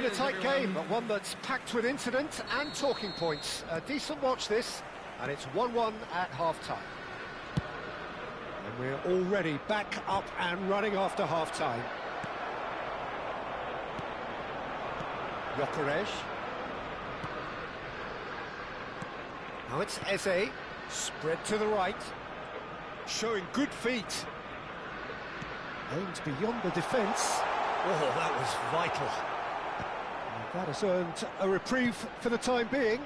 been a tight game, but one that's packed with incident and talking points. A decent watch this, and it's 1-1 at half-time. And we're already back up and running after half-time. Gyökeres. Now it's Eze, spread to the right, showing good feet. Aims beyond the defence. Oh, that was vital. And that has earned a reprieve for the time being.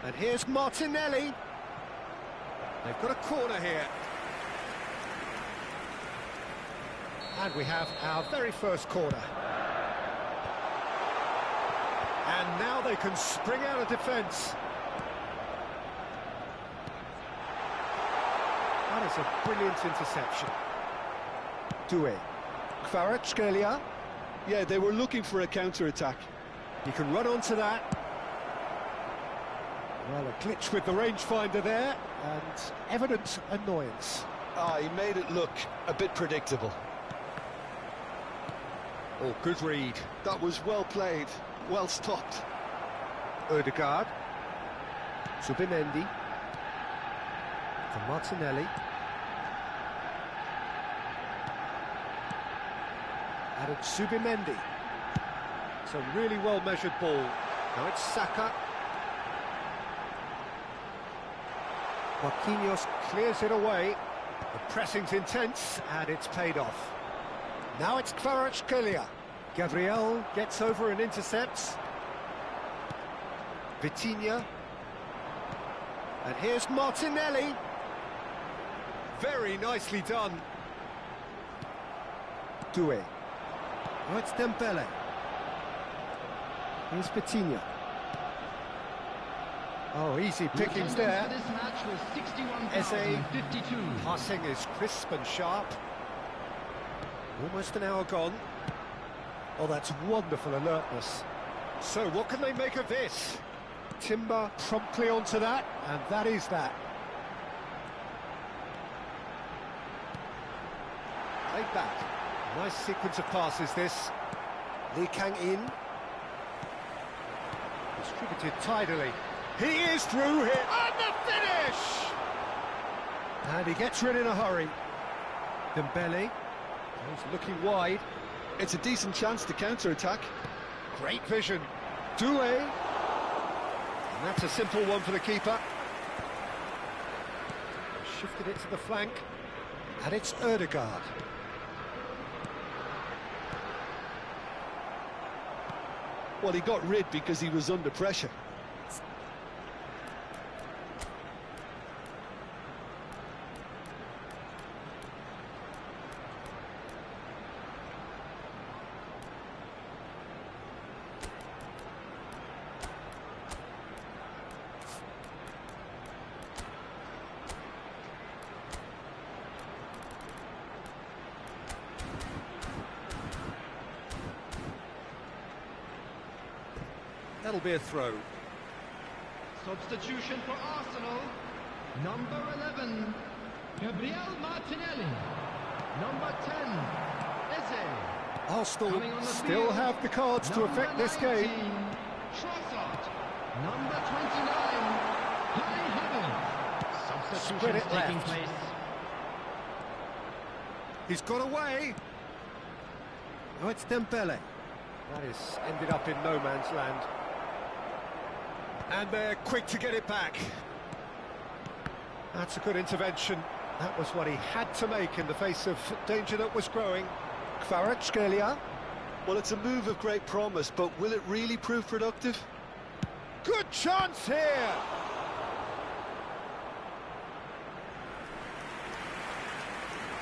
And here's Martinelli. They've got a corner here. And we have our very first corner. And now they can spring out of defence. That is a brilliant interception. Doué. Kvaratskhelia. Yeah, they were looking for a counter-attack. He can run onto that. Well, a glitch with the rangefinder there, and evident annoyance. He made it look a bit predictable. Oh, good read. That was well played, well stopped. Ødegaard. Subimendi. For Martinelli. And it's Subimendi. It's a really well-measured ball. Now it's Saka. Marquinhos clears it away. The pressing's intense, and it's paid off. Now it's Kvaratskhelia. Gabriel gets over and intercepts. Vitinha. And here's Martinelli. Very nicely done. Doué. Now it's Dembele. Here's Vitinha. Oh, easy pickings there. Eze. Passing is crisp and sharp. Almost an hour gone. Oh, that's wonderful alertness. So, what can they make of this? Timber promptly onto that, and that is that. Played back. Nice sequence of passes, this. Lee Kang-in. Distributed tidily. He is through here, and the finish! And he gets rid in a hurry. Dembele. He's looking wide. It's a decent chance to counter-attack. Great vision. Doué. And that's a simple one for the keeper. Shifted it to the flank. And it's Ødegaard. Well, he got rid because he was under pressure. That'll be a throw. Substitution for Arsenal. Number 11, Gabriel Martinelli. Number 10, Eze. Arsenal still have the cards to affect this game. Trossard. Number 29, Kai Havertz. Substitution taking place. He's got away. Oh, it's Dembele. That is ended up in no man's land. And they're quick to get it back. That's a good intervention. That was what he had to make in the face of danger that was growing. Kvaratskhelia. Well, it's a move of great promise, but will it really prove productive? Good chance here!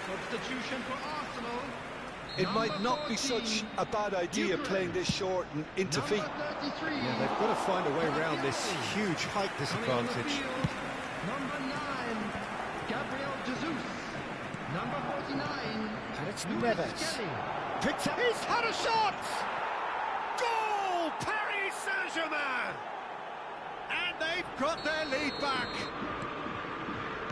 Substitution for Arsenal. It might not be such a bad idea playing this short and into feet. Yeah, they've got to find a way around this huge height disadvantage. Number 9, Gabriel Jesus. Number 49, And it's Neves. Picked up. He's had a shot! Goal! Paris Saint-Germain! And they've got their lead back.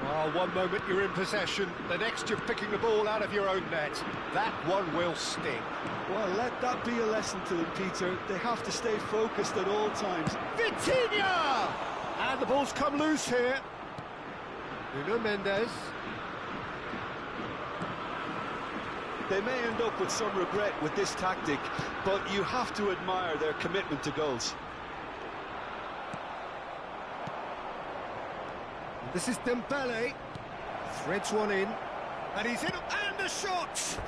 Oh, one moment you're in possession, the next you're picking the ball out of your own net. That one will sting. Well, let that be a lesson to them, Peter. They have to stay focused at all times. Vitinha! And the ball's come loose here. Nuno Mendes. They may end up with some regret with this tactic, but you have to admire their commitment to goals. This is Dembele. Threads one in. And he's in, and a shot!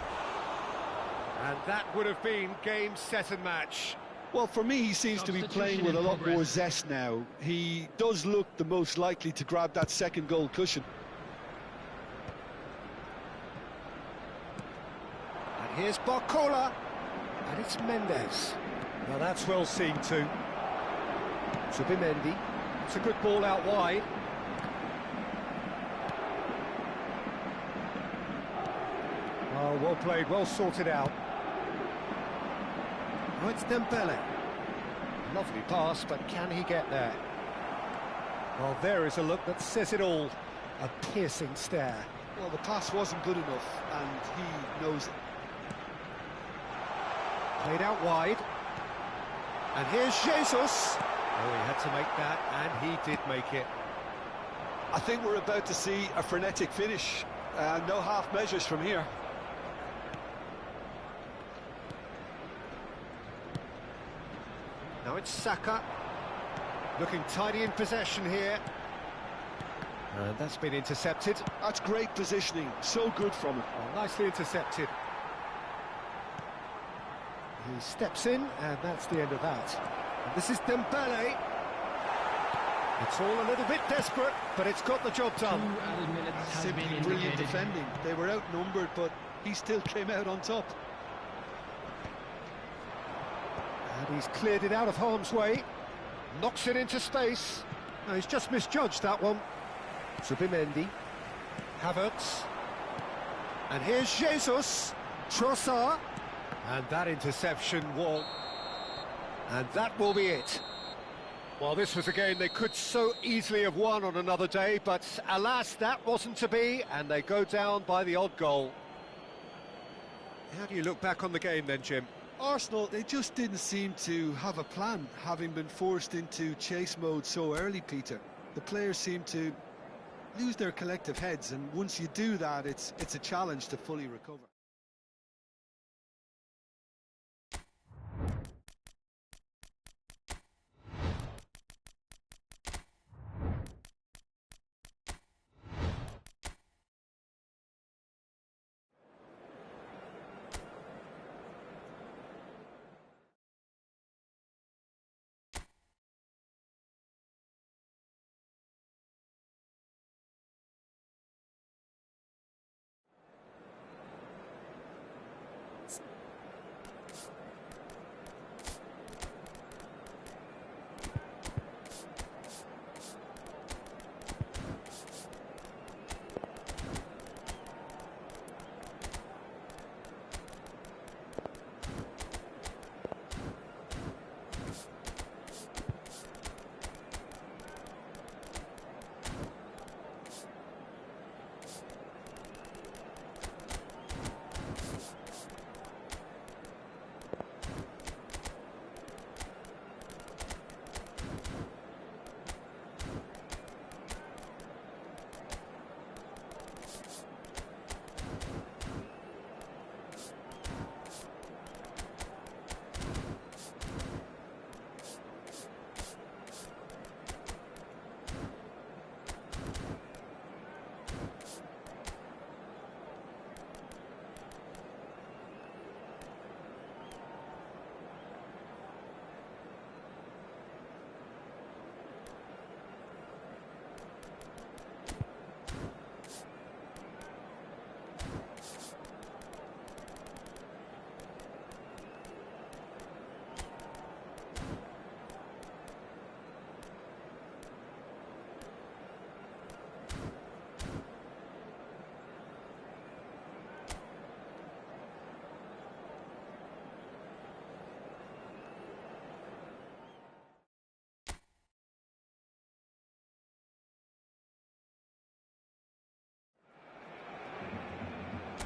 And that would have been game, set and match. Well, for me, he seems to be playing with a lot more zest now. He does look the most likely to grab that second goal cushion. And here's Barcola. And it's Mendes. Now that's well seen too. Zubimendi. It's a good ball out wide. Oh, well played, well sorted out. Oh, it's Dembele. Lovely pass, but can he get there? Well, there is a look that says it all. A piercing stare. Well, the pass wasn't good enough, and he knows it. Played out wide. And here's Jesus. Oh, he had to make that, and he did make it. I think we're about to see a frenetic finish. No half measures from here. Now it's Saka, looking tidy in possession here. And that's been intercepted. That's great positioning, so good from him. Oh, nicely intercepted. He steps in, and that's the end of that. And this is Dembele. It's all a little bit desperate, but it's got the job done. 2 added minutes has Simply been brilliant indicated. defending. They were outnumbered, but he still came out on top. And he's cleared it out of harm's way. Knocks it into space. No, he's just misjudged that one. Zubimendi. Havertz. And here's Jesus. Trossard. And that interception will... And that will be it. Well, this was a game they could so easily have won on another day, but alas, that wasn't to be, and they go down by the odd goal. How do you look back on the game then, Jim? Arsenal, they just didn't seem to have a plan, having been forced into chase mode so early, Peter. The players seem to lose their collective heads, and once you do that, it's a challenge to fully recover.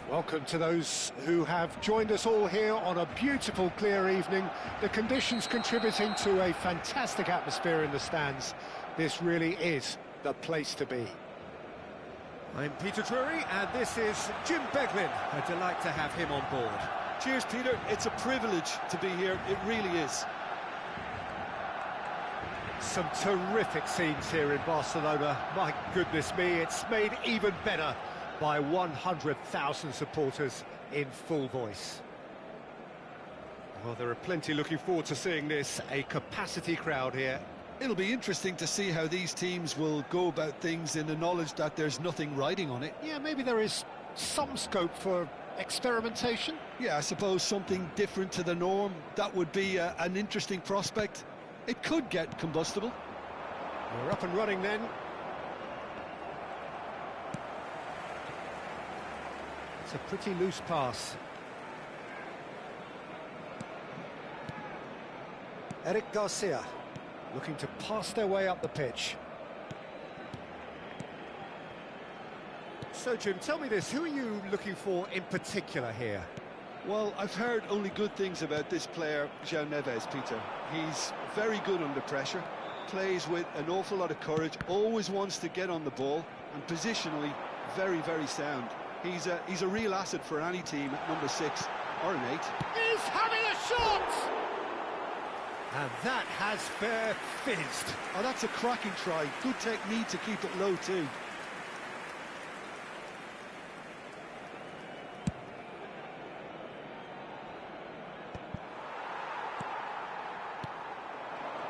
Welcome to those who have joined us all here on a beautiful, clear evening. The conditions contributing to a fantastic atmosphere in the stands. This really is the place to be. I'm Peter Drury, and this is Jim Beglin. A delight to have him on board. Cheers, Peter. It's a privilege to be here. It really is. Some terrific scenes here in Barcelona. My goodness me, it's made even better by 100,000 supporters in full voice. Well, there are plenty looking forward to seeing this. A capacity crowd here. It'll be interesting to see how these teams will go about things in the knowledge that there's nothing riding on it. Yeah, maybe there is some scope for experimentation. Yeah, I suppose something different to the norm. That would be an interesting prospect. It could get combustible. We're up and running then. It's a pretty loose pass. Eric Garcia looking to pass their way up the pitch. So, Jim, tell me this, who are you looking for in particular here? Well, I've heard only good things about this player, João Neves, Peter. He's very good under pressure, plays with an awful lot of courage, always wants to get on the ball, and positionally, very, very sound. He's a real asset for any team at number 6 or an 8. He's having a shot! And that has fair fizzed. Oh, that's a cracking try. Good technique to keep it low too.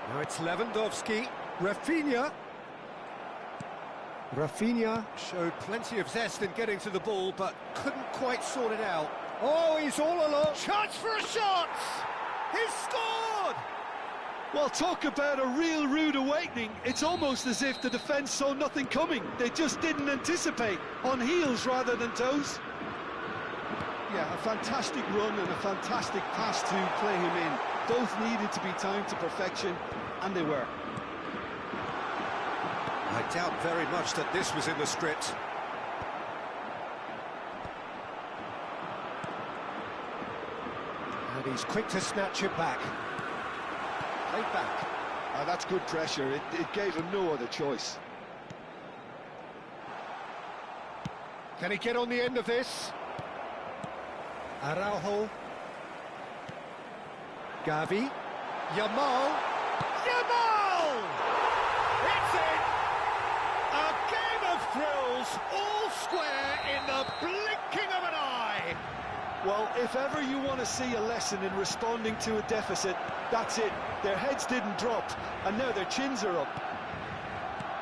Now it's Lewandowski. Rafinha showed plenty of zest in getting to the ball, but couldn't quite sort it out. Oh, he's all alone. Chance for a shot! He's scored! Well, talk about a real rude awakening. It's almost as if the defence saw nothing coming. They just didn't anticipate. On heels rather than toes. Yeah, a fantastic run and a fantastic pass to play him in. Both needed to be timed to perfection, and they were. I doubt very much that this was in the script. And he's quick to snatch it back. Played back. That's good pressure. It gave him no other choice. Can he get on the end of this? Araujo. Gavi. Yamal. It's in! A game of thrills, all square in the blinking of an eye. Well, if ever you want to see a lesson in responding to a deficit, that's it. Their heads didn't drop, and now their chins are up.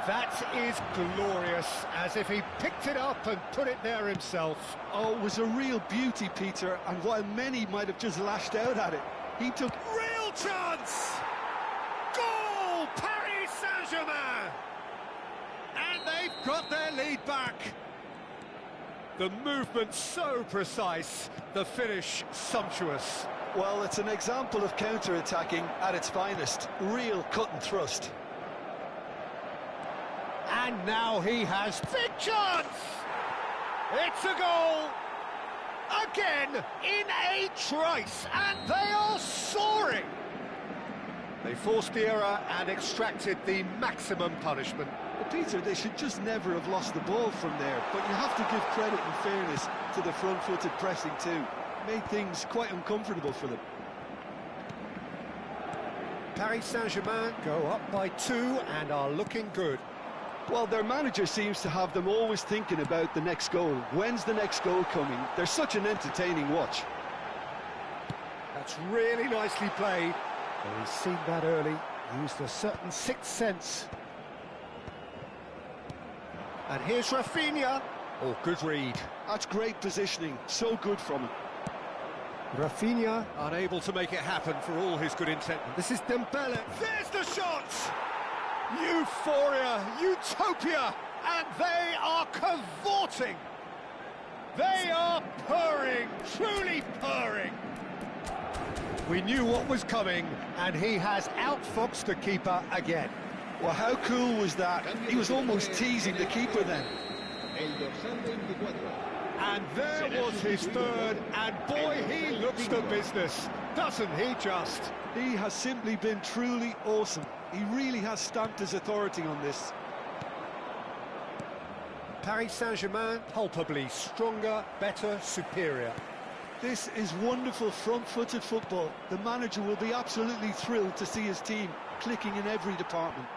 That is glorious, as if he picked it up and put it there himself. Oh, it was a real beauty, Peter, and while many might have just lashed out at it, he took... Real chance! Goal! Paris Saint-Germain! And they've got their lead back. The movement so precise, the finish sumptuous. Well, it's an example of counter-attacking at its finest. Real cut and thrust. And now he has big chance! It's a goal! Again, in a trice, and they are soaring! They forced the error and extracted the maximum punishment. Well, Peter, they should just never have lost the ball from there, but you have to give credit and fairness to the front-footed pressing too. Made things quite uncomfortable for them. Paris Saint-Germain go up by 2 and are looking good. Well, their manager seems to have them always thinking about the next goal. When's the next goal coming? They're such an entertaining watch. That's really nicely played. Well, he's seen that early, used a certain sixth sense. And here's Rafinha. Oh, good read. That's great positioning, so good from him. Rafinha unable to make it happen for all his good intent. This is Dembele. There's the shot! Euphoria, utopia, and they are cavorting. They are purring, truly purring. We knew what was coming, and he has outfoxed the keeper again. Well, how cool was that? He was almost teasing the keeper then. And there was his third, and boy, he looks the business, doesn't he just? He has simply been truly awesome. He really has stamped his authority on this. Paris Saint-Germain, palpably stronger, better, superior. This is wonderful front-footed football. The manager will be absolutely thrilled to see his team clicking in every department.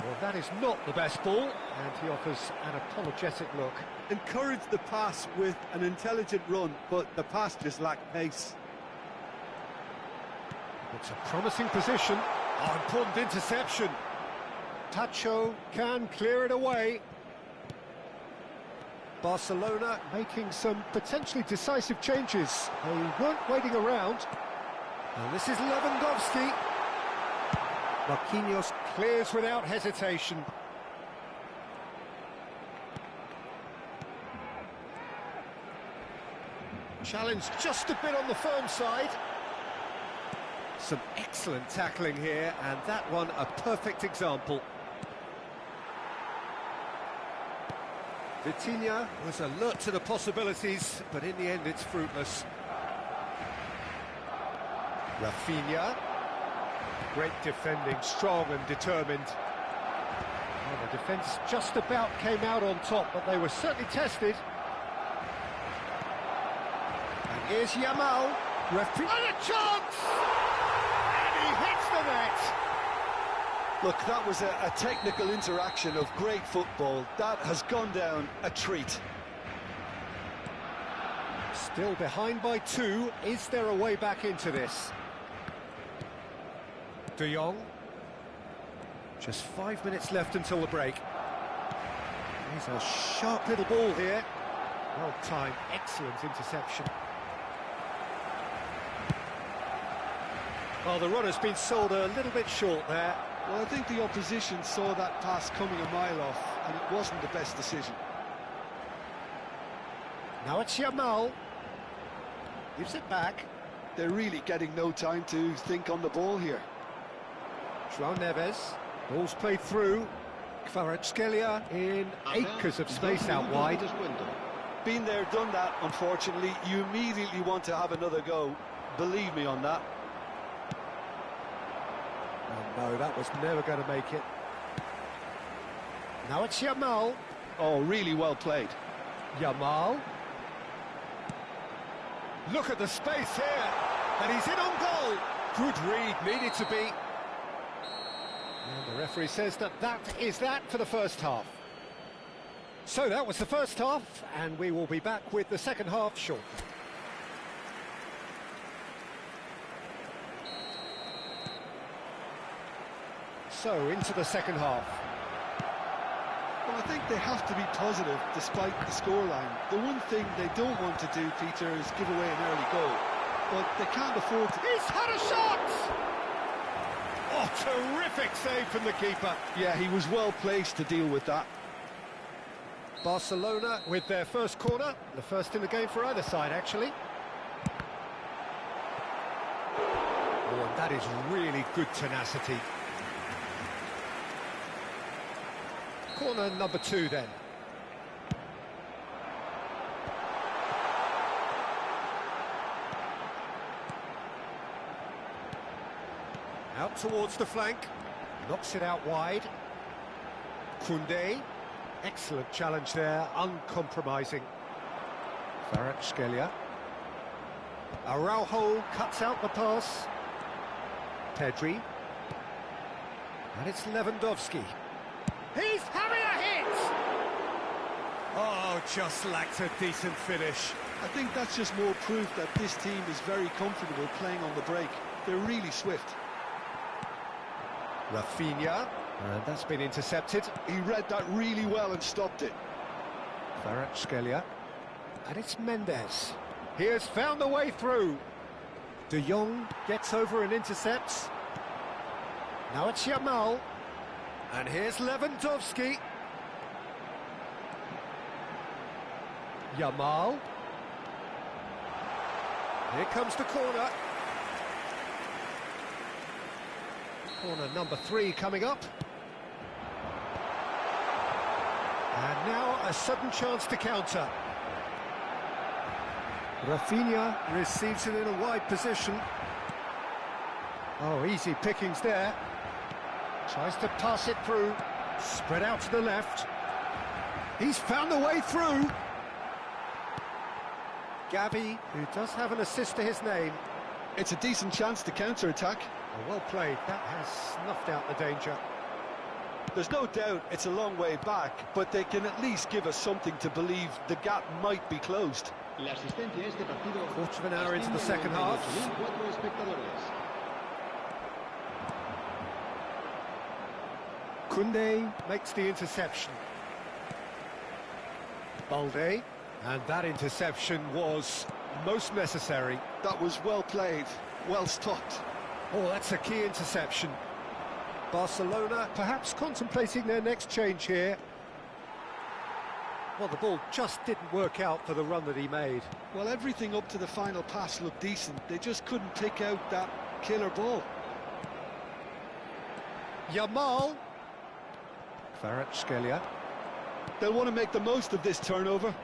Well, that is not the best ball, and he offers an apologetic look. Encouraged the pass with an intelligent run, but the pass just lacked pace. It's a promising position. Oh, important interception. Tacho can clear it away. Barcelona making some potentially decisive changes. They weren't waiting around. And this is Lewandowski. Marquinhos clears without hesitation. Challenge just a bit on the firm side. Some excellent tackling here, and that one a perfect example. Vitinha was alert to the possibilities, but in the end it's fruitless. Rafinha. Great defending, strong and determined. Well, the defence just about came out on top, but they were certainly tested. And here's Yamal. And a chance! And he hits the net! Look, that was a technical interaction of great football. That has gone down a treat. Still behind by 2. Is there a way back into this? De Jong. Just 5 minutes left until the break. He's a sharp little ball here. Well timed, excellent interception. Well, the runner's been sold a little bit short there. Well, I think the opposition saw that pass coming a mile off, and it wasn't the best decision. Now it's Yamal. Gives it back. They're really getting no time to think on the ball here. João Neves. Ball's played through. Kvaratskhelia in acres of space out wide. Been there, done that, unfortunately. You immediately want to have another go. Believe me on that. Oh no, that was never going to make it. Now it's Yamal. Oh, really well played. Yamal. Look at the space here. And he's in on goal. Good read, needed to be. And the referee says that is that for the first half. So that was the first half, and we will be back with the second half shortly. So, into the second half. Well, I think they have to be positive despite the scoreline. The one thing they don't want to do, Peter, is give away an early goal. But they can't afford to... He's had a shot! Oh, terrific save from the keeper. Yeah, he was well placed to deal with that. Barcelona with their first corner. The first in the game for either side, actually. Oh, and that is really good tenacity. Corner number 2 then. Out towards the flank. Knocks it out wide. Koundé. Excellent challenge there, uncompromising. Kvaratskhelia. Araujo cuts out the pass. Pedri. And it's Lewandowski. He's having a hit! Oh, just lacked a decent finish. I think that's just more proof that this team is very comfortable playing on the break. They're really swift. Rafinha, and that's been intercepted. He read that really well and stopped it. Kvaratskhelia, and it's Mendes. He has found the way through. De Jong gets over and intercepts. Now it's Yamal, and here's Lewandowski. Yamal. Here comes the corner. Corner number 3 coming up. And now a sudden chance to counter. Rafinha receives it in a wide position. Oh, easy pickings there. Tries to pass it through. Spread out to the left. He's found the way through. Gavi, who does have an assist to his name. It's a decent chance to counter-attack. Oh, well played. That has snuffed out the danger. There's no doubt it's a long way back, but they can at least give us something to believe the gap might be closed. Quarter of an hour into the second half. Koundé makes the interception. Balde, and that interception was most necessary. That was well played, well stopped. Oh, that's a key interception. Barcelona perhaps contemplating their next change here. Well, the ball just didn't work out for the run that he made. Well, everything up to the final pass looked decent. They just couldn't pick out that killer ball. Yamal. Kvaratskhelia. They'll want to make the most of this turnover.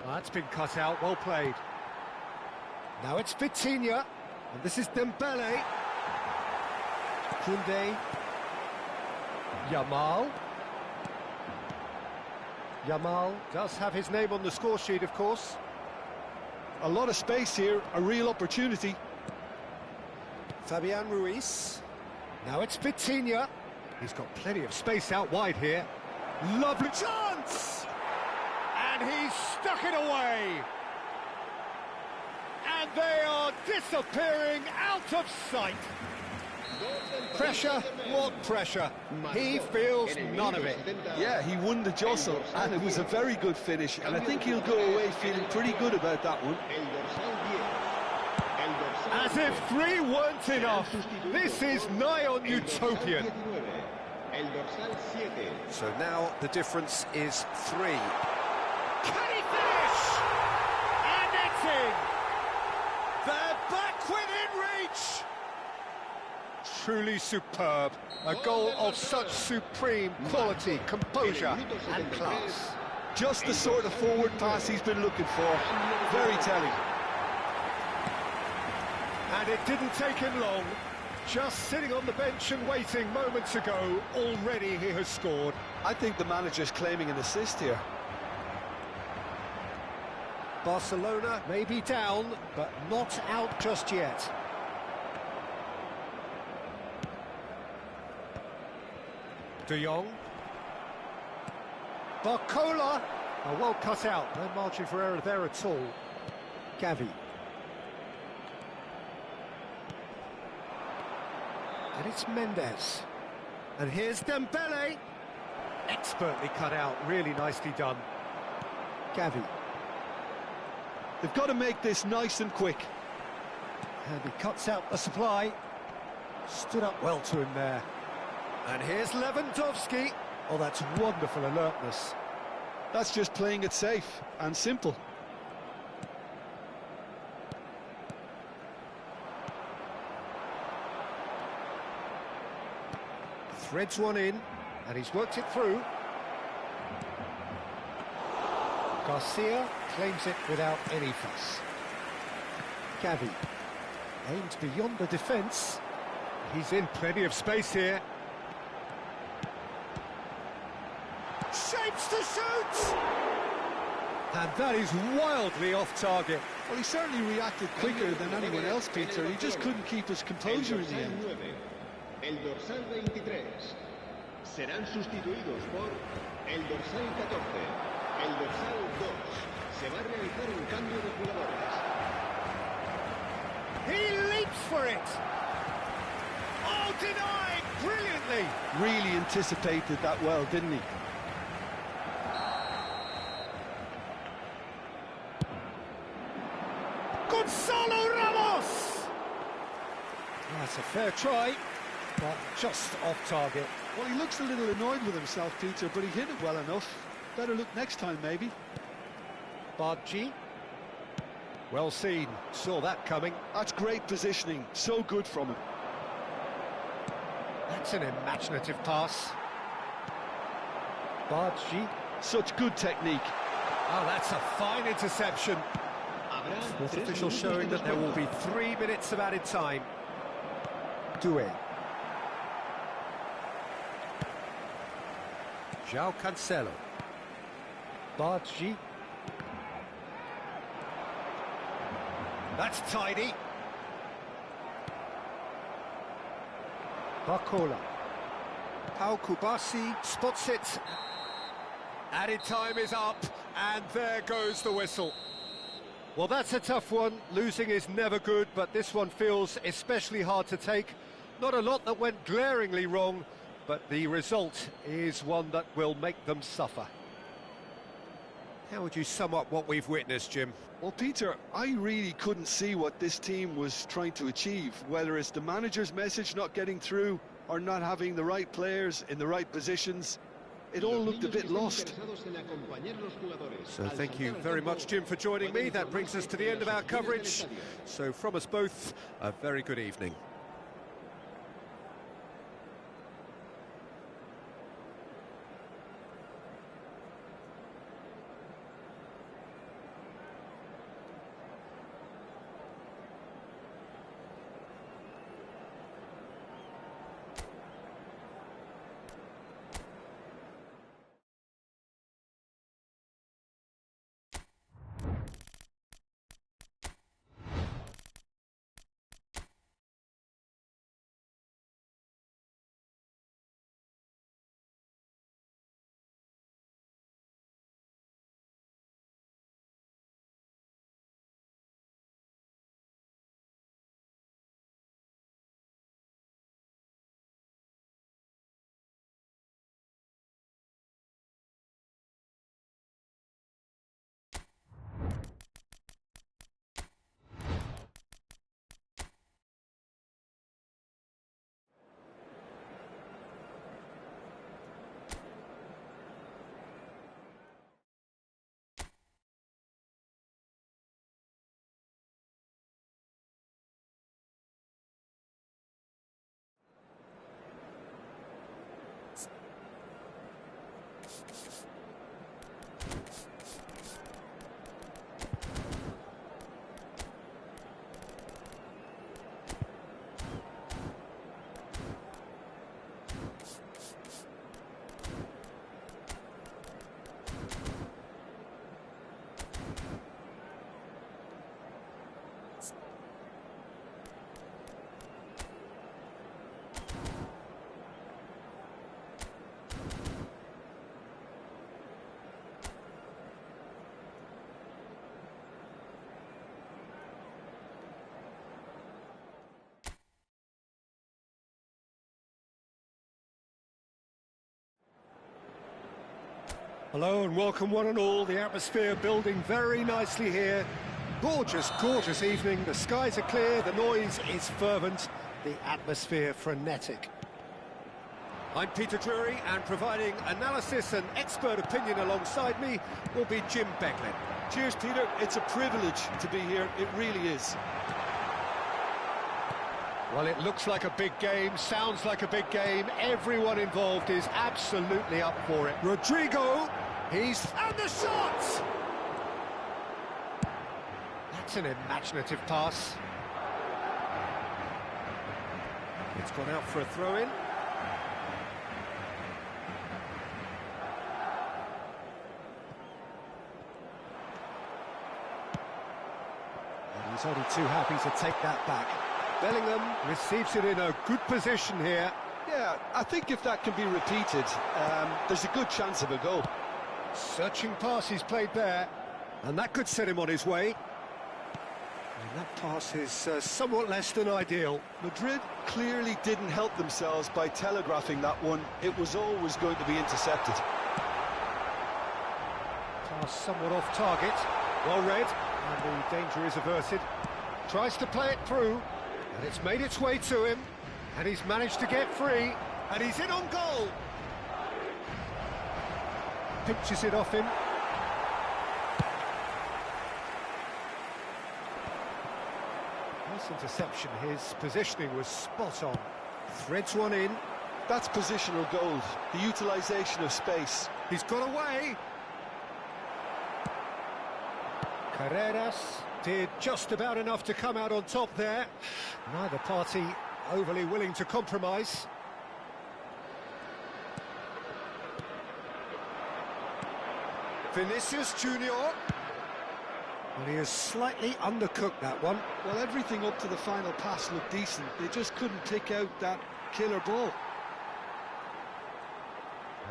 That's been cut out, well played. Now it's Vitinha, and this is Dembele. Koundé. Yamal. Yamal does have his name on the score sheet, of course. A lot of space here, a real opportunity. Fabian Ruiz. Now it's Vitinha. He's got plenty of space out wide here. Lovely chance! And he's stuck it away. And they are disappearing out of sight. Pressure, what pressure? He feels none of it. Yeah, he won the jostle, and it was a very good finish, and I think he'll go away feeling pretty good about that one. As if 3 weren't enough, this is nigh on utopian. So now the difference is 3. Can he finish? And it's in! They're back within reach! Truly superb. A goal of such supreme quality, composure and class. Just the sort of forward pass he's been looking for. Very telling. And it didn't take him long. Just sitting on the bench and waiting moments ago, already he has scored. I think the manager's claiming an assist here. Barcelona may be down, but not out just yet. De Jong. Barcola. Oh, well cut out. No margin for error there at all. Gavi. And it's Mendes. And here's Dembele. Expertly cut out, really nicely done. Gavi. They've got to make this nice and quick. And he cuts out the supply. Stood up well to him there. And here's Lewandowski. Oh, that's wonderful alertness. That's just playing it safe and simple. Threads one in, and he's worked it through. Garcia claims it without any fuss. Gavi aims beyond the defence. He's in plenty of space here. Shapes to shoot! And that is wildly off target. Well, he certainly reacted quicker than anyone else, Peter. He just couldn't keep his composure in the end. El dorsal 23 serán sustituidos por el dorsal 14. El dorsal 2 se va a realizar un cambio de jugadores. He leaps for it. Oh, denied brilliantly. Really anticipated that well, didn't he? Gonzalo Ramos. That's a fair try, but just off target. Well, he looks a little annoyed with himself, Peter, but he hit it well enough. Better look next time, maybe. Badji. Well seen. Saw that coming. That's great positioning. So good from him. That's an imaginative pass. Bargi. Such good technique. Oh, that's a fine interception. Habrá Fourth 3 official minutos showing de that there will be descuento. 3 minutes of added time. Doué. João Cancelo. Bargi. That's tidy. Barcola. Pau Kubasi spots it. Added time is up, and there goes the whistle. Well, that's a tough one. Losing is never good, but this one feels especially hard to take. Not a lot that went glaringly wrong, but the result is one that will make them suffer. How would you sum up what we've witnessed, Jim? Well, Peter, I really couldn't see what this team was trying to achieve, whether it's the manager's message not getting through or not having the right players in the right positions. It all Los looked a niños bit que estén lost. interesados en acompañar los jugadores So al thank saltar you al very campo, much, Jim, for joining me. pueden That brings us to the informarse end of en our las oficinas del coverage. estadio. So from us both, a very good evening. Hello and welcome one and all. The atmosphere building very nicely here. Gorgeous, gorgeous evening. The skies are clear, the noise is fervent, the atmosphere frenetic. I'm Peter Drury, and providing analysis and expert opinion alongside me will be Jim Becklin. Cheers, Peter. It's a privilege to be here. It really is. Well, it looks like a big game, sounds like a big game. Everyone involved is absolutely up for it. Rodrigo, and the shot! That's an imaginative pass. It's gone out for a throw-in. And he's only too happy to take that back. Bellingham receives it in a good position here. Yeah, I think if that can be repeated, there's a good chance of a goal. Searching pass he's played there, and that could set him on his way. And that pass is somewhat less than ideal. Madrid clearly didn't help themselves by telegraphing that one. It was always going to be intercepted. Pass somewhat off target. Well read, and the danger is averted. Tries to play it through, and it's made its way to him, and he's managed to get free, and he's in on goal. Pinches it off him. Nice interception. His positioning was spot on. Threads one in. That's positional gold, the utilisation of space. He's got away. Carreras did just about enough to come out on top there. Neither party overly willing to compromise. Vinicius Junior. Well, he has slightly undercooked that one. Well, everything up to the final pass looked decent. They just couldn't pick out that killer ball.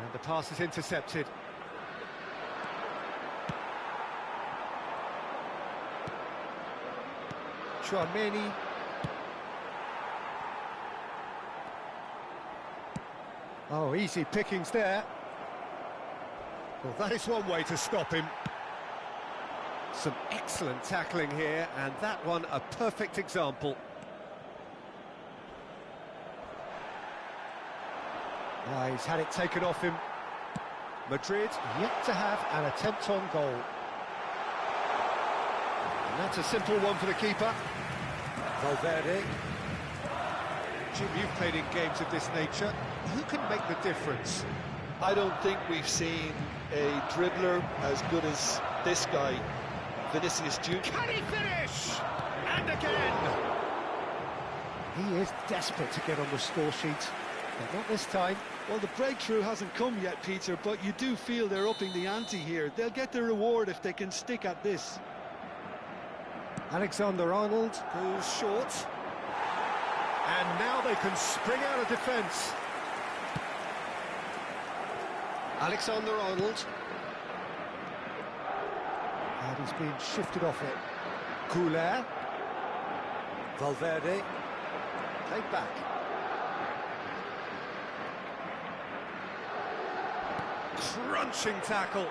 And the pass is intercepted. Chouameni. Oh, easy pickings there. Well, that is one way to stop him. Some excellent tackling here, and that one a perfect example. Ah, he's had it taken off him. Madrid yet to have an attempt on goal. And that's a simple one for the keeper. Valverde. Jim, you've played in games of this nature. Who can make the difference? I don't think we've seen a dribbler as good as this guy, Vinicius Junior. Can he finish? And again! He is desperate to get on the score sheet, but not this time. Well, the breakthrough hasn't come yet, Peter, but you do feel they're upping the ante here. They'll get their reward if they can stick at this. Alexander-Arnold goes short. And now they can spring out of defence. Alexander-Arnold. And he's been shifted off it. Couler. Valverde. Played back. Crunching tackle.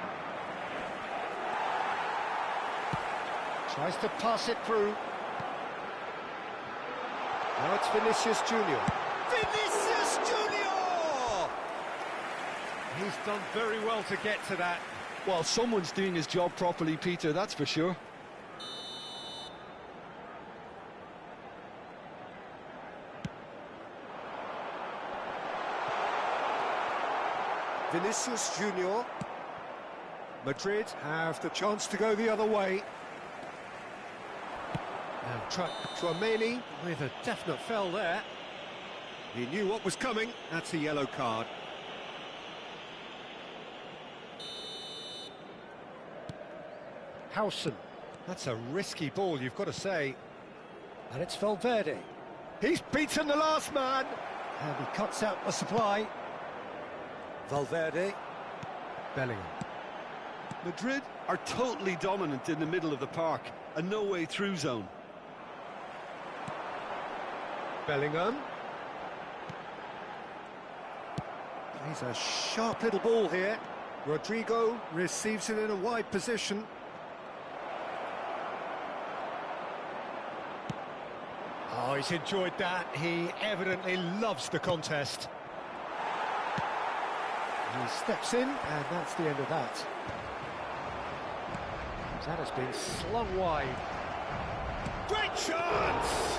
Tries to pass it through. Now it's Vinicius Junior. Vinicius Junior! He's done very well to get to that. Well, someone's doing his job properly, Peter, that's for sure. Vinicius Junior. Madrid have the chance to go the other way. And Chouameni with a definite foul there. He knew what was coming. That's a yellow card. Howson. That's a risky ball, you've got to say. And it's Valverde. He's beaten the last man. And he cuts out the supply. Valverde. Bellingham. Madrid are totally dominant in the middle of the park. A no-way through zone. Bellingham. He's a sharp little ball here. Rodrigo receives it in a wide position. Oh, he's enjoyed that. He evidently loves the contest. He steps in, and that's the end of that. That has been slung wide. Great chance!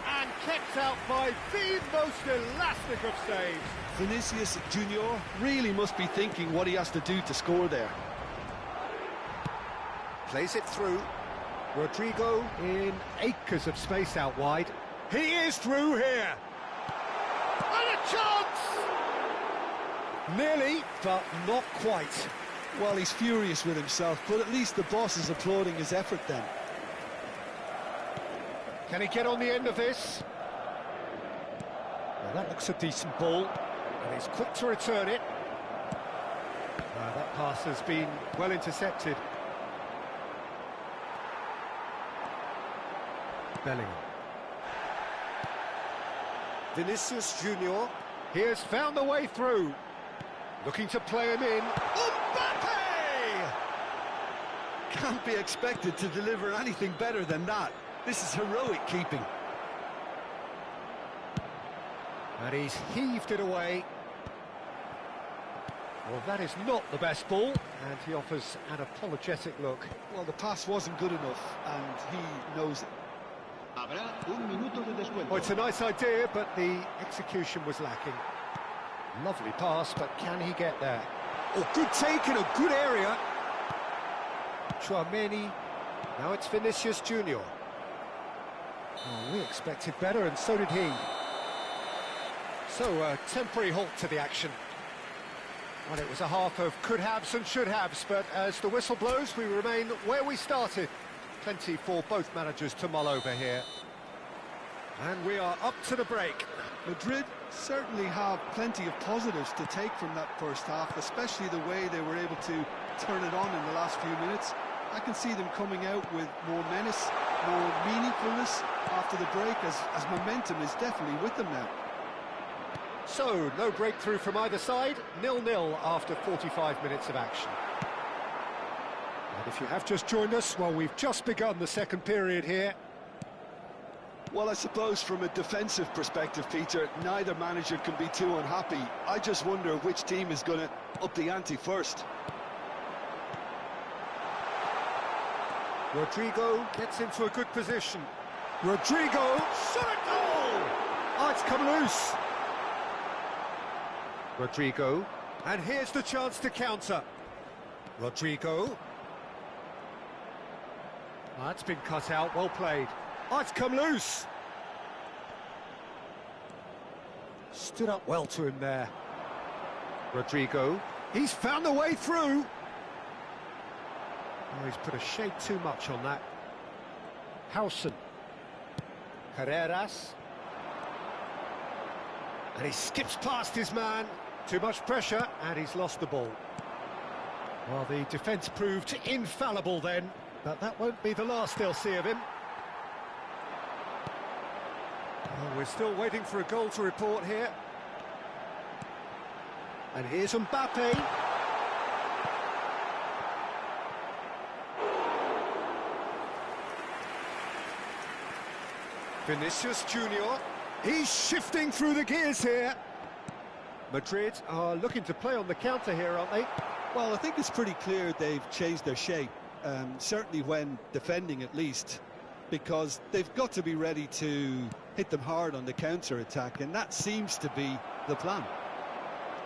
And kept out by the most elastic of saves. Vinicius Junior really must be thinking what he has to do to score there. Plays it through. Rodrigo in acres of space out wide. He is through here. And a chance! Nearly, but not quite. Well, he's furious with himself, but at least the boss is applauding his effort then. Can he get on the end of this? Well, that looks a decent ball, and he's quick to return it. That pass has been well intercepted. Bellingham. Vinicius Junior. He has found the way through. Looking to play him in. Mbappe! Can't be expected to deliver anything better than that. This is heroic keeping. And he's heaved it away. Well, that is not the best ball, and he offers an apologetic look. Well, the pass wasn't good enough, and he knows it. Habrá un minuto de descuento. Oh, it's a nice idea, but the execution was lacking. Lovely pass, but can he get there? Oh, good take in a good area. Chouameni. Now it's Vinicius Junior. Oh, we expected better, and so did he. So, a temporary halt to the action. Well, it was a half of could-haves and should-haves, but as the whistle blows, we remain where we started. Plenty for both managers to mull over here. And we are up to the break. Madrid certainly have plenty of positives to take from that first half, especially the way they were able to turn it on in the last few minutes. I can see them coming out with more menace, more meaningfulness after the break, as momentum is definitely with them now. So, no breakthrough from either side, 0-0 after 45 minutes of action. And if you have just joined us, well, we've just begun the second period here. Well, I suppose from a defensive perspective, Peter, neither manager can be too unhappy. I just wonder which team is going to up the ante first. Rodrigo gets into a good position. Rodrigo, shot it goal! Oh, it's come loose. Rodrigo, and here's the chance to counter. Rodrigo. Oh, that's been cut out, well played. Oh, it's come loose. Stood up well to him there. Rodrigo, he's found the way through. Oh, he's put a shade too much on that. Howson. Carreras. And he skips past his man. Too much pressure, and he's lost the ball. Well, the defence proved infallible then, but that won't be the last they'll see of him. Well, we're still waiting for a goal to report here. And here's Mbappe. Vinicius Junior. He's shifting through the gears here. Madrid are looking to play on the counter here, aren't they? Well, I think it's pretty clear they've changed their shape, certainly when defending at least, because they've got to be ready to hit them hard on the counter-attack, and that seems to be the plan.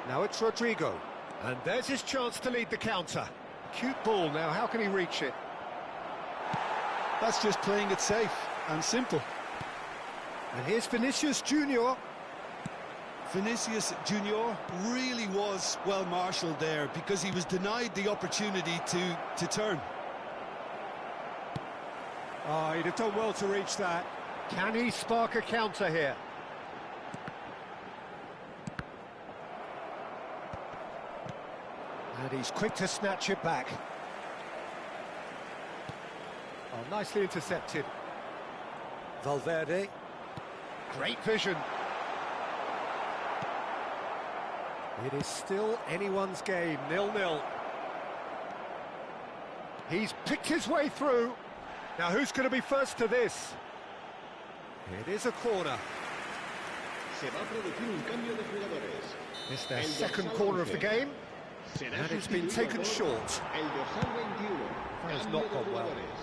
Now it's Rodrigo, and there's his chance to lead the counter. Cute ball now, how can he reach it? That's just playing it safe and simple. And here's Vinicius Junior. Vinicius Junior really was well marshalled there because he was denied the opportunity to turn. Oh, he'd have done well to reach that. Can he spark a counter here? And he's quick to snatch it back. Oh, nicely intercepted. Valverde. Great vision. It is still anyone's game, 0-0. He's picked his way through. Now who's going to be first to this? It is a corner. Se va a producir un cambio de jugadores. It's their second corner of the game, and it's been taken short. El dorsal 21. That has Cambio not de gone well. jugadores.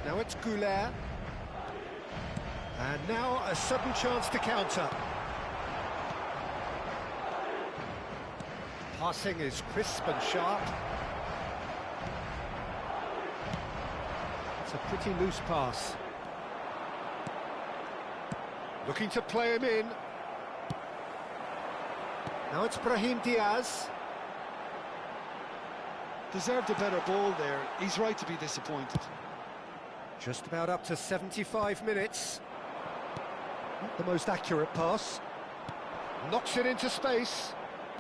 Now it's Goulet. And now a sudden chance to counter. Passing is crisp and sharp. It's a pretty loose pass. Looking to play him in. Now it's Brahim Diaz. Deserved a better ball there. He's right to be disappointed. Just about up to 75 minutes. Not the most accurate pass. Knocks it into space.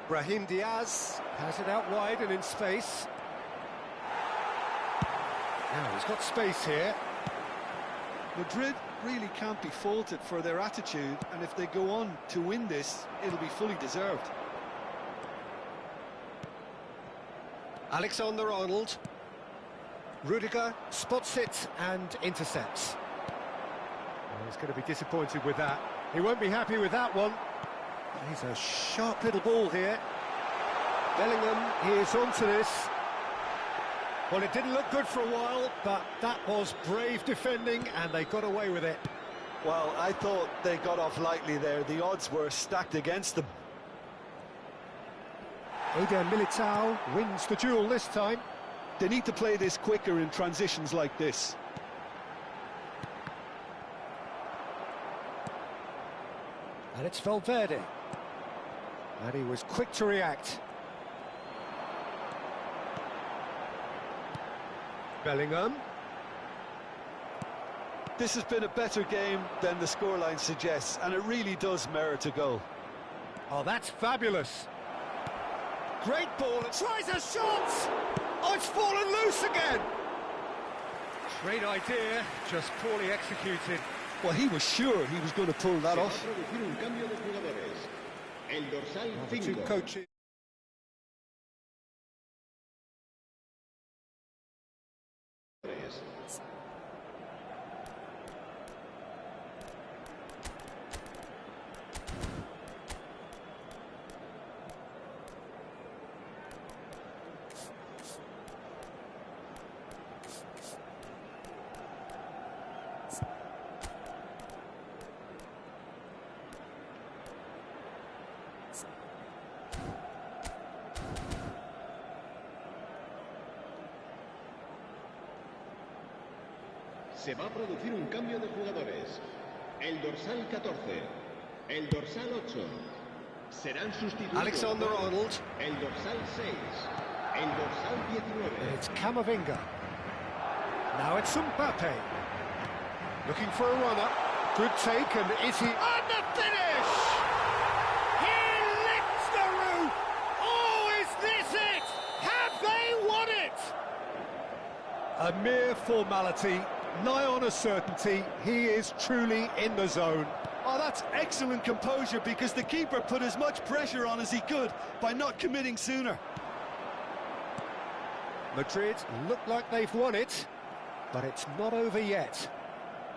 Brahim Diaz has it out wide and in space. Now he's got space here. Madrid really can't be faulted for their attitude, and if they go on to win this, it'll be fully deserved. Alexander-Arnold. Rudiger spots it and intercepts. Well, he's going to be disappointed with that. He won't be happy with that one. He's a sharp little ball here. Bellingham, he is onto this. Well, it didn't look good for a while, but that was brave defending, and they got away with it. Well, I thought they got off lightly there. The odds were stacked against them. Eder Militao wins the duel this time. They need to play this quicker in transitions like this. And it's Valverde. And he was quick to react. Bellingham. This has been a better game than the scoreline suggests, and it really does merit a goal. Oh, that's fabulous. Great ball. Tries a shot. Oh, it's fallen loose again. Great idea, just poorly executed. Well, he was sure he was going to pull that off. El dorsal Two 5. coaches. Se va a producir un cambio de jugadores. El dorsal 14, el dorsal 8 serán sustituidos Alexander-Arnold. por el dorsal 6, el dorsal 19. It's Camavinga. Now it's Mbappe. Looking for a runner. Good take, and is he... On the finish! He licks the roof! Oh, is this it? Have they won it? A mere formality, nigh on a certainty. He is truly in the zone. Oh, that's excellent composure, because the keeper put as much pressure on as he could by not committing sooner. Madrid look like they've won it, but it's not over yet.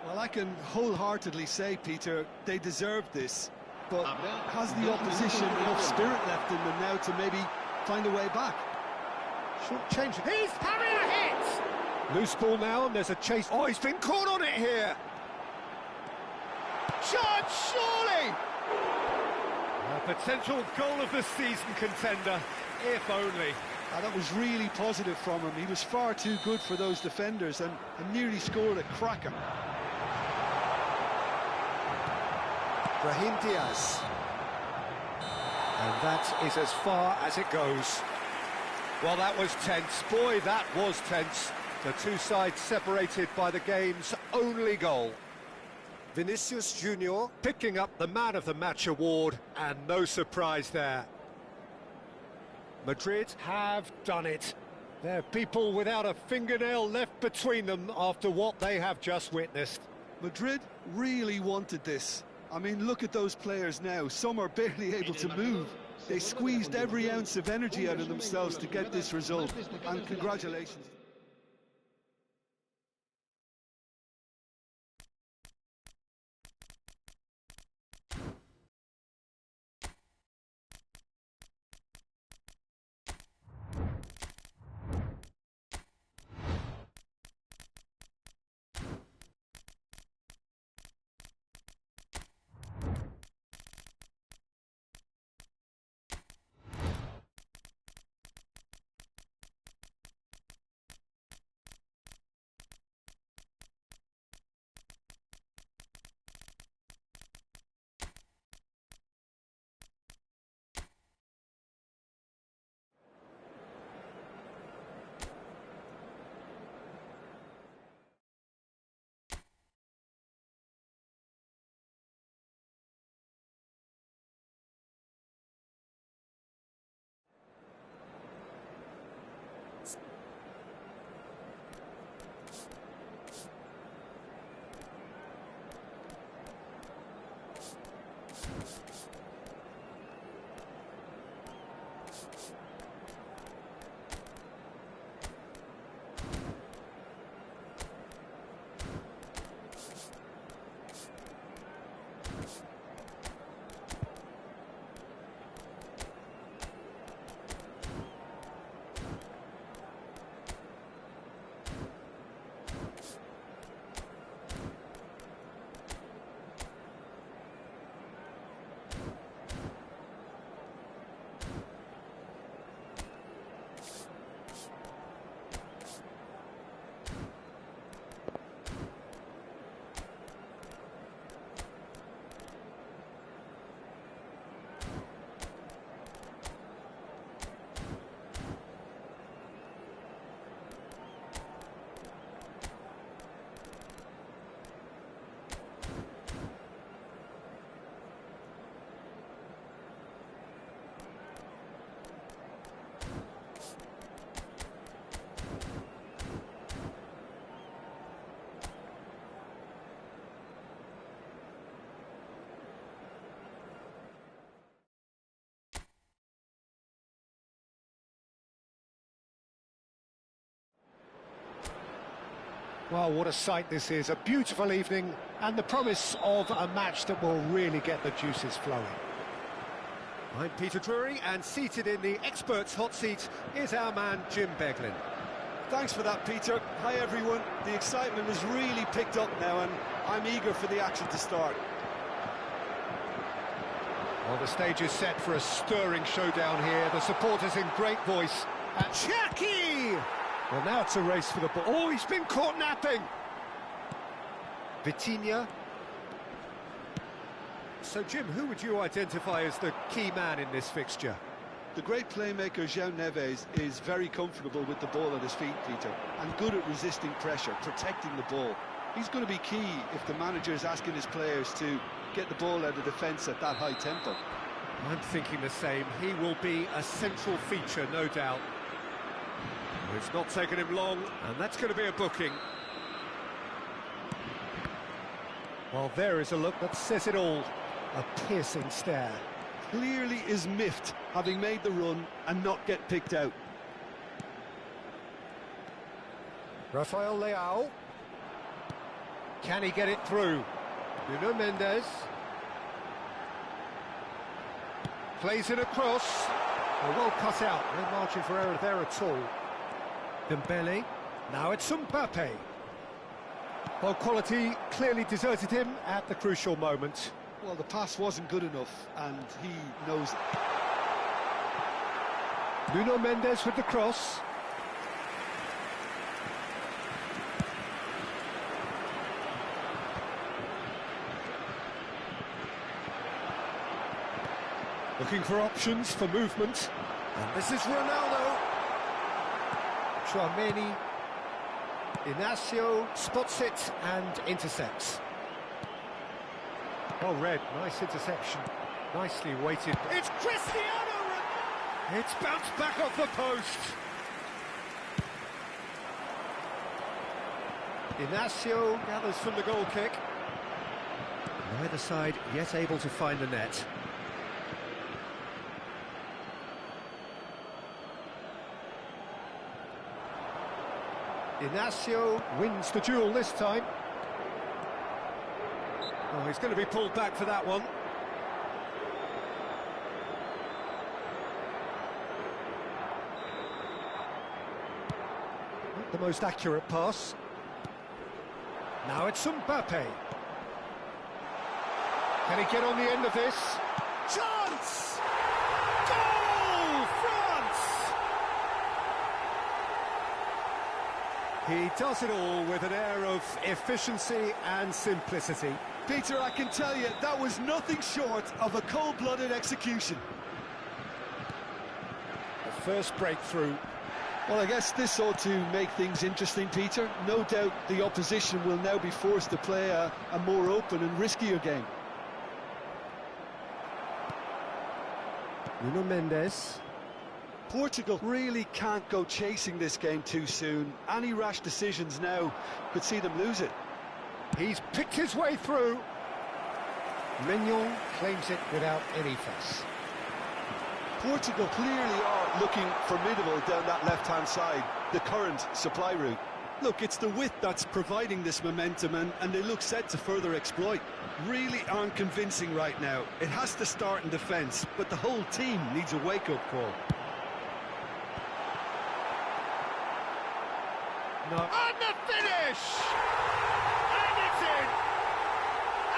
Well, I can wholeheartedly say, Peter, they deserved this. But has the opposition enough spirit left in them now to maybe find a way back? Short change. He's having a hit! Loose ball now, and there's a chase. Oh, he's been caught on it here! Shot, surely! A potential goal of the season contender, if only. That was really positive from him. He was far too good for those defenders and nearly scored a cracker. Brahim Diaz. And that is as far as it goes. Well, that was tense. Boy, that was tense. The two sides separated by the game's only goal. Vinicius Junior picking up the Man of the Match award, and no surprise there. Madrid have done it. They're people without a fingernail left between them after what they have just witnessed. Madrid really wanted this. I mean, look at those players now. Some are barely able to move. They squeezed every ounce of energy out of themselves to get this result. And congratulations. Well, what a sight this is. A beautiful evening and the promise of a match that will really get the juices flowing. I'm Peter Drury, and seated in the experts' hot seat is our man Jim Beglin. Thanks for that, Peter. Hi, everyone. The excitement has really picked up now, and I'm eager for the action to start. Well, the stage is set for a stirring showdown here. The supporters in great voice. And Chucky! Well, now it's a race for the ball. Oh, he's been caught napping! Vitinha. So, Jim, who would you identify as the key man in this fixture? The great playmaker João Neves is very comfortable with the ball at his feet, Peter, and good at resisting pressure, protecting the ball. He's going to be key if the manager is asking his players to get the ball out of defence at that high tempo. I'm thinking the same. He will be a central feature, no doubt. It's not taken him long, and that's going to be a booking. Well, there is a look that says it all. A piercing stare. Clearly is miffed, having made the run and not get picked out. Rafael Leao. Can he get it through? Nuno Mendes. Plays it across. Well cut out. No margin for error there at all. Dembele. Now it's Mbappe. Well, quality clearly deserted him at the crucial moment. Well, the pass wasn't good enough, and he knows it. Nuno Mendes with the cross. Looking for options for movement. And this is Ronaldo. Tchouaméni. Inacio spots it and intercepts. Well read, nice interception. Nicely weighted. It's Cristiano Ronaldo! It's bounced back off the post. Inacio gathers from the goal kick. Neither side yet able to find the net. Inacio wins the duel this time. Oh, he's going to be pulled back for that one. Not the most accurate pass. Now it's Mbappe. Can he get on the end of this? Chance! Goal! France! He does it all with an air of efficiency and simplicity. Peter, I can tell you, that was nothing short of a cold-blooded execution. The first breakthrough. Well, I guess this ought to make things interesting, Peter. No doubt the opposition will now be forced to play a more open and riskier game. Nuno Mendes. Portugal really can't go chasing this game too soon. Any rash decisions now could see them lose it. He's picked his way through. Mignon claims it without any fuss. Portugal clearly are looking formidable down that left-hand side, the current supply route. Look, it's the width that's providing this momentum, and they look set to further exploit. Really aren't convincing right now. It has to start in defence, but the whole team needs a wake-up call. No. And the finish! And it's in!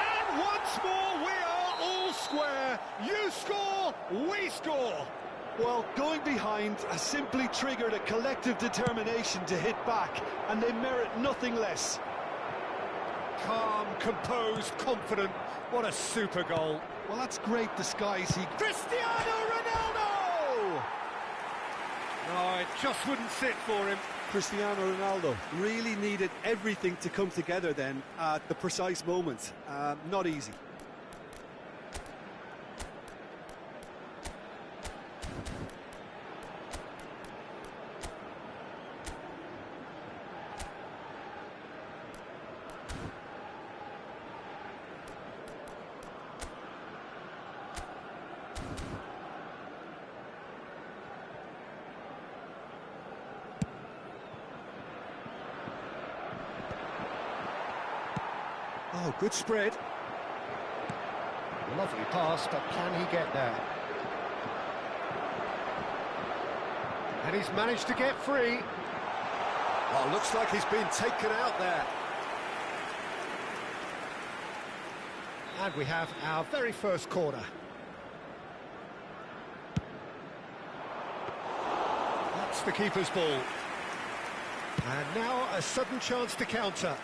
And once more we are all square. You score, we score. Well, going behind has simply triggered a collective determination to hit back, and they merit nothing less. Calm, composed, confident. What a super goal. Well, that's great disguise. Cristiano Ronaldo! No, it just wouldn't sit for him. Cristiano Ronaldo really needed everything to come together then at the precise moment. Not easy. Oh, good spread. Lovely pass, but can he get there? And he's managed to get free. Oh, looks like he's been taken out there. And we have our very first corner. That's the keeper's ball. And now a sudden chance to counter.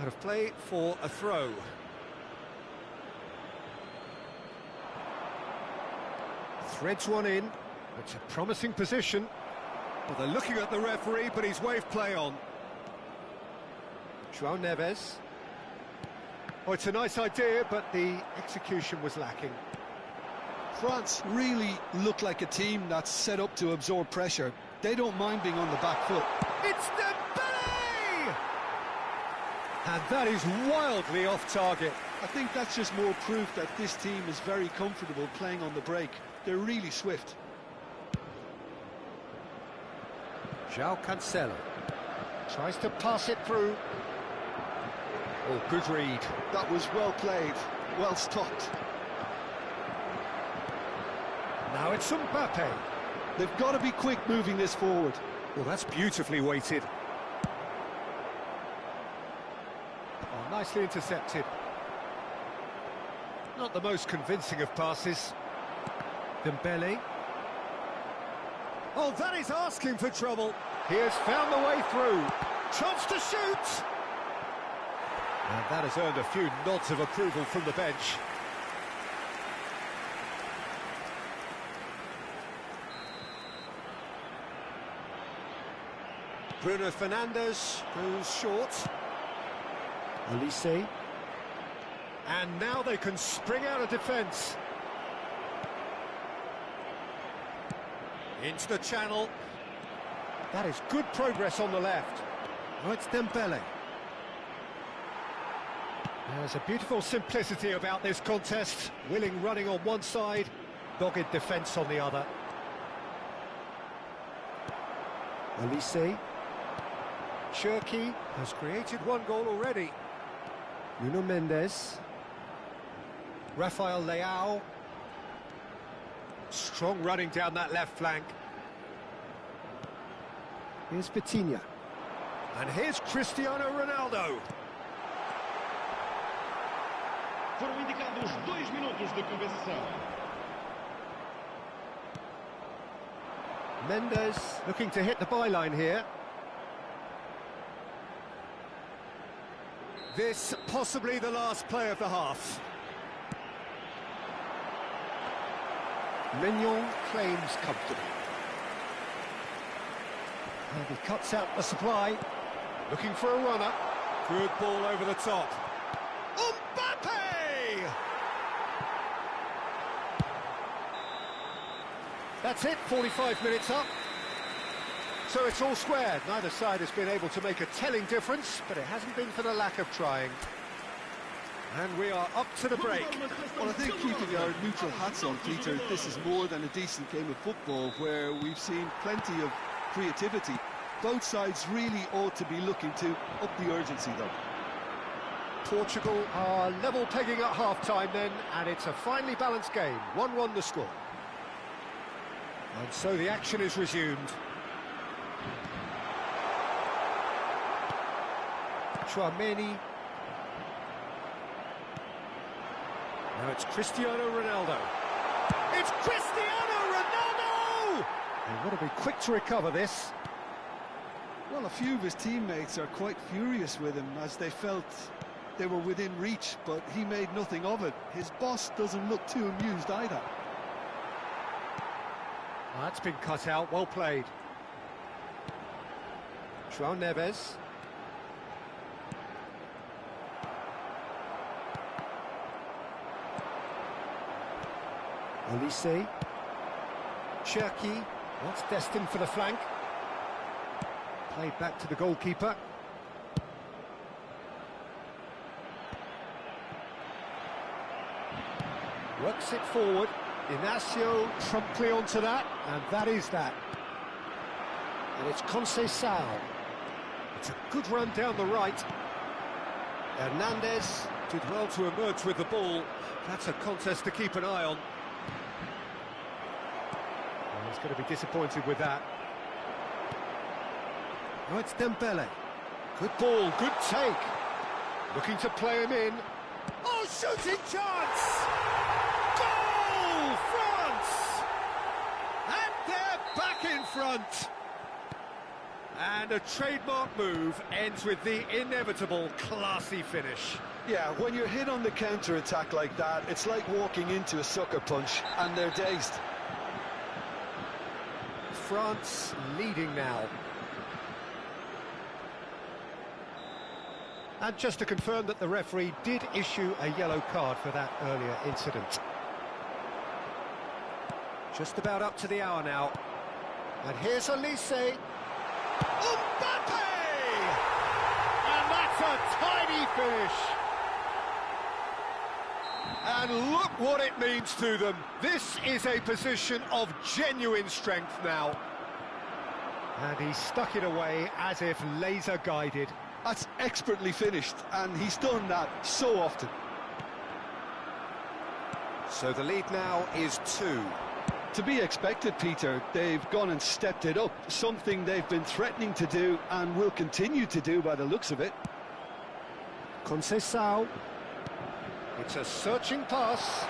Out of play for a throw. Threads one in. It's a promising position. Well, they're looking at the referee, but he's waved play on. João Neves. Oh, it's a nice idea, but the execution was lacking. France really look like a team that's set up to absorb pressure. They don't mind being on the back foot. It's Dembele! And that is wildly off target. I think that's just more proof that this team is very comfortable playing on the break. They're really swift. João Cancelo tries to pass it through. Oh, good read. That was well played, well stopped. Now it's Mbappe. They've got to be quick moving this forward. Well, that's beautifully weighted. Oh, nicely intercepted. Not the most convincing of passes. Dembele. Oh, that is asking for trouble. He has found the way through. Chance to shoot! And that has earned a few nods of approval from the bench. Bruno Fernandes goes short. Elise. And now they can spring out of defence. Into the channel. That is good progress on the left. Oh, it's Dembele. There's a beautiful simplicity about this contest. Willing running on one side, dogged defence on the other. Elise. Cherki has created one goal already. Nuno Mendes. Rafael Leao. Strong running down that left flank. Here's Vitinha. And here's Cristiano Ronaldo. Foram indicados 2 minutos de compensação. Mendes looking to hit the byline here. This possibly the last play of the half. Mignon claims comfortable. And he cuts out the supply. Looking for a runner. Good ball over the top. Mbappe! That's it, 45 minutes up. So it's all squared. Neither side has been able to make a telling difference, but it hasn't been for the lack of trying. And we are up to the break. Well, I think keeping our neutral hats on, Peter, this is more than a decent game of football where we've seen plenty of creativity. Both sides really ought to be looking to up the urgency, though. Portugal are level pegging at half-time then, and it's a finely balanced game. 1-1 the score. And so the action is resumed. Chouameni. Now it's Cristiano Ronaldo. It's Cristiano Ronaldo! They've got to be quick to recover this. Well, a few of his teammates are quite furious with him as they felt they were within reach, but he made nothing of it. His boss doesn't look too amused either. Oh, that's been cut out, well played. João Neves. Elise. Cherki, that's destined for the flank. Played back to the goalkeeper. Works it forward. Inacio promptly onto that, and that is that. And it's Conceição. It's a good run down the right. Hernandez did well to emerge with the ball. That's a contest to keep an eye on. Well, he's going to be disappointed with that. Oh, it's Dembele. Good ball, good take. Looking to play him in. Oh, shooting chance! Goal, France! And they're back in front. And a trademark move ends with the inevitable classy finish. Yeah, when you're hit on the counter-attack like that, it's like walking into a sucker punch, and they're dazed. France leading now. And just to confirm that the referee did issue a yellow card for that earlier incident. Just about up to the hour now. And here's Elise. Mbappe! And that's a tiny finish. And look what it means to them. This is a position of genuine strength now. And he stuck it away as if laser guided. That's expertly finished, and he's done that so often. So the lead now is 2. To be expected, Peter. They've gone and stepped it up, something they've been threatening to do and will continue to do by the looks of it. Conceição. It's a searching pass.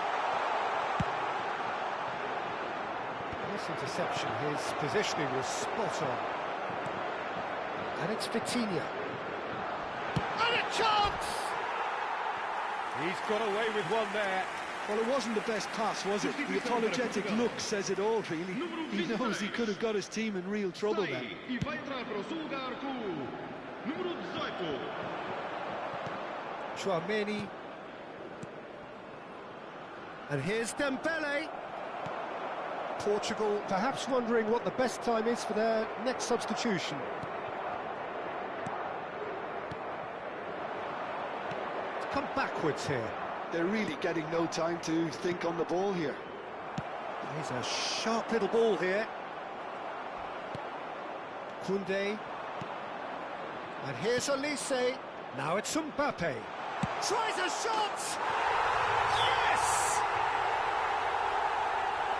This interception, his positioning was spot on. And it's Vitinha. And a chance! He's got away with one there. Well, it wasn't the best pass, was it? The apologetic look says it all, really. He knows he could have got his team in real trouble then. Chouameni. And here's Dembele. Portugal perhaps wondering what the best time is for their next substitution. To come backwards here. They're really getting no time to think on the ball here. Here's a sharp little ball here. Koundé. And here's Elise. Now it's Mbappe. Tries a shot! Yes!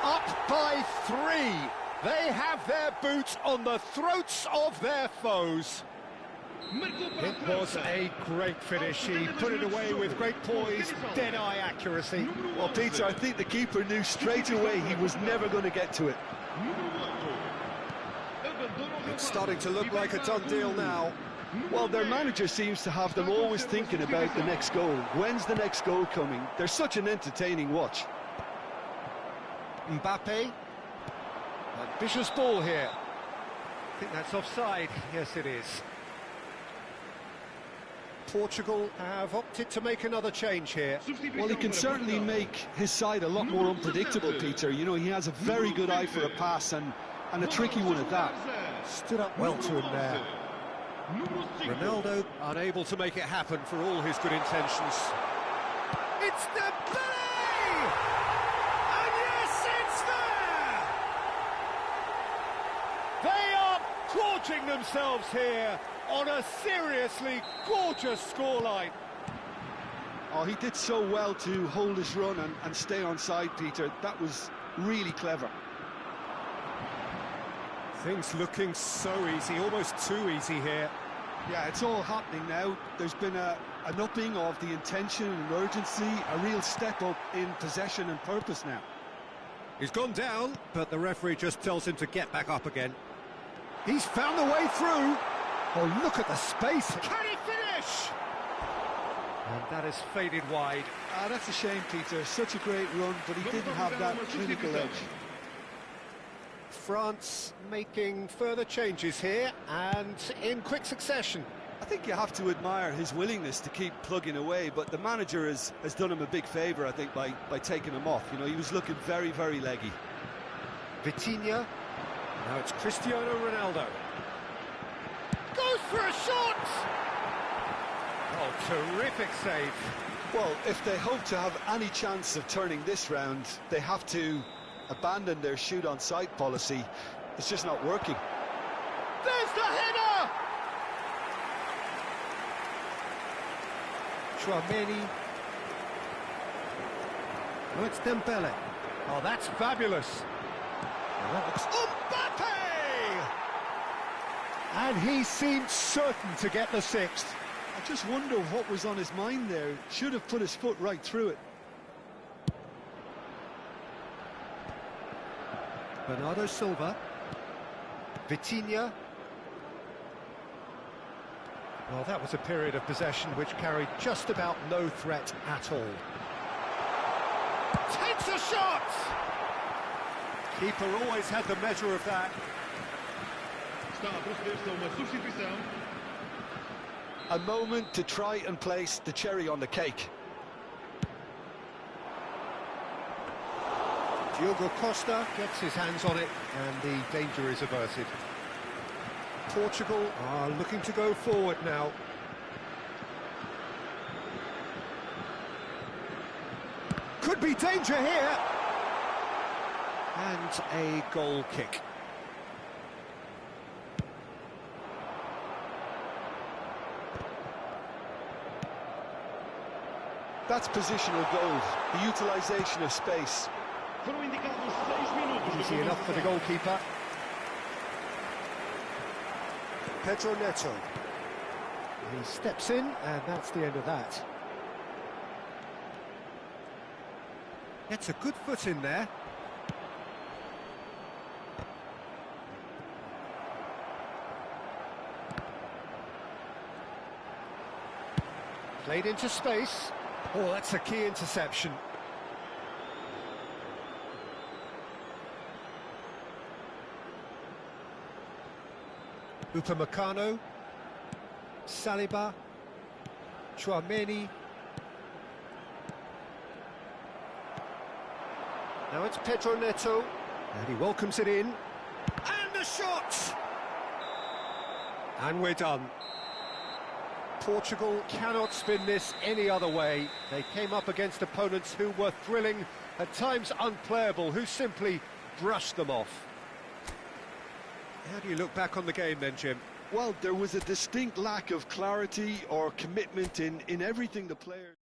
Up by 3. They have their boots on the throats of their foes. It was a great finish. He put it away with great poise, dead-eye accuracy. Well, Peter, I think the keeper knew straight away he was never going to get to it. It's starting to look like a done deal now. Well, their manager seems to have them always thinking about the next goal. When's the next goal coming? They're such an entertaining watch. Mbappe. Ambitious ball here. I think that's offside. Yes, it is. Portugal have opted to make another change here. Well, he can certainly make his side a lot more unpredictable, Peter. You know, he has a very good eye for a pass and a tricky one at that. Stood up well to him there. Ronaldo unable to make it happen for all his good intentions. It's Dembele! And yes, it's there! They are gorging themselves here on a seriously gorgeous scoreline. Oh, he did so well to hold his run and stay on side, Peter. That was really clever. Things looking so easy, almost too easy here. Yeah, it's all happening now. There's been an upping of the intention and urgency, a real step up in possession and purpose now. He's gone down, but the referee just tells him to get back up again. He's found the way through. Oh, look at the space. Can he finish? And that has faded wide. Ah, that's a shame, Peter. Such a great run, but he didn't have that clinical edge. France making further changes here, and in quick succession. I think you have to admire his willingness to keep plugging away, but the manager has done him a big favour, I think, by taking him off. You know, he was looking very, very leggy. Vitinha. Now it's Cristiano Ronaldo. Goes for a shot! Oh, terrific save. Well, if they hope to have any chance of turning this round, they have to abandon their shoot-on-sight policy. It's just not working. There's the header! Chouameni. Oh, it's Dembele. Oh, that's fabulous. Well, that looks... Mbappe! And he seemed certain to get the sixth. I just wonder what was on his mind there. Should have put his foot right through it. Bernardo Silva. Vitinha. Well, that was a period of possession which carried just about no threat at all. Takes a shot! Keeper always had the measure of that. Está a proceder-se a uma substituição. A moment to try and place the cherry on the cake. Diogo Costa gets his hands on it and the danger is averted. Portugal are looking to go forward now. Could be danger here. And a goal kick. That's positional goals, the utilisation of space. Foram indicados 6 minutos. Easy enough for the goalkeeper. Pedro Neto. He steps in, and that's the end of that. Gets a good foot in there. Played into space. Oh, that's a key interception. Upamecano, Saliba, Chouameni. Now it's Pedro Neto, and he welcomes it in. And the shot! And we're done. Portugal cannot spin this any other way. They came up against opponents who were thrilling, at times unplayable, who simply brushed them off. How do you look back on the game then, Jim? Well, there was a distinct lack of clarity or commitment in everything the players...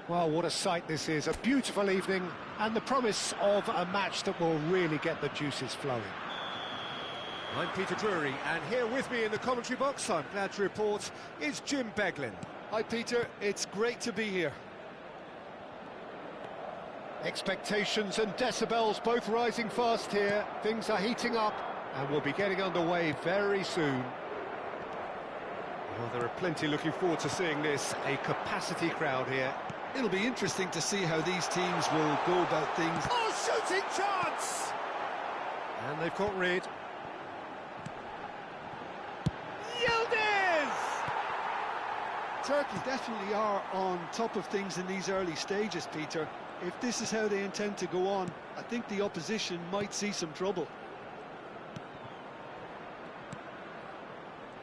Well, what a sight this is. A beautiful evening and the promise of a match that will really get the juices flowing. I'm Peter Drury, and here with me in the commentary box, I'm glad to report, is Jim Beglin. Hi, Peter. It's great to be here. Expectations and decibels both rising fast here. Things are heating up, and we'll be getting underway very soon. Well, there are plenty looking forward to seeing this. A capacity crowd here. It'll be interesting to see how these teams will go about things. Oh, shooting chance! And they've got rid. Yildiz! Turkey definitely are on top of things in these early stages, Peter. If this is how they intend to go on, I think the opposition might see some trouble.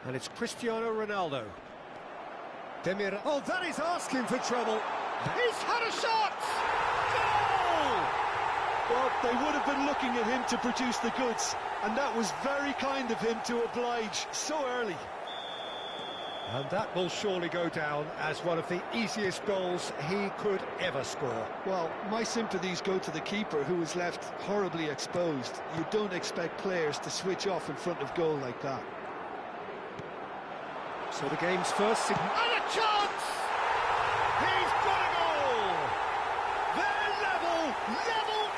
And it's Cristiano Ronaldo. Demir. Oh, that is asking for trouble. He's had a shot! Goal! Well, they would have been looking at him to produce the goods, and that was very kind of him to oblige so early. And that will surely go down as one of the easiest goals he could ever score. Well, my sympathies go to the keeper, who was left horribly exposed. You don't expect players to switch off in front of goal like that. So the game's first and a chance! He's got a goal! They're level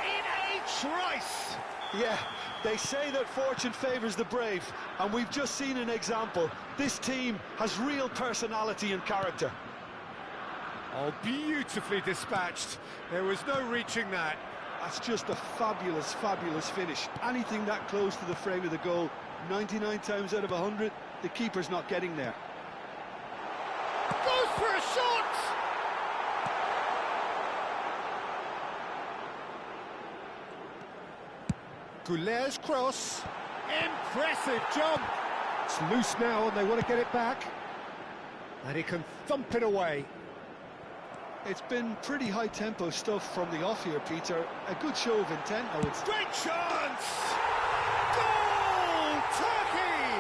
in a trice! Yeah, they say that fortune favours the brave, and we've just seen an example. This team has real personality and character. Oh, beautifully dispatched. There was no reaching that. That's just a fabulous, fabulous finish. Anything that close to the frame of the goal, 99 times out of 100, the keeper's not getting there. Goes for a shot! Goulet's cross. Impressive jump. It's loose now and they want to get it back. And he can thump it away. It's been pretty high-tempo stuff from the off here, Peter. A good show of intent, I would say. Great chance! Goal! Turkey!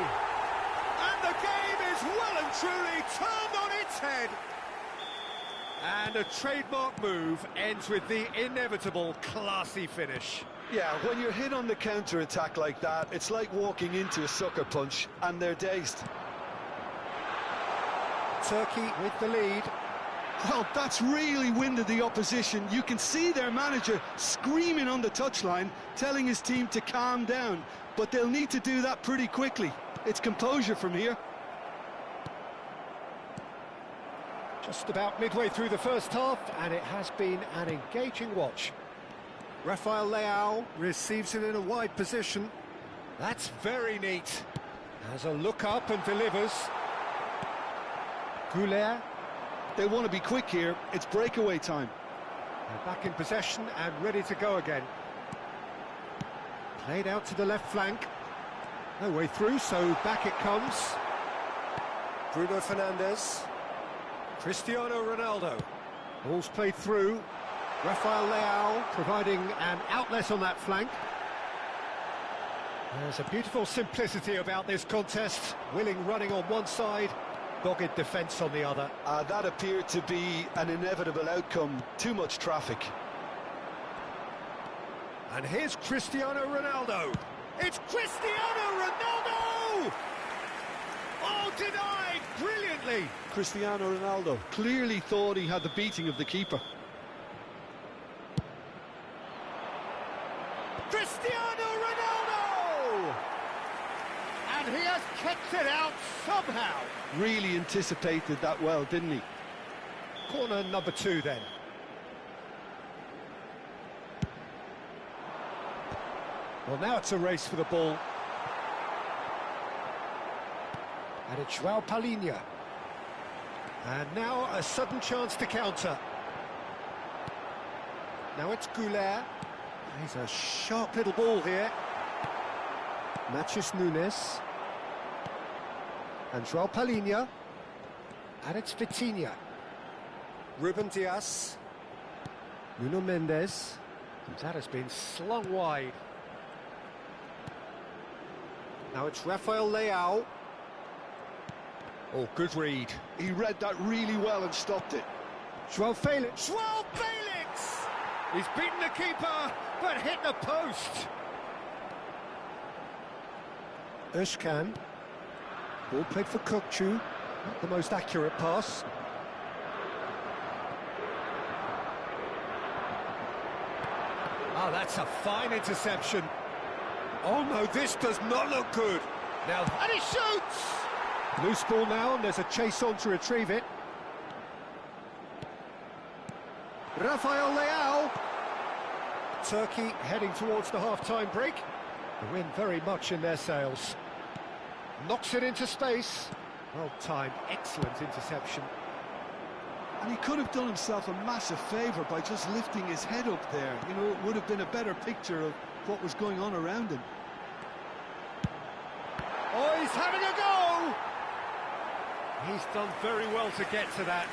And the game is well and truly turned on its head. And a trademark move ends with the inevitable classy finish. Yeah, when you're hit on the counter-attack like that, it's like walking into a sucker punch, and they're dazed. Turkey with the lead. Well, that's really winded the opposition. You can see their manager screaming on the touchline, telling his team to calm down. But they'll need to do that pretty quickly. It's composure from here. Just about midway through the first half, and it has been an engaging watch. Rafael Leao receives it in a wide position. That's very neat. Has a look up and delivers. Goulet. They want to be quick here. It's breakaway time. They're back in possession and ready to go again. Played out to the left flank. No way through, so back it comes. Bruno Fernandes. Cristiano Ronaldo. Ball's played through. Rafael Leao providing an outlet on that flank. There's a beautiful simplicity about this contest. Willing running on one side, dogged defence on the other. That appeared to be an inevitable outcome. Too much traffic. And here's Cristiano Ronaldo. It's Cristiano Ronaldo! Oh, denied brilliantly. Cristiano Ronaldo clearly thought he had the beating of the keeper. Cristiano Ronaldo! And he has kept it out somehow. Really anticipated that well, didn't he? Corner number 2 then. Well, now it's a race for the ball. And it's João Palhinha. And now a sudden chance to counter. Now it's Goulet. He's a sharp little ball here. Matheus Nunes. And João Palhinha. And it's Vitinha. Ruben Dias. Nuno Mendes. And that has been slung wide. Now it's Rafael Leao. Oh, good read. He read that really well and stopped it. Joao Felix. Joao Felix! He's beaten the keeper, but hit the post. Özcan. Ball played for Kukçu. Not the most accurate pass. Oh, that's a fine interception. Oh no, this does not look good. Now, and he shoots! Loose ball now, and there's a chase on to retrieve it. Rafael Leao. Turkey heading towards the half-time break. The wind very much in their sails. Knocks it into space. Well-timed, excellent interception. And he could have done himself a massive favour by just lifting his head up there. You know, it would have been a better picture of what was going on around him. Oh, he's having a go! He's done very well to get to that.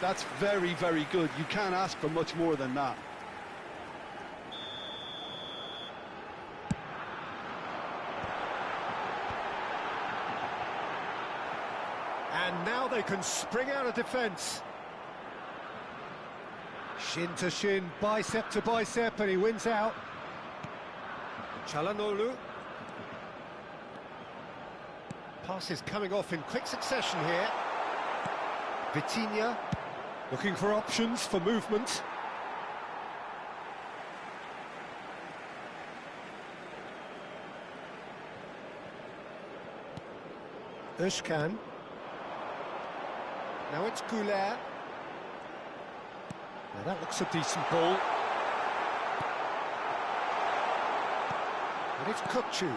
That's very, very good. You can't ask for much more than that. And now they can spring out of defence. Shin to shin, bicep to bicep, and he wins out. Çalhanoğlu. Passes coming off in quick succession here. Vitinha looking for options for movement. Özcan. Now it's Güler. Now that looks a decent ball. And it's Kukçu.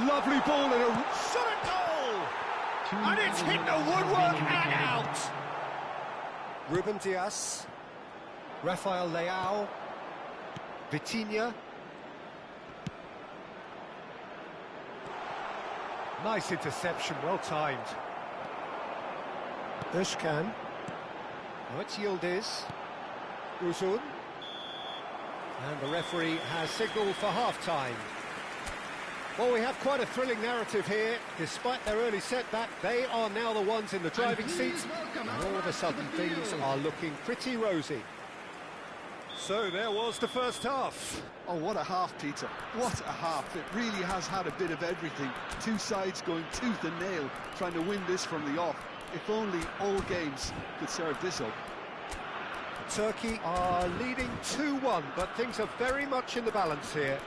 Lovely ball and a shot at goal! And it's hit the woodwork and out! Ruben Dias. Rafael Leao. Vitinha. Nice interception, well timed. Özcan. Now it's Yildiz. Uzun. And the referee has signalled for half-time. Well, we have quite a thrilling narrative here. Despite their early setback, they are now the ones in the driving seat. And all of a sudden, things are looking pretty rosy. So there was the first half. Oh, what a half, Peter. What a half. It really has had a bit of everything. Two sides going tooth and nail, trying to win this from the off. If only all games could serve this up. Turkey are leading 2-1, but things are very much in the balance here.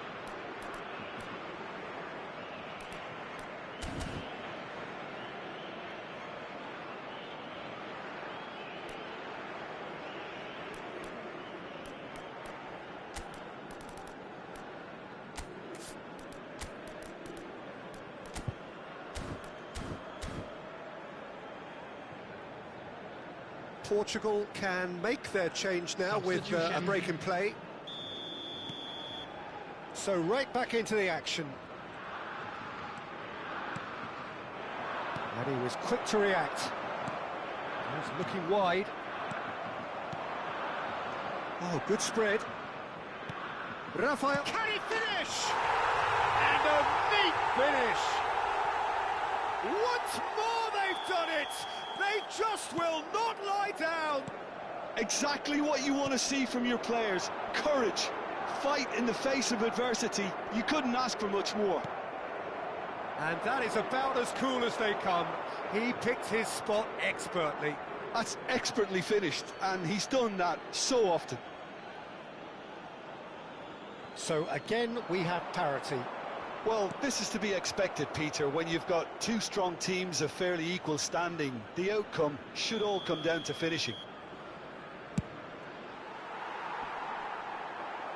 Portugal can make their change now with a break in play. So right back into the action. And he was quick to react. He's looking wide. Oh, good spread. Rafael, can he finish? And a neat finish. Once more they've done it. They just will not lie down. Exactly what you want to see from your players. Courage, fight in the face of adversity. You couldn't ask for much more. And that is about as cool as they come. He picked his spot expertly. That's expertly finished, and he's done that so often. So again, we have parity. Well, this is to be expected, Peter. When you've got two strong teams of fairly equal standing, the outcome should all come down to finishing.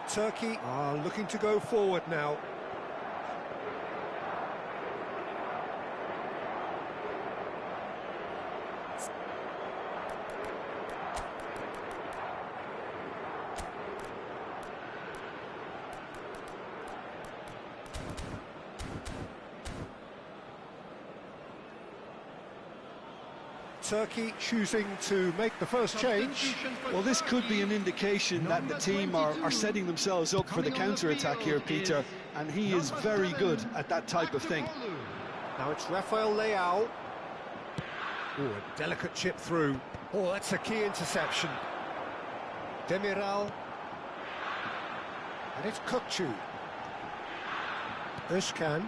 Turkey are looking to go forward now. Turkey choosing to make the first change. Well, this could be an indication that the team are setting themselves up for the counter-attack here, Peter, and he is very good at that type of thing. Now it's Rafael Leao. Oh, a delicate chip through. Oh, that's a key interception. Demiral. And it's Kukçu. Özkan.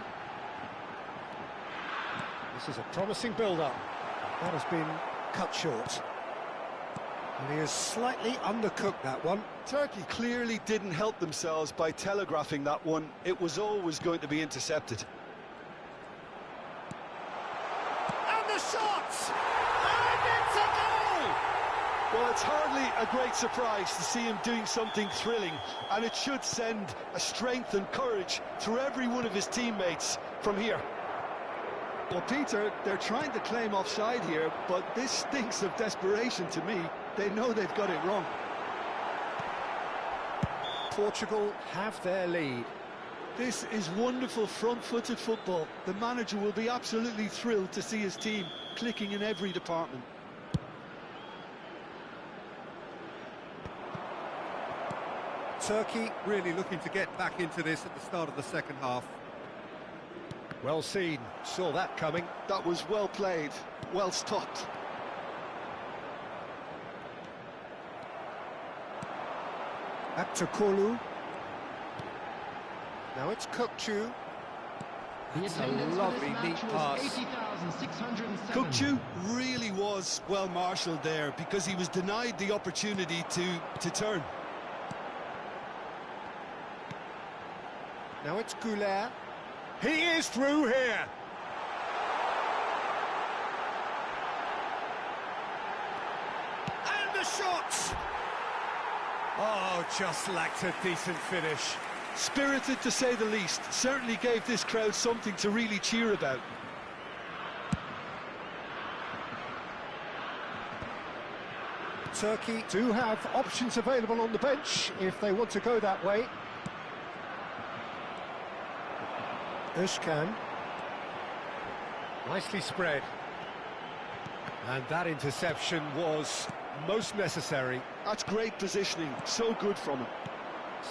This is a promising build-up. That has been cut short. And he has slightly undercooked that one. Turkey clearly didn't help themselves by telegraphing that one. It was always going to be intercepted. And the shot! And it's a goal! Well, it's hardly a great surprise to see him doing something thrilling, and it should send a strength and courage through every one of his teammates from here. Well, Peter, they're trying to claim offside here, but this stinks of desperation to me. They know they've got it wrong. Portugal have their lead. This is wonderful front-footed football. The manager will be absolutely thrilled to see his team clicking in every department. Turkey really looking to get back into this at the start of the second half. Well seen, saw that coming. That was well played, well stopped. Back to Kolu. Now it's Kukçu. The It's a attendance for lovely, this match neat was pass. 80,607. Kukçu really was well marshalled there because he was denied the opportunity to turn. Now it's Güler. He is through here. And the shot! Oh, just lacked a decent finish. Spirited to say the least, certainly gave this crowd something to really cheer about. Turkey do have options available on the bench if they want to go that way. Özkan. Nicely spread. And that interception was most necessary. That's great positioning, so good from him.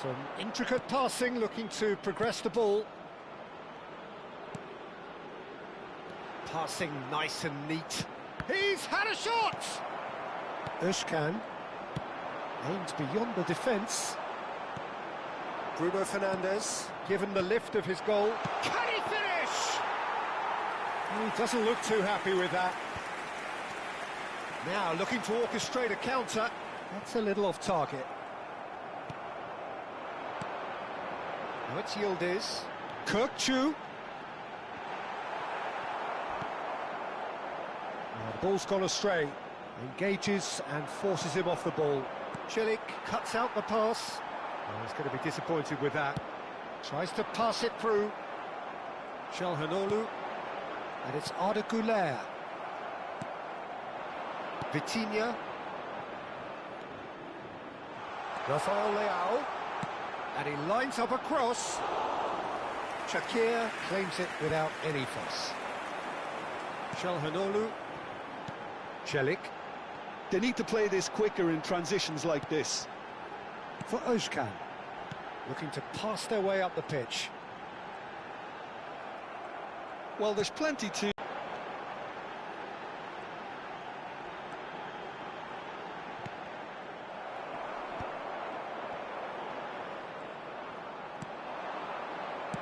Some intricate passing, looking to progress the ball. Passing nice and neat. He's had a shot! Özkan aimed beyond the defence. Bruno Fernandes, given the lift of his goal. Can he finish? He doesn't look too happy with that. Now looking to orchestrate a counter. That's a little off target. Now it's Yildiz. Kukçu. The ball's gone astray. Engages and forces him off the ball. Çelik cuts out the pass. Oh, he's going to be disappointed with that. Tries to pass it through. Çalhanoğlu. And it's Arda Güler. Vitinha. Rafael Leao. And he lines up a cross. Shakir claims it without any fuss. Çalhanoğlu. Çelik. They need to play this quicker in transitions like this. For Özkan. Looking to pass their way up the pitch. Well, there's plenty to...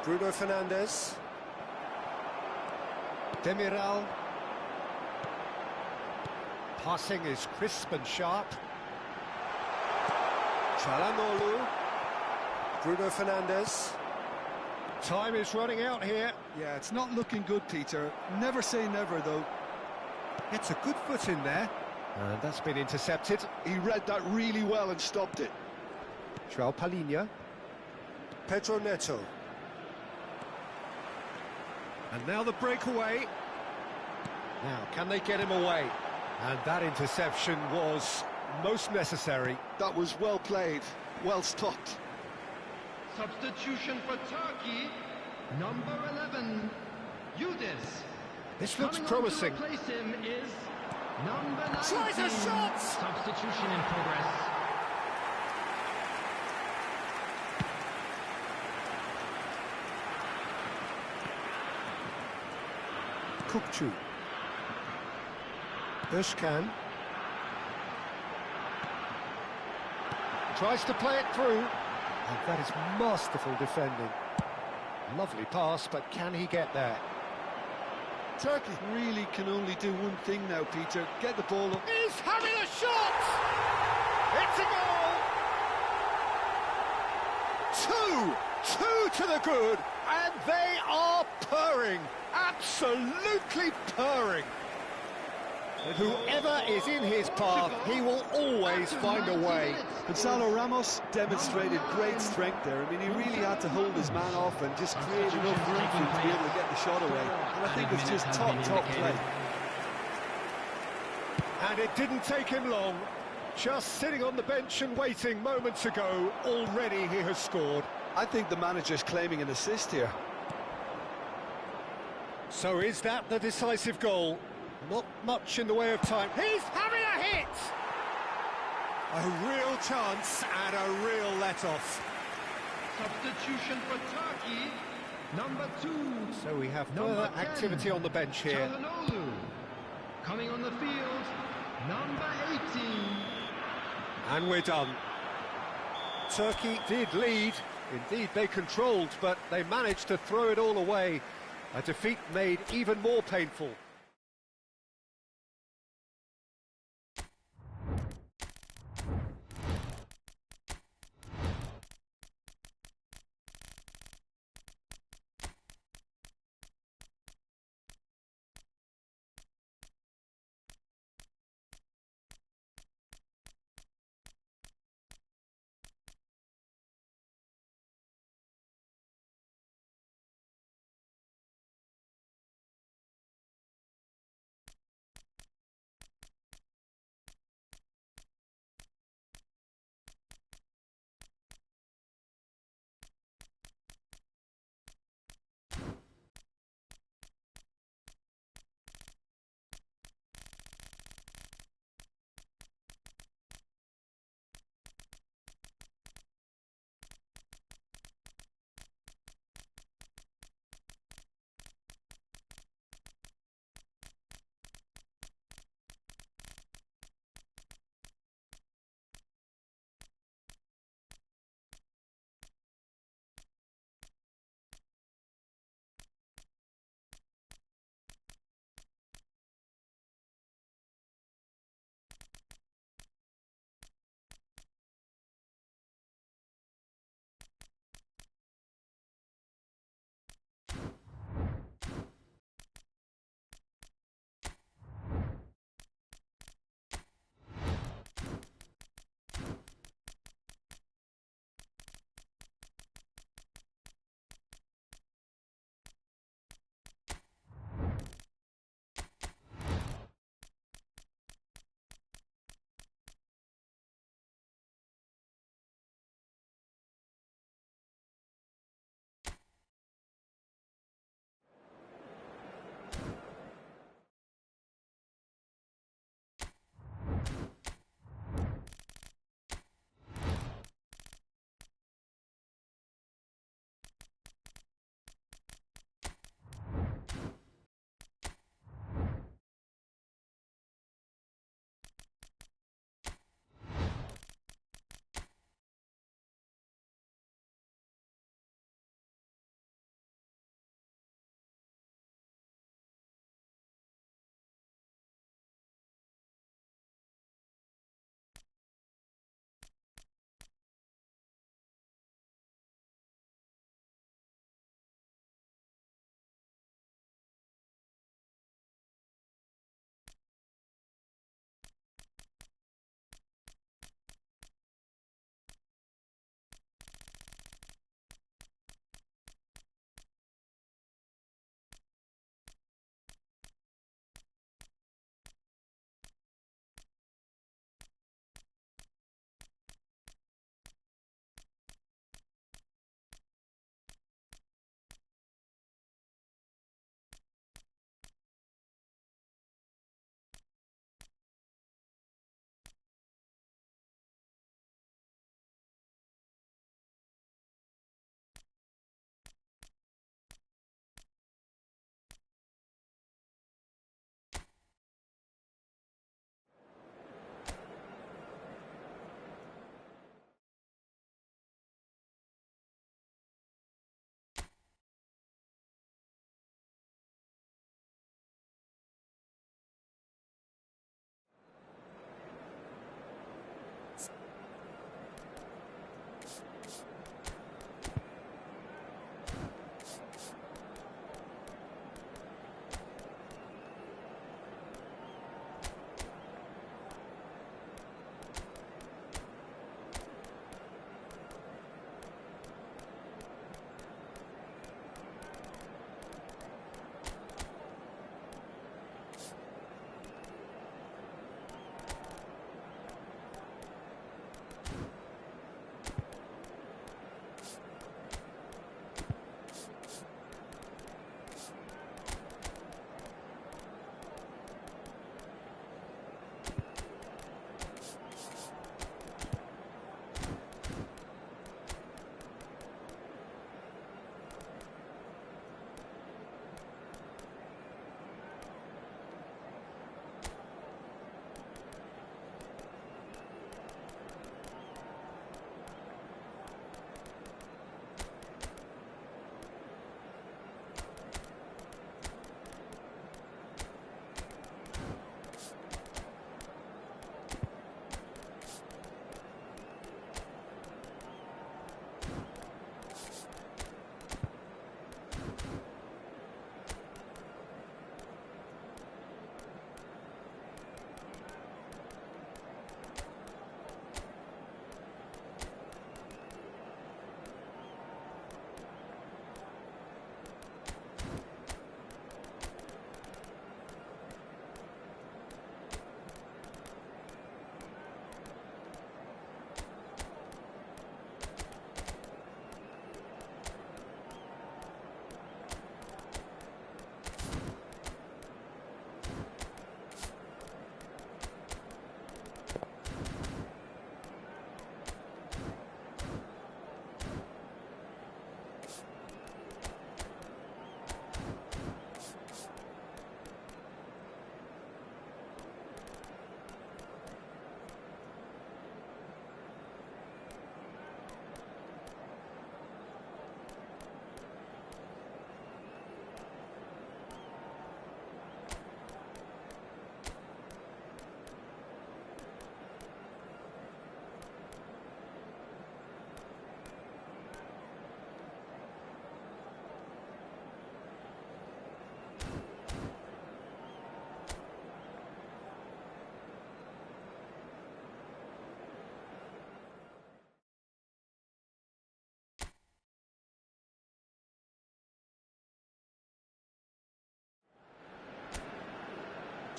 Bruno Fernandes. Demiral. Passing is crisp and sharp. Çalhanoğlu. Bruno Fernandes. Time is running out here. Yeah, it's not looking good, Peter. Never say never, though. Gets a good foot in there. And that's been intercepted. He read that really well and stopped it. João Palhinha. Pedro Neto. And now the breakaway. Now, can they get him away? And that interception was most necessary. That was well played, well stopped. Substitution for Turkey, number 11, Yildiz. This looks Coming promising. on to replace him is number 19. Tries a shot! Substitution in progress. Kukçu. Özcan tries to play it through, and that is masterful defending. Lovely pass, but can he get there? Turkey really can only do one thing now, Peter. Get the ball up. He's having a shot! It's a goal! Two to the good, and they are purring, absolutely purring. Whoever is in his path, he will always find a way. Gonzalo Ramos demonstrated great strength there. I mean, he really had to hold his man off and just create enough room for him to be able to get the shot away. And I think it's just top play. And it didn't take him long. Just sitting on the bench and waiting moments ago, already he has scored. I think the manager's claiming an assist here. So is that the decisive goal? Not much in the way of time. He's having a hit! A real chance and a real let-off. Substitution for Turkey, number 2. So we have Number further 10, activity on the bench here. Çalhanoğlu. Coming on the field, number 18. And we're done. Turkey did lead. Indeed, they controlled, but they managed to throw it all away. A defeat made even more painful.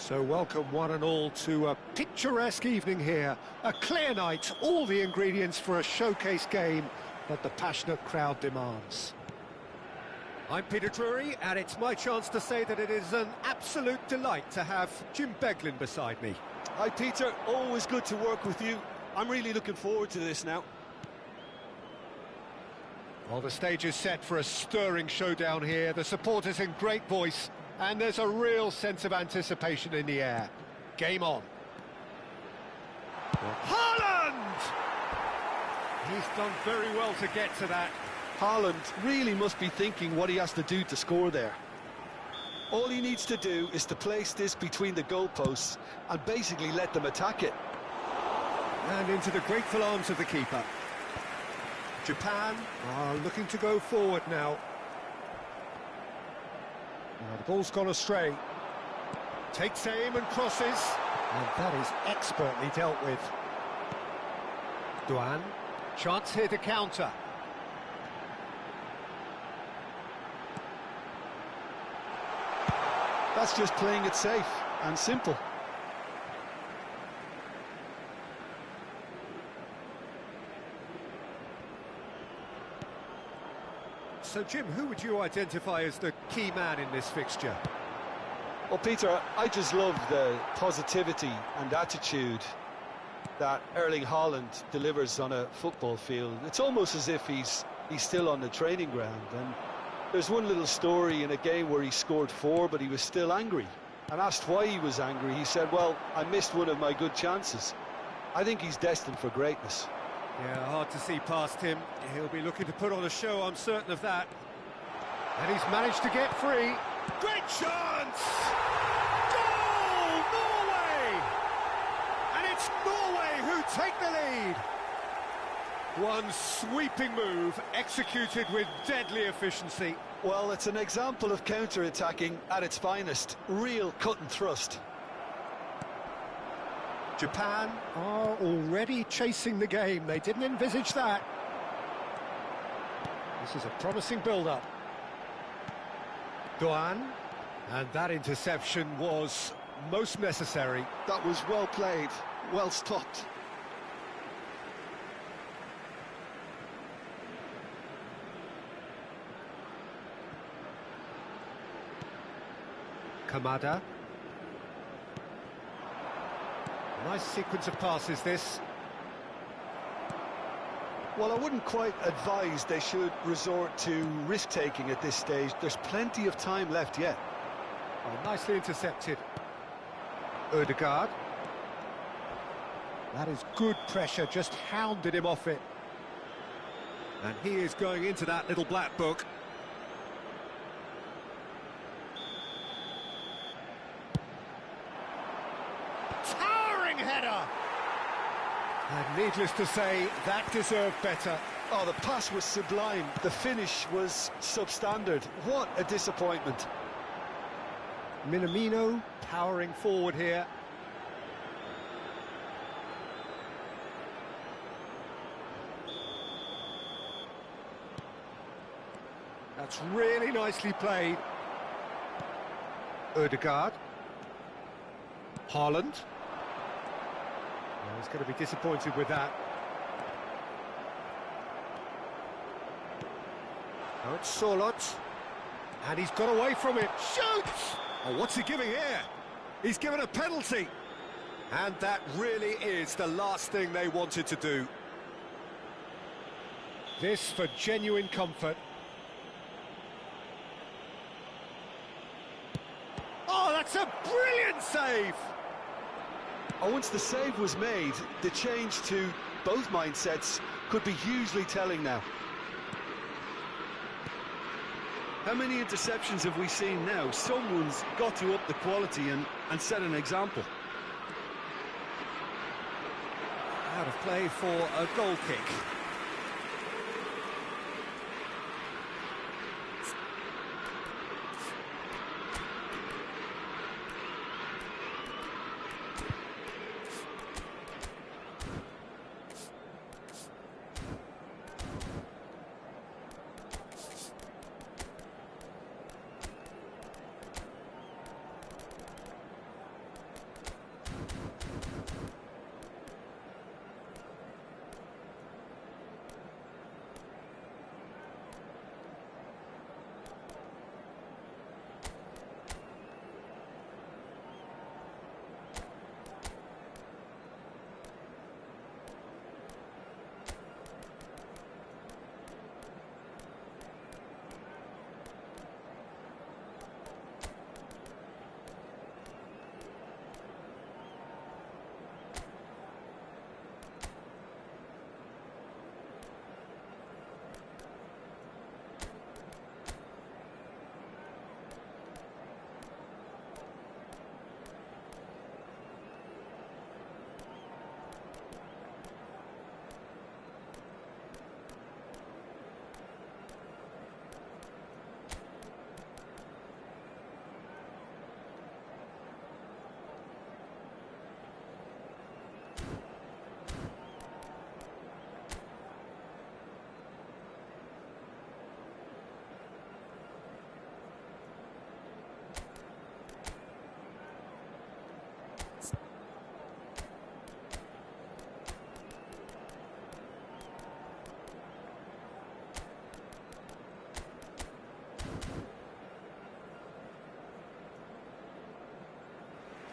So welcome one and all to a picturesque evening here. A clear night, all the ingredients for a showcase game that the passionate crowd demands. I'm Peter Drury, and it's my chance to say that it is an absolute delight to have Jim Beglin beside me. Hi Peter, always good to work with you. I'm really looking forward to this now. Well, the stage is set for a stirring showdown here. The supporters in great voice, and there's a real sense of anticipation in the air. Game on. Haaland! He's done very well to get to that. Haaland really must be thinking what he has to do to score there. All he needs to do is to place this between the goalposts and basically let them attack it. And into the grateful arms of the keeper. Japan are looking to go forward now. Now the ball's gone astray. Takes aim and crosses. And that is expertly dealt with. Duan, chance here to counter. That's just playing it safe and simple. So, Jim, who would you identify as the key man in this fixture? Well, Peter, I just love the positivity and attitude that Erling Haaland delivers on a football field. It's almost as if he's still on the training ground. And there's one little story in a game where he scored 4, but he was still angry. And asked why he was angry, he said, well, I missed one of my good chances. I think he's destined for greatness. Yeah, hard to see past him. He'll be looking to put on a show, I'm certain of that. And he's managed to get free. Great chance! Goal! Norway! And it's Norway who take the lead. One sweeping move, executed with deadly efficiency. Well, it's an example of counter-attacking at its finest. Real cut and thrust. Japan are already chasing the game. They didn't envisage that. This is a promising build-up. Duan, and that interception was most necessary. That was well played, well stopped. Kamada. Nice sequence of passes, this. Well, I wouldn't quite advise they should resort to risk-taking at this stage. There's plenty of time left yet. Oh, nicely intercepted. Ødegaard. That is good pressure, just hounded him off it. And he is going into that little black book. Header! And needless to say, that deserved better. Oh, the pass was sublime. The finish was substandard. What a disappointment. Minamino powering forward here. That's really nicely played. Ødegaard. Haaland. He's going to be disappointed with that. Now it's Solot. And he's got away from it. Shoots! Oh, what's he giving here? He's given a penalty. And that really is the last thing they wanted to do. This for genuine comfort. Oh, that's a brilliant save! Oh, once the save was made, the change to both mindsets could be hugely telling now. How many interceptions have we seen now? Someone's got to up the quality and set an example. Out of play for a goal kick.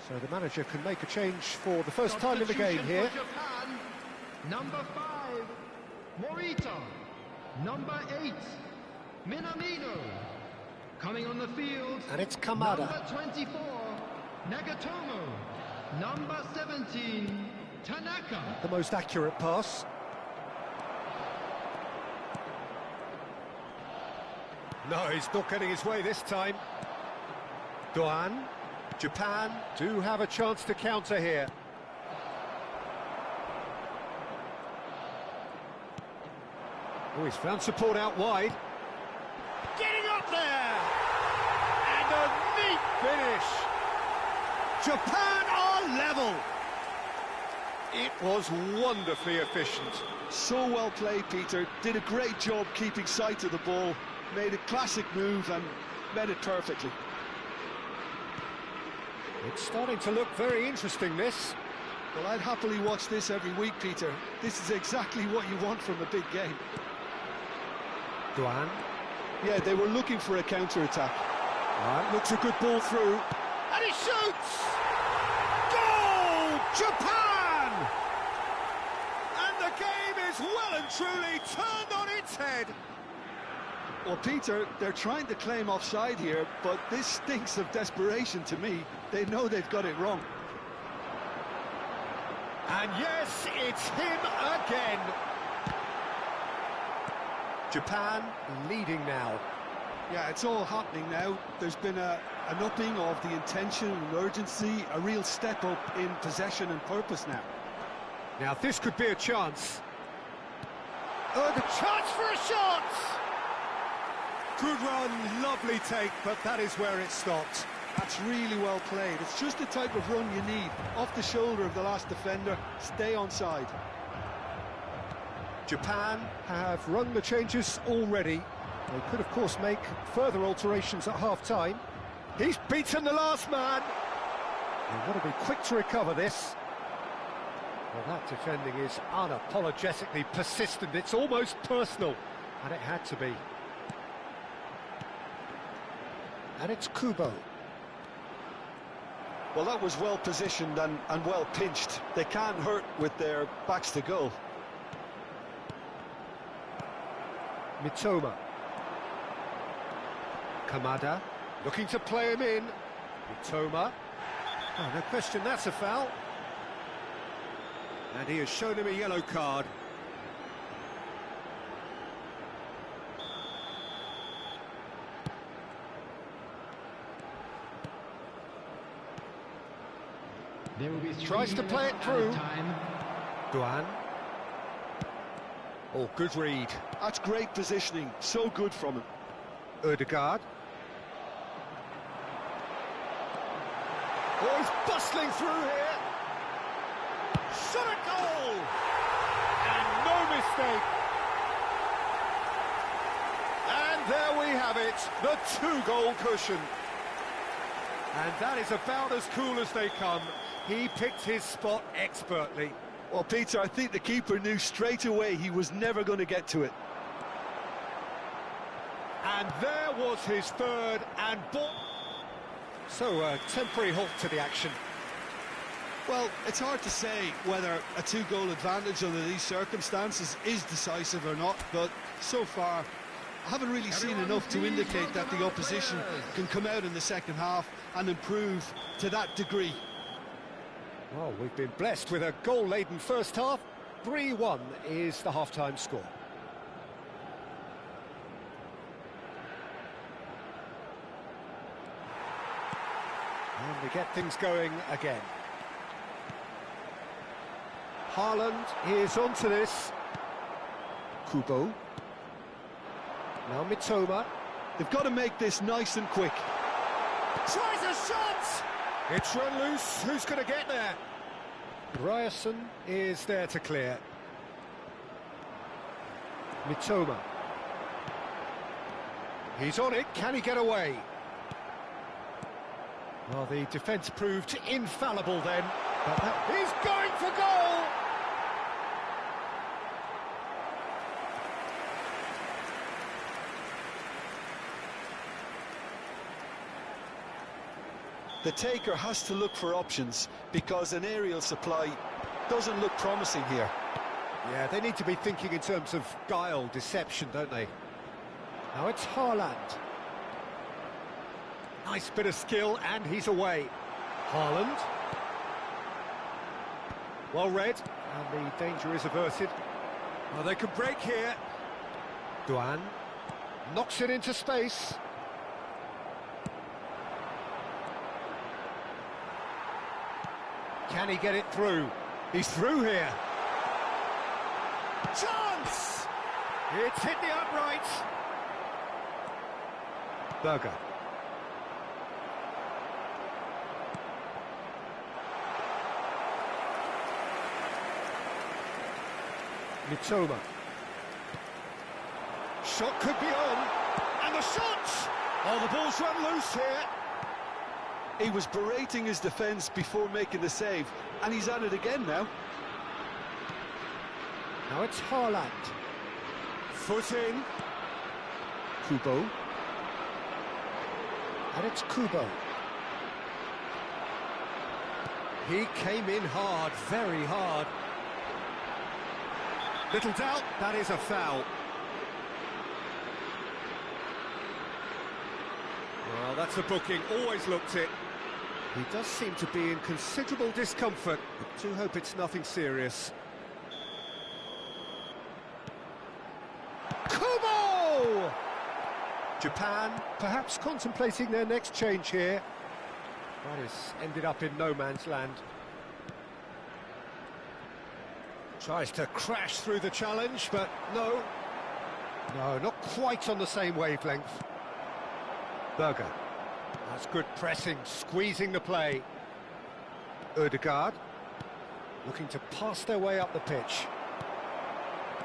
So the manager can make a change for the first time in the game Substitution here. for Japan. Number 5, Morita. Number 8, Minamino. Coming on the field. And it's Kamada. Number 24, Nagatomo. Number 17, Tanaka. The most accurate pass. No, he's not getting his way this time. Doan. Japan do have a chance to counter here. Oh, he's found support out wide. Getting up there! And a neat finish! Japan are level! It was wonderfully efficient. So well played, Peter. Did a great job keeping sight of the ball. Made a classic move and met it perfectly. It's starting to look very interesting, this. Well, I'd happily watch this every week, Peter. This is exactly what you want from a big game. Duan. Yeah, they were looking for a counter-attack. Looks a good ball through. And he shoots! Goal! Japan! And the game is well and truly turned on its head. Well, Peter, they're trying to claim offside here, but this stinks of desperation to me. They know they've got it wrong. And yes, it's him again. Japan leading now. Yeah, it's all happening now. There's been an upping of the intention and urgency, a real step up in possession and purpose now. Now this could be a chance. Oh, the chance for a shot! Good run, lovely take, but that is where it stopped. That's really well played. It's just the type of run you need. Off the shoulder of the last defender, stay onside. Japan have run the changes already. They could, of course, make further alterations at half-time. He's beaten the last man. They want to be quick to recover this. Well, that defending is unapologetically persistent. It's almost personal, and it had to be. And it's Kubo. Well, that was well positioned and well pinched. They can't hurt with their backs to goal. Mitoma. Kamada, looking to play him in. Mitoma. Oh, no question, that's a foul. And he has shown him a yellow card. There will be Tries to play it through. Time. Duan. Oh, good read. That's great positioning. So good from him. Ødegaard. Oh, he's bustling through here. Shot a goal! And no mistake. And there we have it, the 2-goal cushion. And that is about as cool as they come. He picked his spot expertly. Well, Peter, I think the keeper knew straight away he was never going to get to it. And there was his third and ball. So, a temporary halt to the action. Well, it's hard to say whether a 2-goal advantage under these circumstances is decisive or not, but so far I haven't really seen enough to indicate that the opposition can come out in the second half and improve to that degree. Well, we've been blessed with a goal-laden first half. 3-1 is the half-time score. And we get things going again. Haaland is onto this. Kubo. Now Mitoma. They've got to make this nice and quick. Tries a shot! It's run loose. Who's going to get there? Ryerson is there to clear. Mitoma. He's on it. Can he get away? Well, the defence proved infallible then. But he's going for goal! The taker has to look for options because an aerial supply doesn't look promising here. Yeah, they need to be thinking in terms of guile, deception, don't they? Now it's Haaland. Nice bit of skill, and he's away. Haaland. Well read, and the danger is averted. Well, they can break here. Duan knocks it into space. Can he get it through? He's through here. Chance! It's hit the upright. Berger. Mitoma. Shot could be on. And the shot! Oh, the ball's run loose here. He was berating his defence before making the save, and he's at it again now. Now it's Haaland. Foot in. Kubo. And it's Kubo. He came in hard, very hard. Little doubt, that is a foul. Well, that's a booking, always looked it. He does seem to be in considerable discomfort. I do hope it's nothing serious. Kubo! Japan perhaps contemplating their next change here. That has ended up in no man's land. Tries to crash through the challenge, but no. No, not quite on the same wavelength. Berger. That's good pressing, squeezing the play. Ødegaard. Looking to pass their way up the pitch.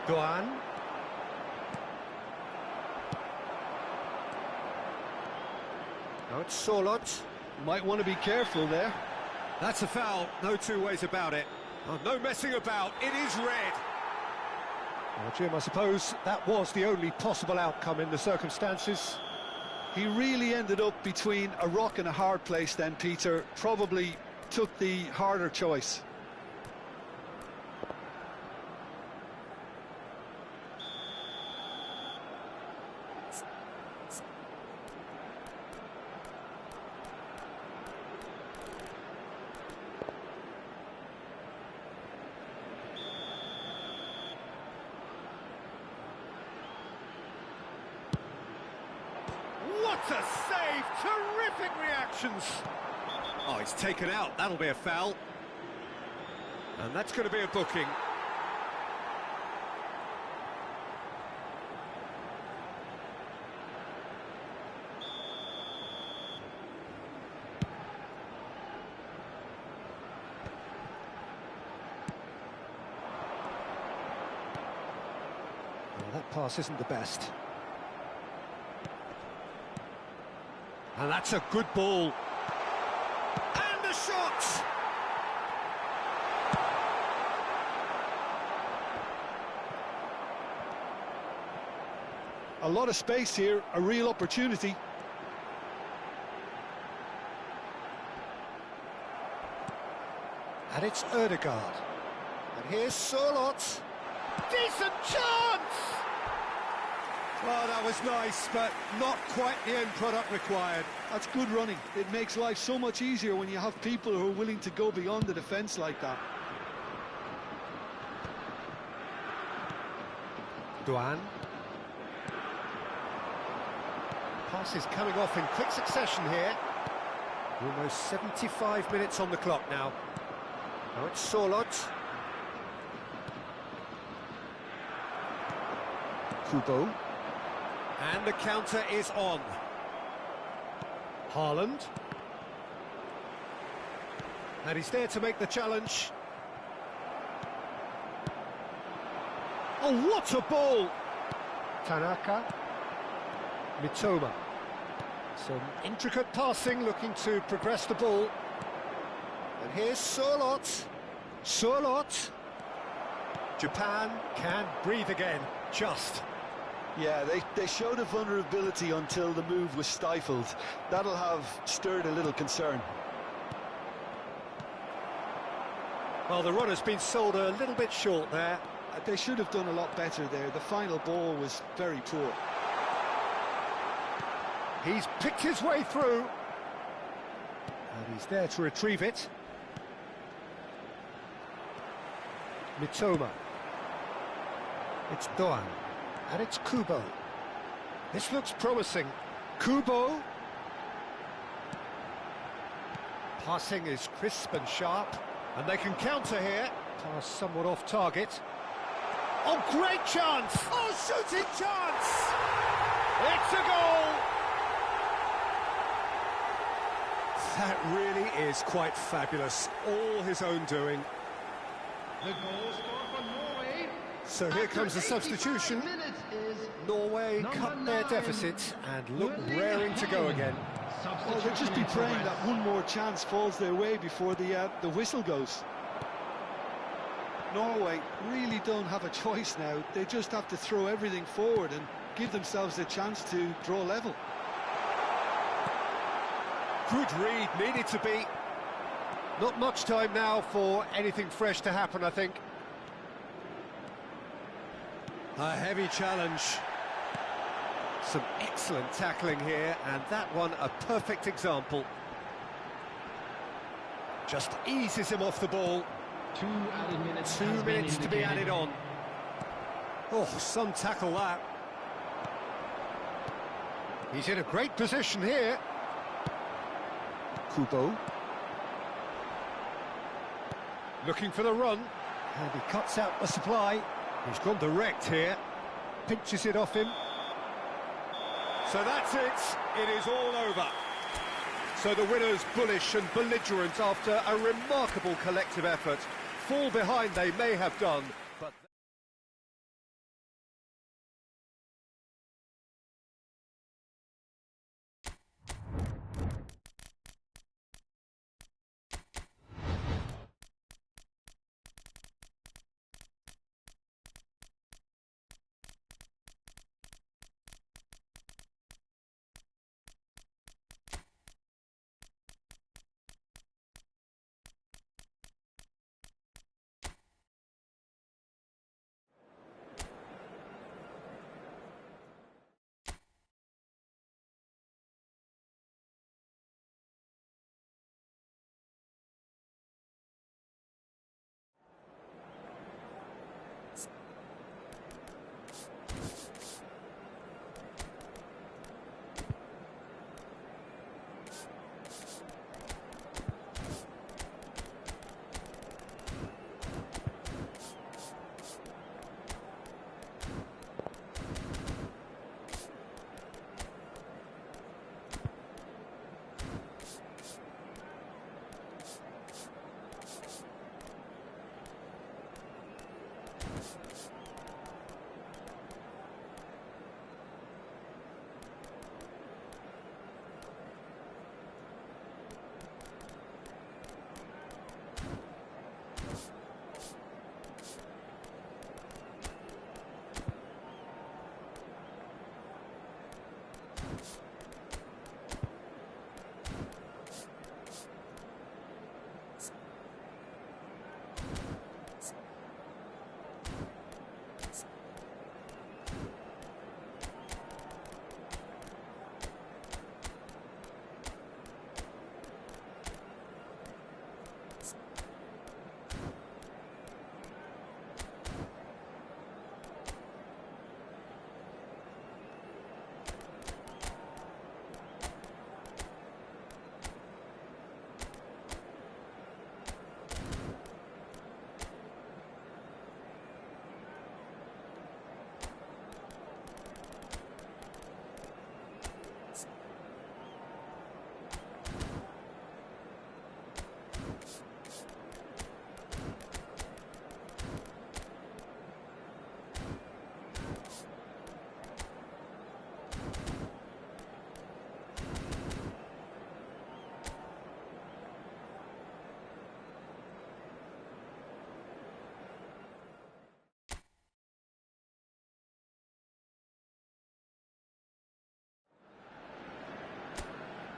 Duan. Now it's Sorloth. Might want to be careful there. That's a foul, no two ways about it. Oh, no messing about, it is red. Well, Jim, I suppose that was the only possible outcome in the circumstances. He really ended up between a rock and a hard place then, Peter. Probably took the harder choice. What a save! Terrific reactions! Oh, he's taken out. That'll be a foul. And that's going to be a booking. Well, that pass isn't the best. And that's a good ball. And the shot! A lot of space here, a real opportunity. And it's Ødegaard. And here's Sorloth. Decent chance! Oh, that was nice, but not quite the end product required. That's good running. It makes life so much easier when you have people who are willing to go beyond the defence like that. Duan. Pass is coming off in quick succession here. Almost 75 minutes on the clock now. Now it's Sorloth. Kubo. And the counter is on. Haaland. And he's there to make the challenge. Oh, what a ball! Tanaka. Mitoma. Some intricate passing, looking to progress the ball. And here's Sorloth. Sorloth. Japan can breathe again, just. Yeah, they showed a vulnerability until the move was stifled. That'll have stirred a little concern. Well, the run has been sold a little bit short there. They should have done a lot better there. The final ball was very poor. He's picked his way through. And he's there to retrieve it. Mitoma. It's Doan. And it's Kubo. This looks promising. Kubo. Passing is crisp and sharp. And they can counter here. Pass somewhat off target. Oh, great chance! Oh, shooting chance! It's a goal! That really is quite fabulous. All his own doing. The goal scored for Norway. So here comes the substitution. Minutes is Norway cut their 9, deficit and look raring to go again. Well, they'll just be praying that one more chance falls their way before the whistle goes. Norway really don't have a choice now. They just have to throw everything forward and give themselves a chance to draw level. Good read, needed to be. Not much time now for anything fresh to happen, I think. A heavy challenge. Some excellent tackling here, and that one a perfect example. Just eases him off the ball. 2 added minutes. 2 minutes to be added on. Oh, some tackle that. He's in a great position here. Kubo. Looking for the run. And he cuts out the supply. He's gone direct here. Pinches it off him. So that's it. It is all over. So the winners bullish and belligerent after a remarkable collective effort. Fall behind they may have done, but...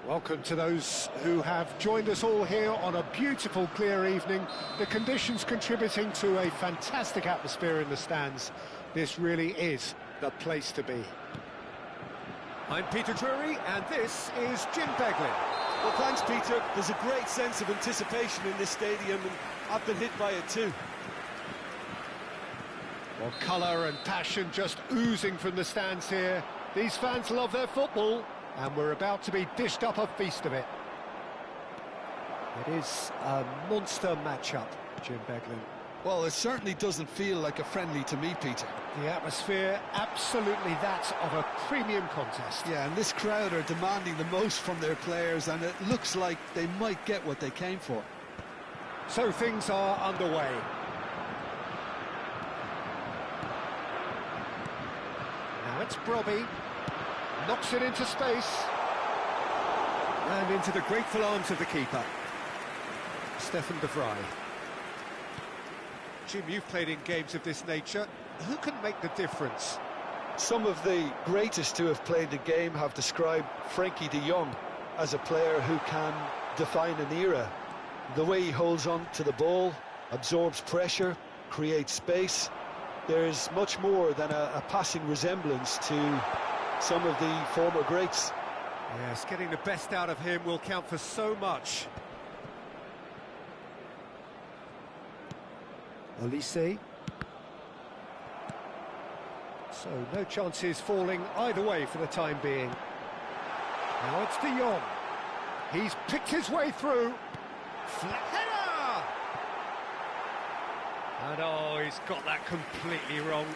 Welcome to those who have joined us all here on a beautiful, clear evening. The conditions contributing to a fantastic atmosphere in the stands. This really is the place to be. I'm Peter Drury, and this is Jim Beglin. Well, thanks, Peter. There's a great sense of anticipation in this stadium, and I've been hit by it too. Well, colour and passion just oozing from the stands here. These fans love their football, and we're about to be dished up a feast of it. It is a monster matchup, Jim Beglin. Well, it certainly doesn't feel like a friendly to me, Peter. The atmosphere, absolutely that of a premium contest. Yeah, and this crowd are demanding the most from their players, and it looks like they might get what they came for. So things are underway. Now it's Brobby. Knocks it into space. And into the grateful arms of the keeper. Stefan de Vrij. Jim, you've played in games of this nature. Who can make the difference? Some of the greatest who have played the game have described Frankie de Jong as a player who can define an era. The way he holds on to the ball, absorbs pressure, creates space. There's much more than a passing resemblance to some of the former greats. Yes, getting the best out of him will count for so much. Olise. So no chances falling either way for the time being. Now it's De Jong. He's picked his way through. Header! And oh, he's got that completely wrong.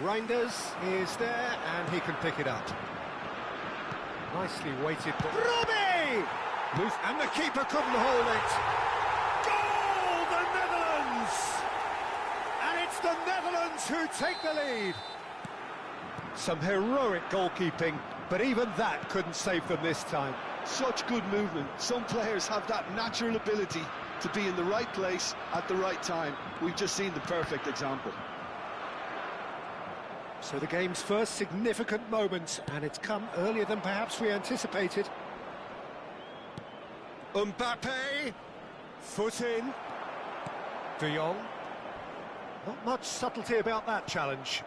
Reinders is there, and he can pick it up. Nicely weighted. Robbie! And the keeper couldn't hold it. Goal, the Netherlands! And it's the Netherlands who take the lead. Some heroic goalkeeping, but even that couldn't save them this time. Such good movement. Some players have that natural ability to be in the right place at the right time. We've just seen the perfect example. So the game's first significant moment, and it's come earlier than perhaps we anticipated. Mbappe, foot in. De Jong. Not much subtlety about that challenge.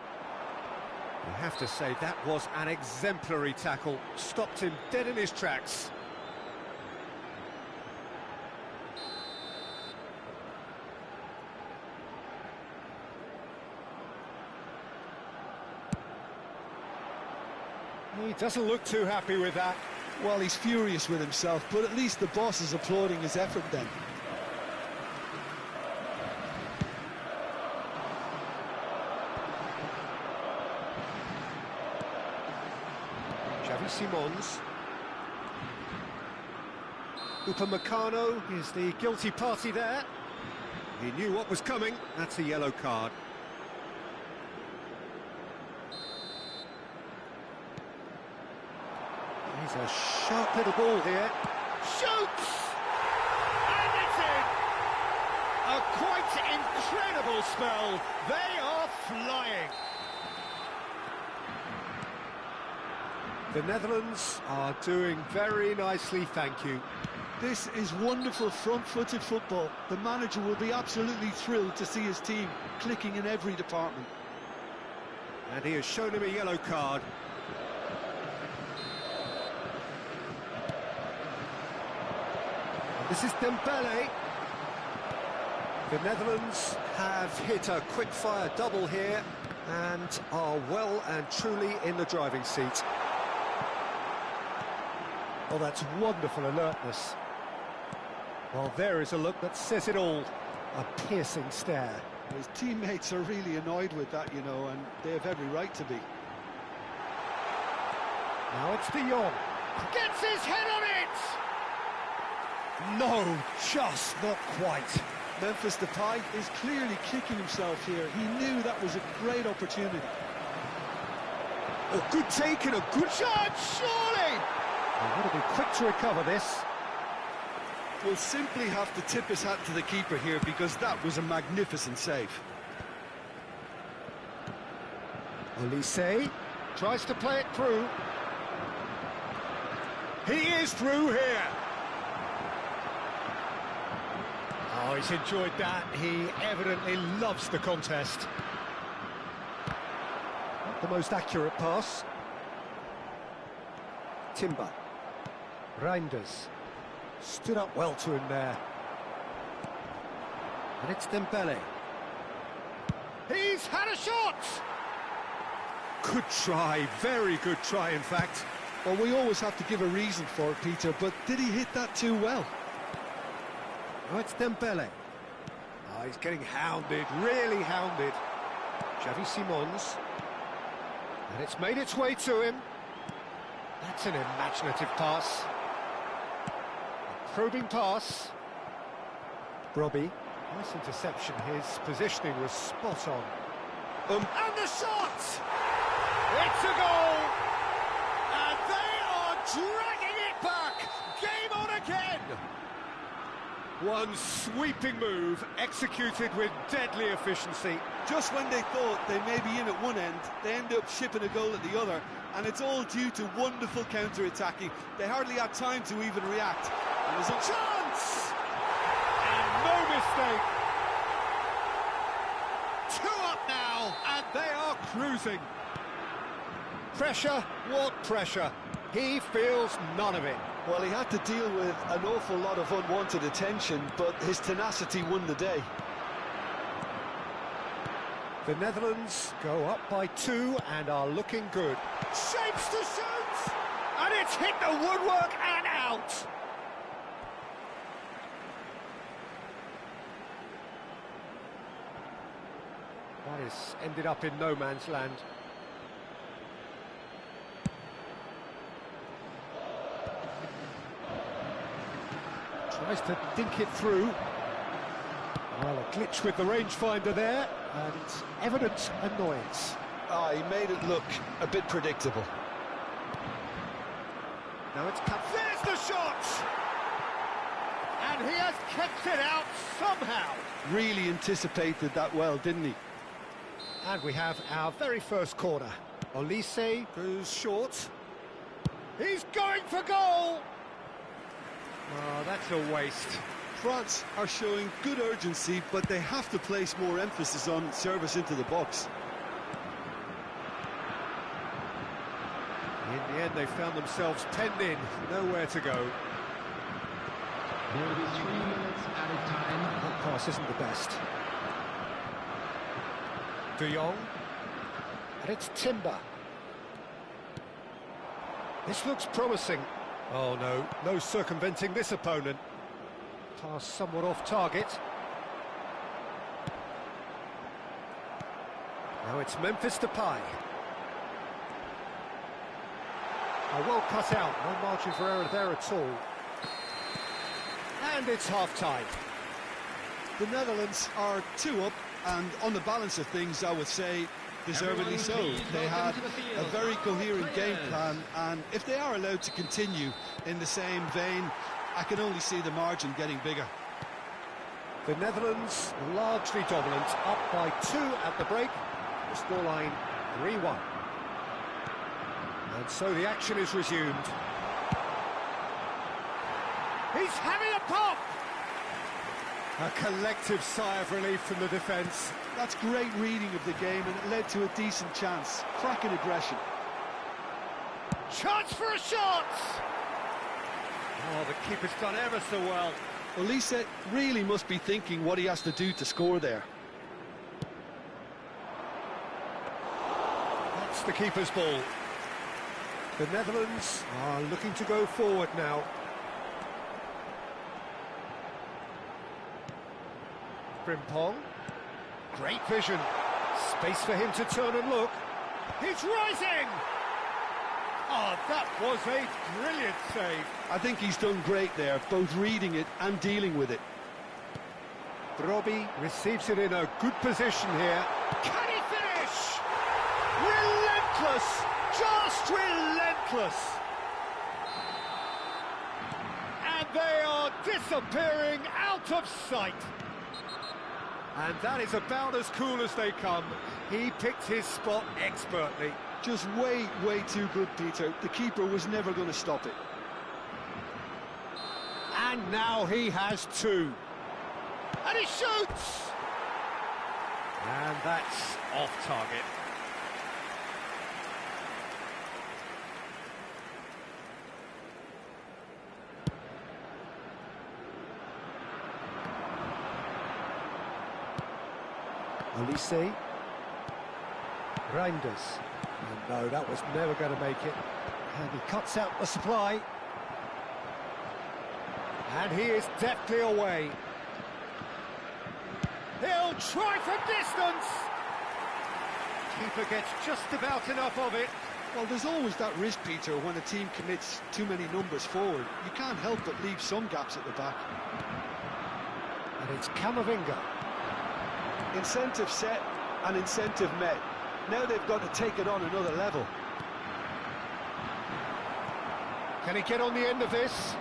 You have to say that was an exemplary tackle. Stopped him dead in his tracks. He doesn't look too happy with that. Well, he's furious with himself, but at least the boss is applauding his effort then. Xavi Simons. Upamecano is the guilty party there. He knew what was coming. That's a yellow card. He's a sharp little ball here. Shoots! And it's in! A quite incredible spell. They are flying. The Netherlands are doing very nicely, thank you. This is wonderful front-footed football. The manager will be absolutely thrilled to see his team clicking in every department. And he has shown him a yellow card. This is Dembele. The Netherlands have hit a quick-fire double here and are well and truly in the driving seat. Oh, that's wonderful alertness. Well, there is a look that says it all. A piercing stare. His teammates are really annoyed with that, you know, and they have every right to be. Now it's De Jong. Gets his head on it! No, just not quite. Memphis Depay is clearly kicking himself here. He knew that was a great opportunity. A good take and a good shot, surely! He's got to be quick to recover this. We'll simply have to tip his hat to the keeper here because that was a magnificent save. Olise tries to play it through. He is through here. Oh, he's enjoyed that. He evidently loves the contest. Not the most accurate pass. Timber. Reinders. Stood up well to him there. And it's Dembele. He's had a shot! Good try, very good try in fact. Well, we always have to give a reason for it, Peter, but did he hit that too well? Oh, it's Dembele. Oh, he's getting hounded, really hounded. Xavi Simons. And it's made its way to him. That's an imaginative pass. A probing pass. Robbie. Nice interception. His positioning was spot on. And the shot! It's a goal! And they are dragging it back! Game on again! One sweeping move, executed with deadly efficiency. Just when they thought they may be in at one end, they end up shipping a goal at the other, and it's all due to wonderful counter-attacking. They hardly had time to even react. And there's a chance! And no mistake! 2 up now, and they are cruising. Pressure? What pressure? He feels none of it. Well, he had to deal with an awful lot of unwanted attention, but his tenacity won the day. The Netherlands go up by 2 and are looking good. Shapes to shoot! And it's hit the woodwork and out! That has ended up in no man's land. Tries to dink it through. Well, a glitch with the rangefinder there, and evident annoyance. He made it look a bit predictable. Now it's cut. There's the shot! And he has kept it out somehow. Really anticipated that well, didn't he? And we have our very first corner. Olise goes short. He's going for goal! Oh, that's a waste. France are showing good urgency, but they have to place more emphasis on service into the box. In the end, they found themselves penned in, nowhere to go. There will be 3 minutes added time. That pass isn't the best. De Jong. And it's Timber. This looks promising. Oh no, no circumventing this opponent. Pass somewhat off target. Now it's Memphis Depay. Oh, well cut out, no margin for error there at all. And it's half-time. The Netherlands are 2 up, and on the balance of things, I would say deservedly so. They had a very coherent game plan, and if they are allowed to continue in the same vein, I can only see the margin getting bigger. The Netherlands largely dominant, up by 2 at the break. The scoreline 3-1. And so the action is resumed. He's having a pop! A collective sigh of relief from the defence. That's great reading of the game, and it led to a decent chance. Cracking aggression. Chance for a shot! Oh, the keeper's done ever so well. Olise really must be thinking what he has to do to score there. That's the keeper's ball. The Netherlands are looking to go forward now. Frimpong. Great vision. Space for him to turn and look. He's rising! Oh, that was a brilliant save. I think he's done great there, both reading it and dealing with it. Robbie receives it in a good position here. Can he finish? Relentless! Just relentless! And they are disappearing out of sight. And that is about as cool as they come. He picked his spot expertly. Just way too good, Peter. The keeper was never going to stop it. And now he has two. And he shoots! And that's off target. Olise. Reinders. And no, that was never going to make it. And he cuts out the supply. And he is deftly away. He'll try from distance! Keeper gets just about enough of it. Well, there's always that risk, Peter, when a team commits too many numbers forward. You can't help but leave some gaps at the back. And it's Camavinga. Incentive set and incentive met. Now they've got to take it on another level. Can he get on the end of this?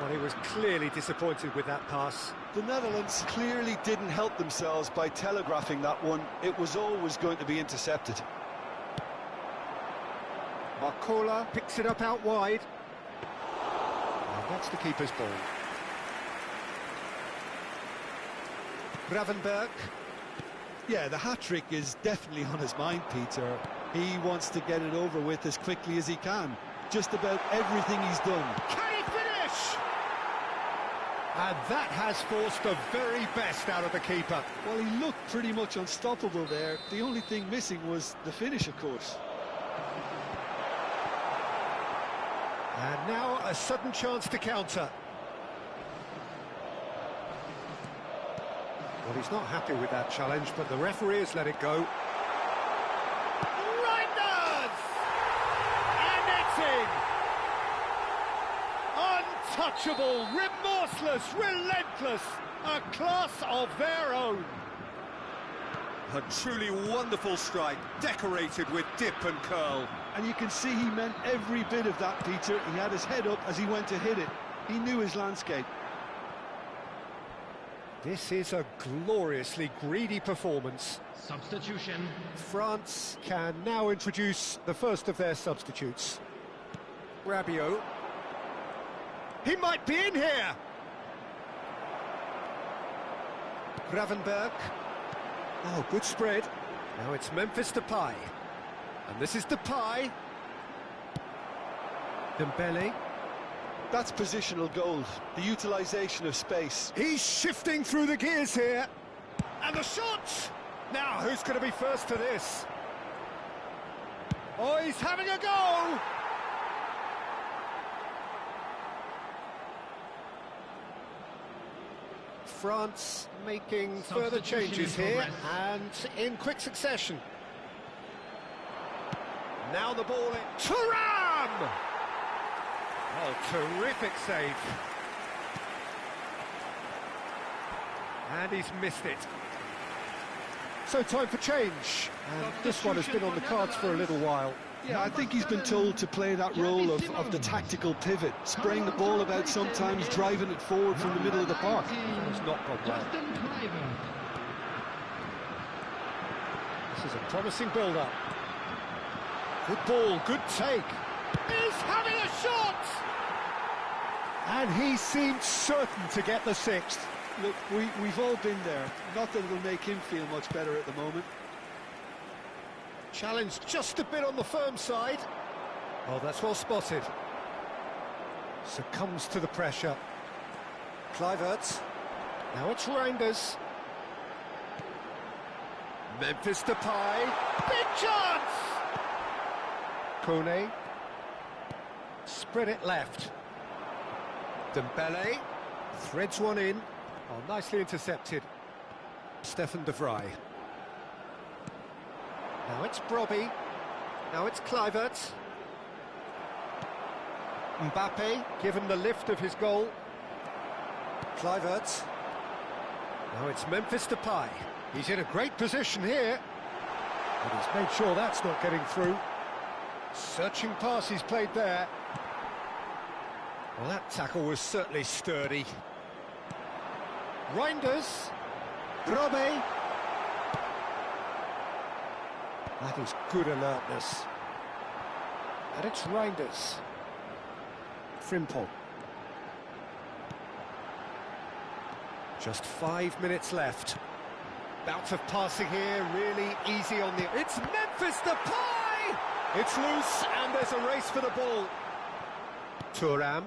Well, he was clearly disappointed with that pass. The Netherlands clearly didn't help themselves by telegraphing that one. It was always going to be intercepted. Marcola picks it up out wide. And that's the keeper's ball. Gravenberg. Yeah, the hat-trick is definitely on his mind, Peter. He wants to get it over with as quickly as he can. Just about everything he's done. Can he finish? And that has forced the very best out of the keeper. Well, he looked pretty much unstoppable there. The only thing missing was the finish, of course. And now a sudden chance to counter. Well, he's not happy with that challenge, but the referee has let it go. Reinders! And it's in! Untouchable, remorseless, relentless, a class of their own. A truly wonderful strike, decorated with dip and curl. And you can see he meant every bit of that, Peter. He had his head up as he went to hit it. He knew his landscape. This is a gloriously greedy performance. Substitution. France can now introduce the first of their substitutes. Rabiot. He might be in here! Gravenberg. Oh, good spread. Now it's Memphis Depay. And this is Depay. Dembele. That's positional gold, the utilisation of space. He's shifting through the gears here. And the shot! Now, who's going to be first to this? Oh, he's having a go! France making further changes here, and in quick succession. Now the ball in. Thuram! Oh, terrific save. And he's missed it. So time for change. And this one has been on the cards for a little while. Yeah, I think he's been told to play that role of the tactical pivot, spraying the ball about sometimes, driving it forward from the middle of the park. It's not gone well. This is a promising build-up. Good ball, good take. He's having a shot! And he seemed certain to get the sixth. Look, we've all been there. Not that it'll make him feel much better at the moment. Challenge just a bit on the firm side. Oh, that's well spotted. Succumbs to the pressure. Kluivert. Now it's Reinders. Memphis Depay. Big chance! Kone. Spread it left. Dembele. Threads one in. Oh, nicely intercepted. Stefan de Vrij. Now it's Brobbey. Now it's Kluivert. Mbappe, given the lift of his goal. Kluivert. Now it's Memphis Depay. He's in a great position here. But he's made sure that's not getting through. Searching pass he's played there. Well, that tackle was certainly sturdy. Reinders. Brobbey. That is good alertness. And it's Reinders. Frimpong. Just 5 minutes left. Bout of passing here, really easy on the... It's Memphis Depay! It's loose, and there's a race for the ball. Thuram.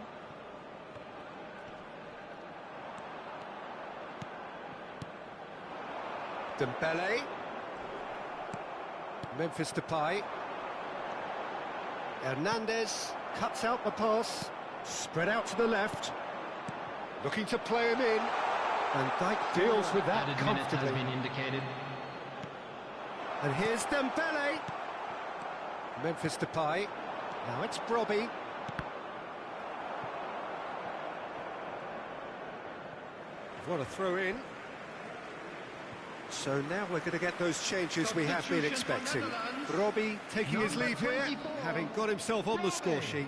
Dembele. Memphis Depay. Hernandez cuts out the pass. Spread out to the left. Looking to play him in. And Dijk deals with that comfortably. Has been indicated. And here's Dembele. Memphis Depay. Now it's Brobby. What a throw in. So now we're going to get those changes we have been expecting. Brobby taking his leave here, having got himself on the score sheet.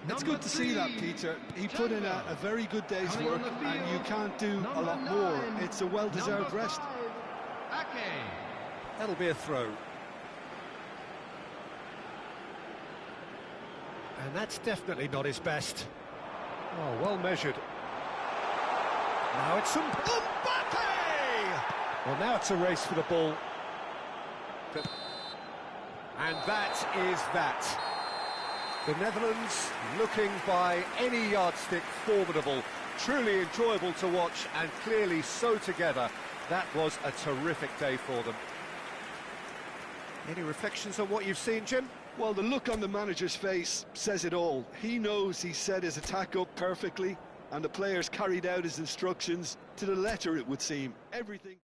It's good to see that, Peter. He put in a very good day's work, and you can't do a lot more. It's a well-deserved rest. That'll be a throw. And that's definitely not his best. Oh, well measured. Now it's Mbappe! Well, now it's a race for the ball. And that is that. The Netherlands looking by any yardstick formidable, truly enjoyable to watch and clearly so together. That was a terrific day for them. Any reflections on what you've seen, Jim? Well, the look on the manager's face says it all. He knows he set his attack up perfectly, and the players carried out his instructions to the letter, it would seem. Everything...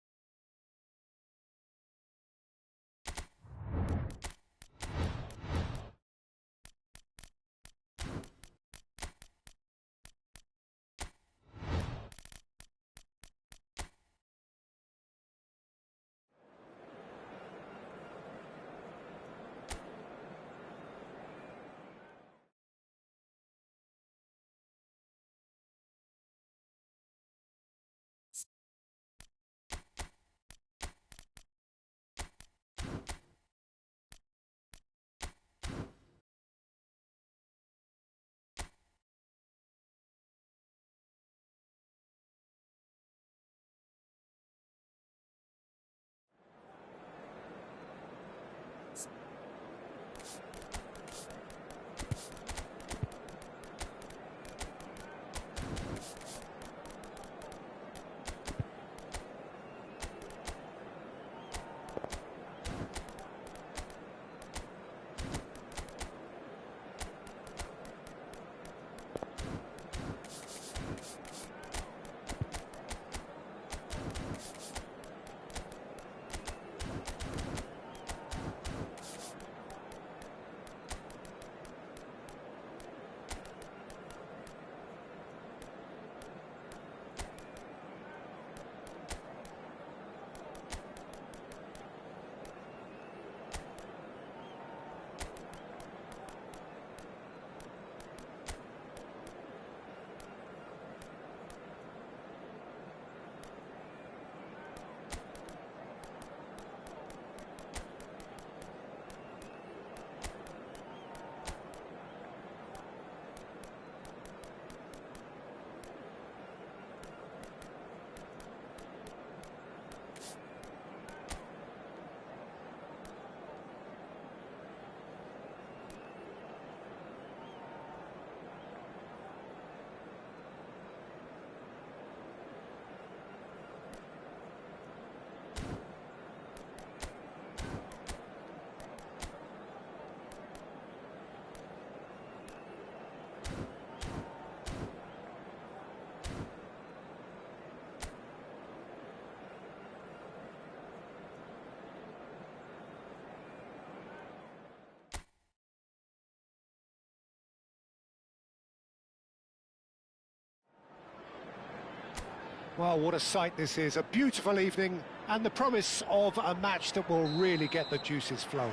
Well, what a sight this is. A beautiful evening and the promise of a match that will really get the juices flowing.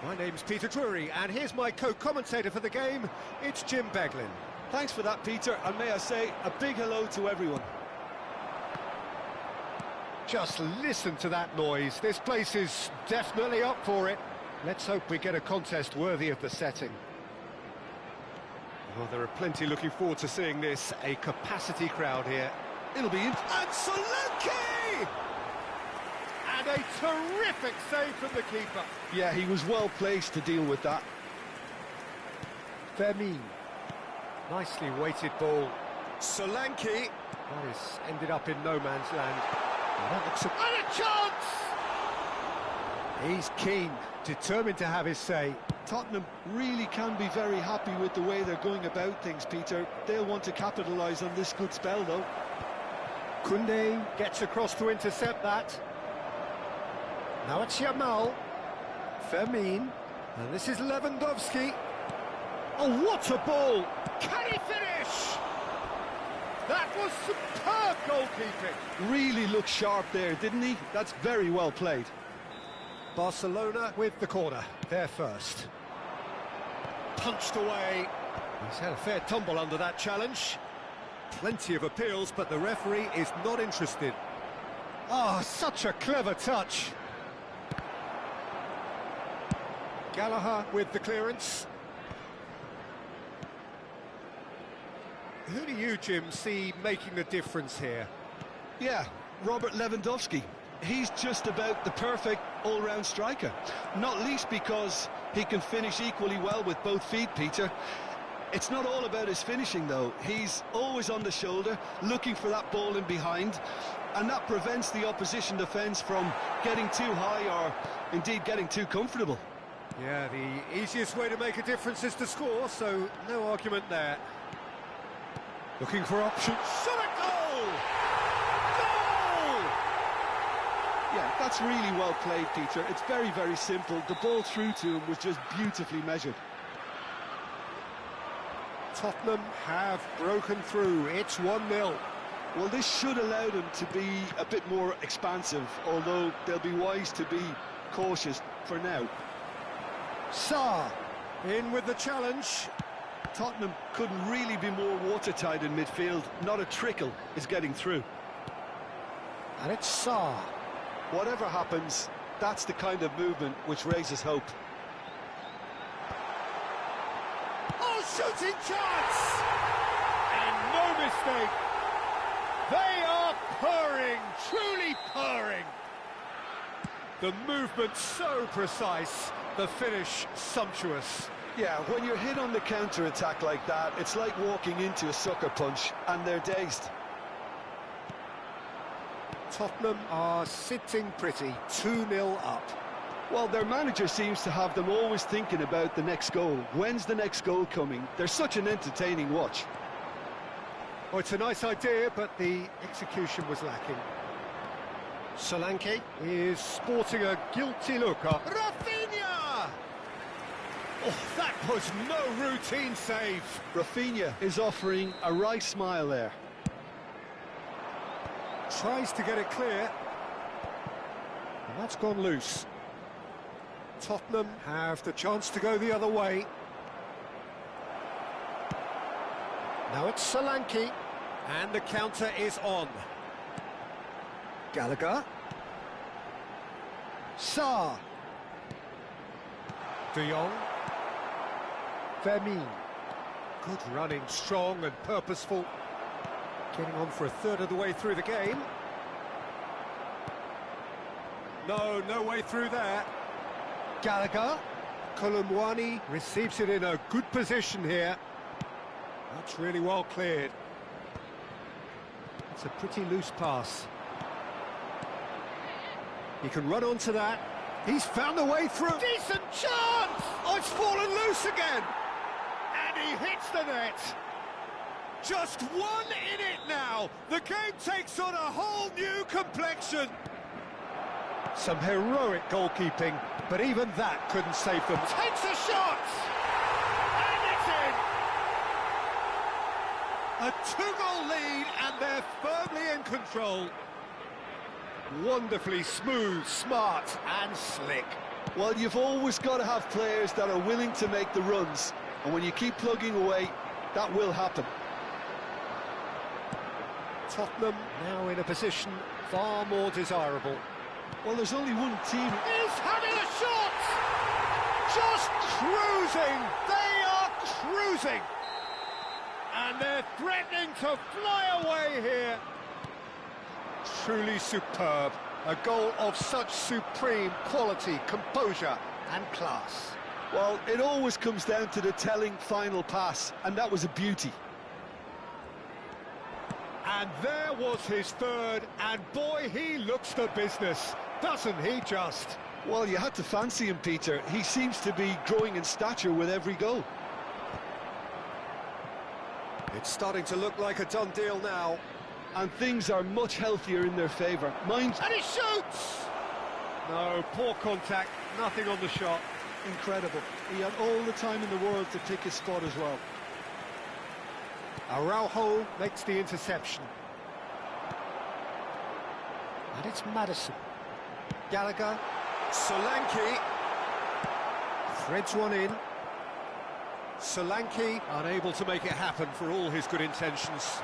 My name's Peter Drury, and here's my co-commentator for the game. It's Jim Beglin. Thanks for that, Peter, and may I say a big hello to everyone. Just listen to that noise. This place is definitely up for it. Let's hope we get a contest worthy of the setting. Well, there are plenty looking forward to seeing this. A capacity crowd here. It'll be in. And Solanke! And a terrific save from the keeper. Yeah, he was well placed to deal with that. Fermin. Nicely weighted ball. Solanke. That is ended up in no man's land. That looks and a chance! He's keen, determined to have his say. Tottenham really can be very happy with the way they're going about things, Peter. They'll want to capitalise on this good spell, though. Koundé gets across to intercept that. Now it's Yamal. Fermin. And this is Lewandowski. Oh, what a ball! Can he finish? That was superb goalkeeping. Really looked sharp there, didn't he? That's very well played. Barcelona with the corner. They're first. Punched away. He's had a fair tumble under that challenge. Plenty of appeals, but the referee is not interested. Ah, such a clever touch. Gallagher with the clearance. Who do you, Jim, see making a difference here? Yeah, Robert Lewandowski. He's just about the perfect all-round striker. Not least because he can finish equally well with both feet, Peter. It's not all about his finishing, though. He's always on the shoulder, looking for that ball in behind, and that prevents the opposition defence from getting too high or, indeed, getting too comfortable. Yeah, the easiest way to make a difference is to score, so no argument there. Looking for options. Shot a goal! Goal! Yeah, that's really well played, Peter. It's very, very simple. The ball through to him was just beautifully measured. Tottenham have broken through. It's 1-0. Well, this should allow them to be a bit more expansive, although they'll be wise to be cautious for now. Sarr in with the challenge. Tottenham couldn't really be more watertight in midfield. Not a trickle is getting through. And it's Sarr. Whatever happens, that's the kind of movement which raises hope. Oh, shooting chance! And no mistake. They are purring, truly purring. The movement so precise, the finish sumptuous. Yeah, when you're hit on the counter-attack like that, it's like walking into a sucker punch, and they're dazed. Tottenham are sitting pretty, 2-0 up. Well, their manager seems to have them always thinking about the next goal. When's the next goal coming? They're such an entertaining watch. Oh, it's a nice idea, but the execution was lacking. Solanke is sporting a guilty look. Rafinha! Oh, that was no routine save. Rafinha is offering a right smile there. Tries to get it clear. And that's gone loose. Tottenham have the chance to go the other way. Now it's Solanke. And the counter is on. Gallagher. Sarr. De Jong. Fermin. Good running, strong and purposeful. Getting on for a third of the way through the game. No way through there. Gallagher. Kolumwani receives it in a good position here. That's really well cleared. It's a pretty loose pass. He can run onto that. He's found a way through. Decent chance! Oh, it's fallen loose again! And he hits the net. Just one in it now. The game takes on a whole new complexion. Some heroic goalkeeping, but even that couldn't save them. Takes a shot! And it's in! A 2-goal lead, and they're firmly in control. Wonderfully smooth, smart and slick. Well, you've always got to have players that are willing to make the runs, and when you keep plugging away, that will happen. Tottenham now in a position far more desirable. Well, there's only one team. He's having a shot! Just cruising! They are cruising! And they're threatening to fly away here. Truly superb. A goal of such supreme quality, composure and class. Well, it always comes down to the telling final pass, and that was a beauty. And there was his third, and boy, he looks the business, doesn't he just? Well, you had to fancy him, Peter. He seems to be growing in stature with every goal. It's starting to look like a done deal now. And things are much healthier in their favour. And he shoots! No, poor contact, nothing on the shot. Incredible. He had all the time in the world to pick his spot as well. Araujo makes the interception. And it's Maddison. Gallagher. Solanke. Threads one in. Solanke unable to make it happen for all his good intentions.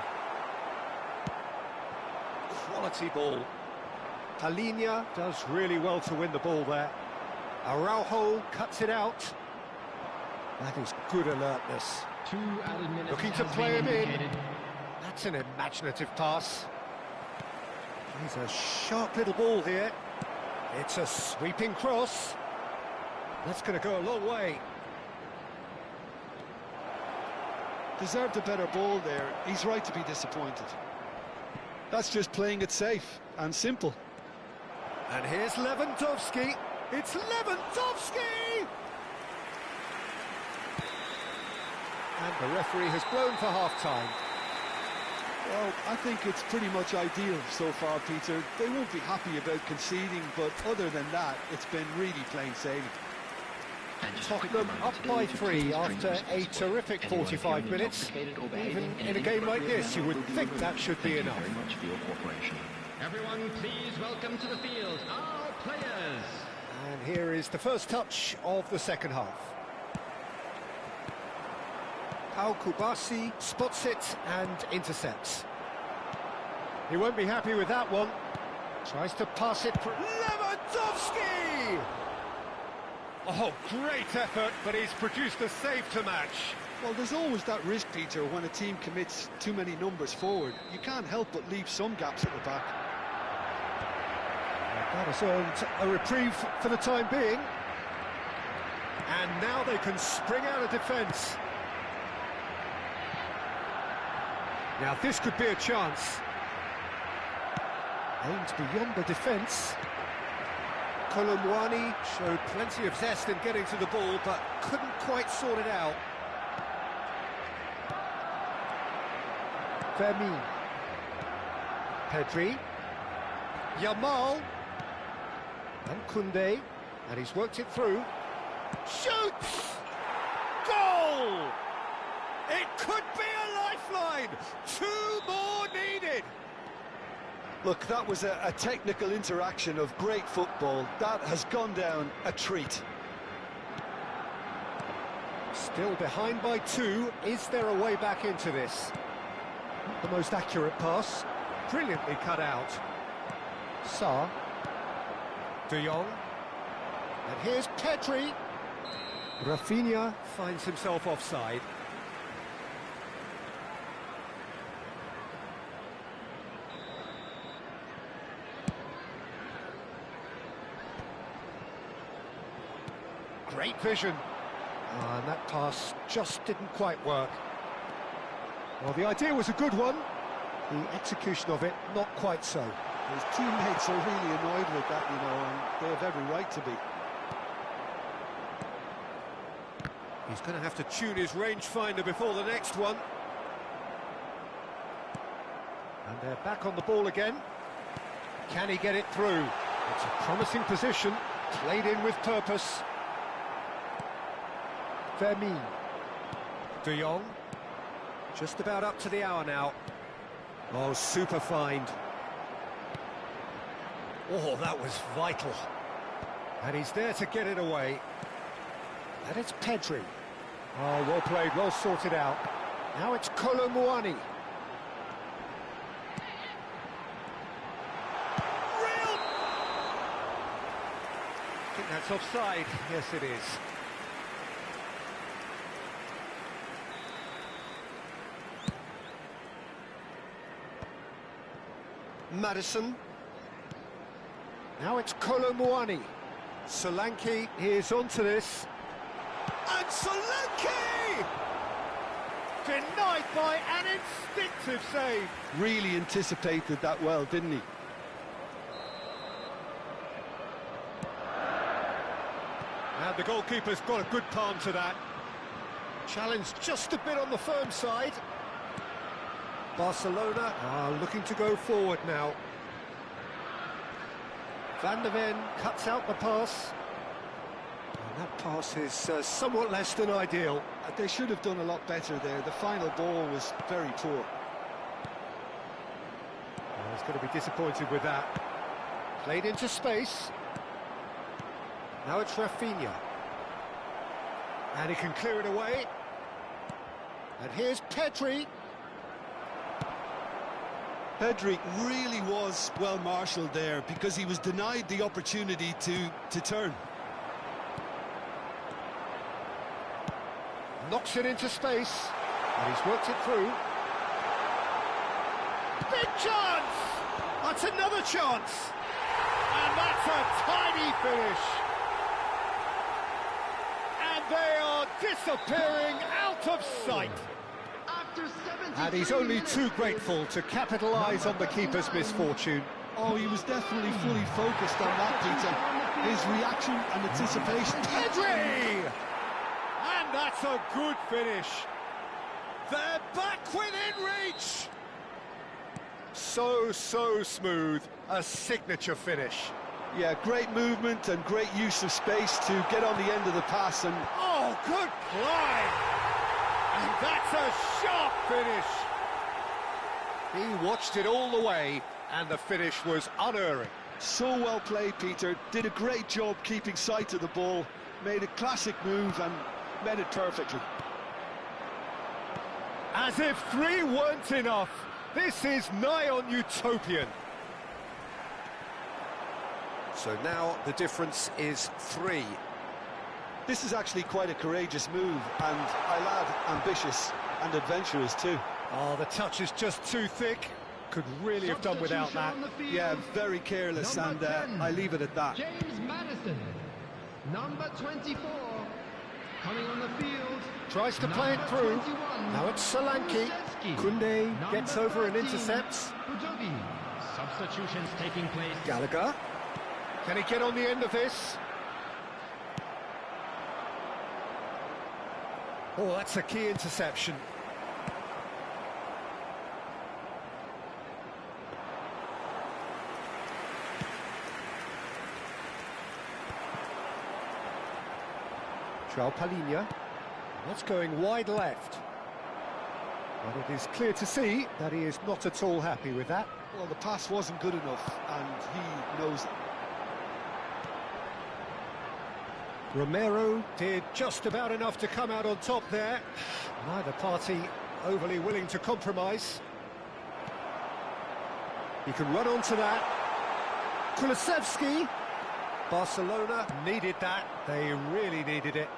Quality ball. Palhinha does really well to win the ball there. Araujo cuts it out. That is good alertness. 2 added minutes. Looking to play him in. That's an imaginative pass. He's a sharp little ball here. It's a sweeping cross. That's going to go a long way. Deserved a better ball there. He's right to be disappointed. That's just playing it safe and simple. And here's Lewandowski. It's Lewandowski! And the referee has blown for half-time. Well, I think it's pretty much ideal so far, Peter. They won't be happy about conceding, but other than that, it's been really plain sailing. Tottenham up by 3 after a terrific 45 minutes. Even in a game like this, you would think that should be enough. Everyone, please welcome to the field our players. And here is the first touch of the second half. Al Kubasi spots it and intercepts. He won't be happy with that one. Tries to pass it for Lewandowski! Oh, great effort, but he's produced a save to match. Well, there's always that risk, Peter, when a team commits too many numbers forward. You can't help but leave some gaps at the back. That has earned a reprieve for the time being. And now they can spring out of defence. Now this could be a chance. Aimed beyond the defence. Kolomwani showed plenty of zest in getting to the ball, but couldn't quite sort it out. Vermin. Pedri. Yamal. And Koundé. And he's worked it through. Shoots! Goal! It could be a lifeline! 2 more needed! Look, that was a technical interaction of great football. That has gone down a treat. Still behind by 2. Is there a way back into this? Not the most accurate pass. Brilliantly cut out. Sarr. De Jong. And here's Pedri. Rafinha finds himself offside. Great vision. And that pass just didn't quite work. Well, the idea was a good one. The execution of it, not quite so. His teammates are really annoyed with that, you know, and they have every right to be. He's going to have to tune his rangefinder before the next one. And they're back on the ball again. Can he get it through? It's a promising position, played in with purpose. Vermin. De Jong. Just about up to the hour now. Oh, super find. Oh, that was vital. And he's there to get it away. And it's Pedri. Oh, well played, well sorted out. Now it's Kolomwani. that's offside. Yes, it is. Madison. Now it's Kolo Muani. Solanke is onto this. And Solanke! Denied by an instinctive save. Really anticipated that well, didn't he? And the goalkeeper's got a good palm to that. Challenge just a bit on the firm side. Barcelona are looking to go forward now. Van der Ven cuts out the pass. And that pass is somewhat less than ideal. They should have done a lot better there. The final ball was very poor. Well, he's going to be disappointed with that. Played into space. Now it's Rafinha. And he can clear it away. And here's Pedri. Pedri really was well marshalled there because he was denied the opportunity to turn. Knocks it into space, and he's worked it through. Big chance! That's another chance! And that's a tiny finish! And they are disappearing out of sight! And he's only too grateful to capitalise on the keeper's misfortune. Oh, he was definitely fully focused on that, Peter. His reaction and anticipation. Pedri! And that's a good finish. They're back within reach. So smooth. A signature finish. Yeah, great movement and great use of space to get on the end of the pass. And oh, good climb. And that's a sharp finish. He watched it all the way, and the finish was unerring. So well played, Peter. Did a great job keeping sight of the ball. Made a classic move and met it perfectly. As if 3 weren't enough, this is nigh on utopian. So now the difference is 3. This is actually quite a courageous move, and I'll add ambitious and adventurous too. Oh, the touch is just too thick. Could really have done without that. Yeah, very careless, and I leave it at that. James Madison, number 24, coming on the field. Tries to play it through. 21, now it's Solanke. Koundé gets over and intercepts. Bujogi. Substitutions taking place. Gallagher. Can he get on the end of this? Oh, that's a key interception. João Palhinha. That's going wide left. And it is clear to see that he is not at all happy with that. Well, the pass wasn't good enough, and he knows it. Romero did just about enough to come out on top there. Neither party overly willing to compromise. He can run onto that. Kulusevski. Barcelona needed that. They really needed it.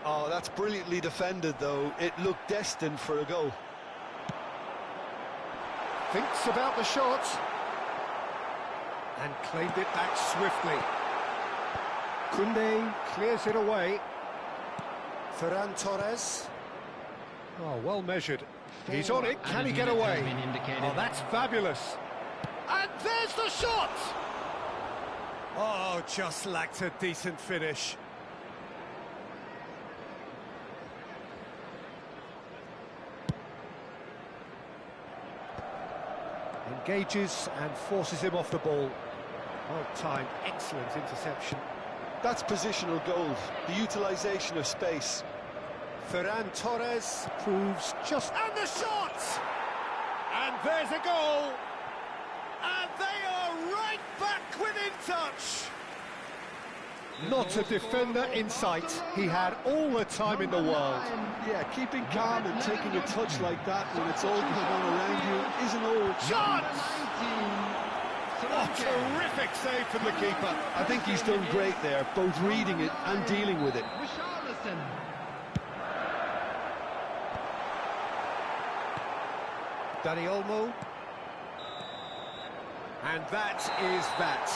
Oh, that's brilliantly defended, though. It looked destined for a goal. Thinks about the shot. And claimed it back swiftly. Koundé clears it away. Ferran Torres. Oh, well measured. He's on it. Can he get away? Oh, that's fabulous. And there's the shot! Oh, just lacked a decent finish. Engages and forces him off the ball. Well timed, excellent interception. That's positional gold, the utilisation of space. Ferran Torres proves just... And the shot! And there's a goal! And they are right back within touch! Not a defender in sight. He had all the time in the world. Yeah, keeping calm and taking a touch like that when it's all going on around you is an old chance! Oh, terrific save from the keeper. I think he's done great there, both reading it and dealing with it. Dani Olmo. And that is that.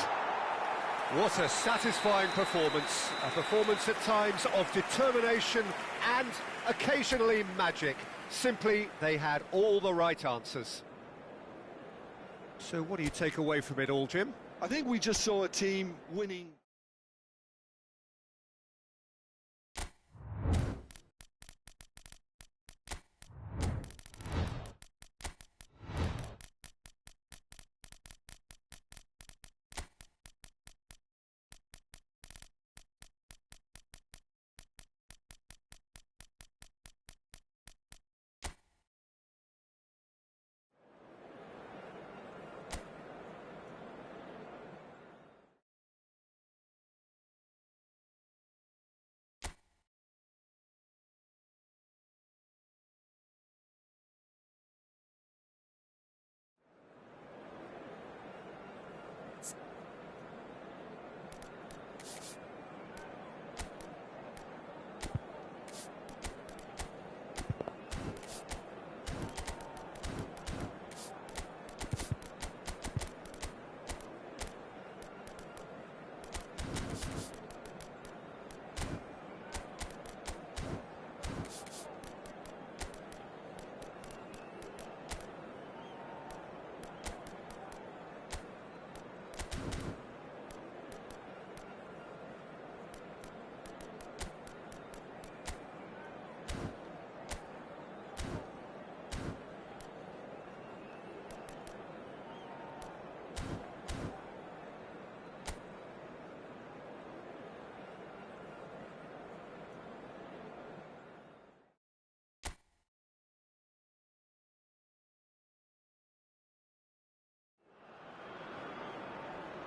What a satisfying performance. A performance at times of determination and occasionally magic. Simply, they had all the right answers. So what do you take away from it all, Jim? I think we just saw a team winning.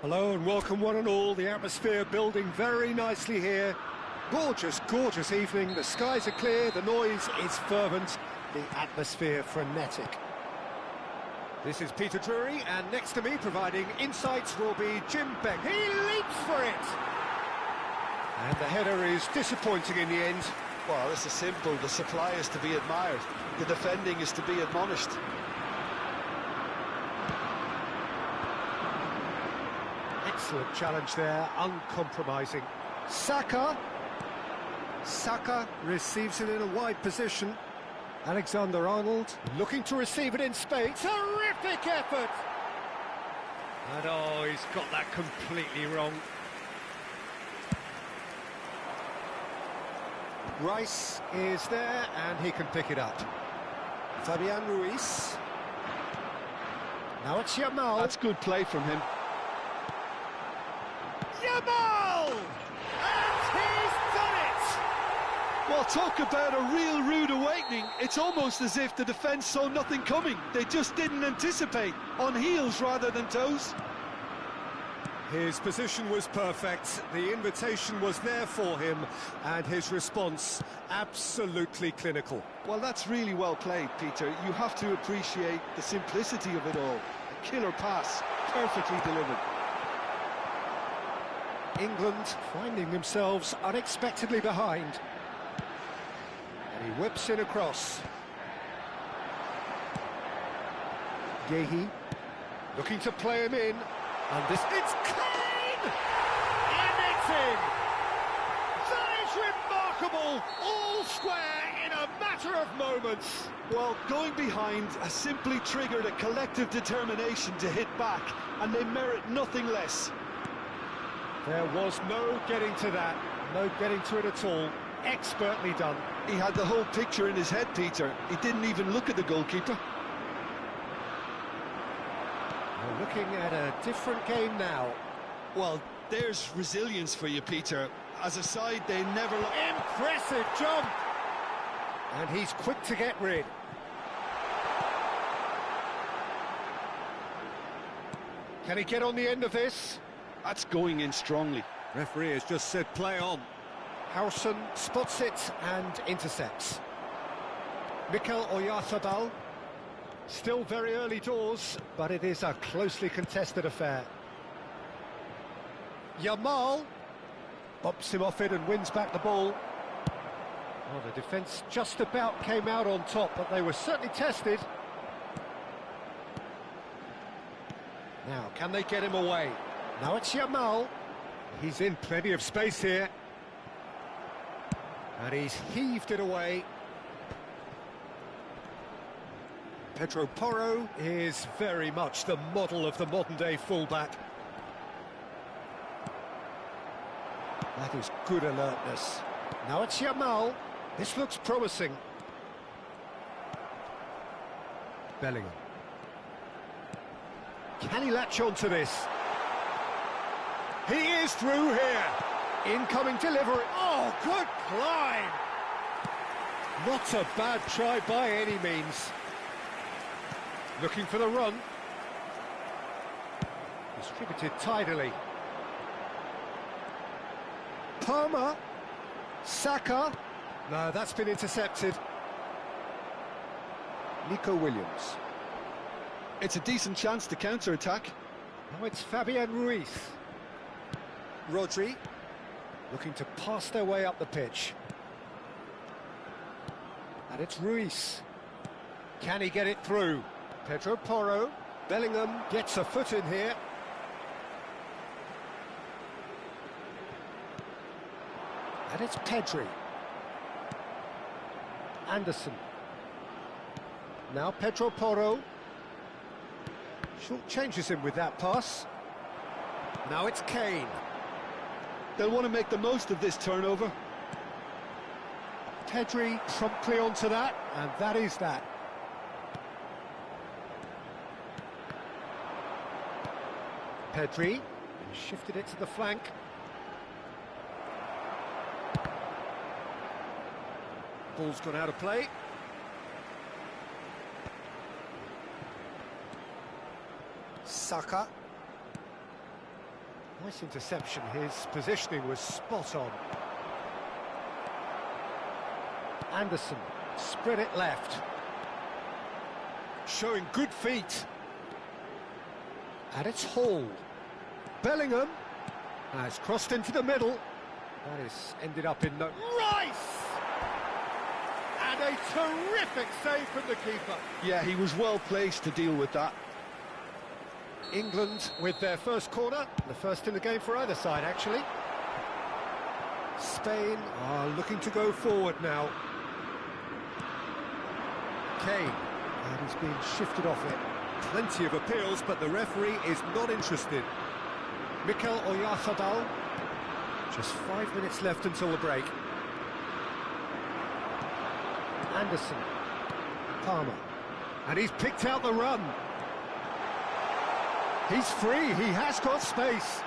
Hello and welcome one and all. The atmosphere building very nicely here. Gorgeous, gorgeous evening. The skies are clear, the noise is fervent, the atmosphere frenetic. This is Peter Drury, and next to me providing insights will be Jim Beck. He leaps for it! And the header is disappointing in the end. Well, this is simple. The supply is to be admired. The defending is to be admonished. Excellent challenge there, uncompromising. Saka receives it in a wide position. Alexander-Arnold looking to receive it in space. Terrific effort! And oh, he's got that completely wrong. Rice is there and he can pick it up. Fabian Ruiz. Now it's Yamal. That's good play from him. Yamal! And he's done it! Well, talk about a real rude awakening. It's almost as if the defence saw nothing coming. They just didn't anticipate. On heels rather than toes. His position was perfect, the invitation was there for him, and his response absolutely clinical. Well, that's really well played, Peter. You have to appreciate the simplicity of it all. A killer pass, perfectly delivered. England finding themselves unexpectedly behind. And he whips in across. Gehi looking to play him in. And this, it's clean! And it's in! That is remarkable! All square in a matter of moments. Well, going behind has simply triggered a collective determination to hit back, and they merit nothing less. There was no getting to that, no getting to it at all. Expertly done. He had the whole picture in his head, Peter. He didn't even look at the goalkeeper. We're looking at a different game now. Well, there's resilience for you, Peter. As a side, they never... Impressive jump! And he's quick to get rid. Can he get on the end of this? That's going in strongly. Referee has just said play on. Howson spots it and intercepts. Mikel Oyarzabal. Still very early doors, but it is a closely contested affair. Yamal bumps him off it and wins back the ball. Well, the defence just about came out on top, but they were certainly tested. Now, can they get him away? Now it's Yamal. He's in plenty of space here. And he's heaved it away. Pedro Porro is very much the model of the modern-day fullback. That is good alertness. Now it's Yamal. This looks promising. Bellingham. Can he latch on to this? He is through here. Incoming delivery. Oh, good climb. Not a bad try by any means. Looking for the run. Distributed tidily. Palmer. Saka. No, that's been intercepted. Nico Williams. It's a decent chance to counter-attack. Now it's Fabian Ruiz. Rodri. Looking to pass their way up the pitch. And it's Ruiz. Can he get it through? Pedro Porro. Bellingham gets a foot in here. And it's Pedri. Anderson. Now Pedro Porro. Short changes him with that pass. Now it's Kane. They'll want to make the most of this turnover. Pedri promptly onto that, and that is that. Pedri shifted it to the flank. Ball's gone out of play. Saka. Nice interception. His positioning was spot on. Anderson spread it left. Showing good feet. And it's Hall. Bellingham has crossed into the middle. That is ended up in no... Rice! And a terrific save from the keeper. Yeah, he was well placed to deal with that. England with their first corner, the first in the game for either side, actually. Spain are looking to go forward now. Kane, and he's being shifted off it. Plenty of appeals, but the referee is not interested. Mikel Oyarzabal. Just 5 minutes left until the break. Anderson. Palmer. And he's picked out the run. He's free, he has got space.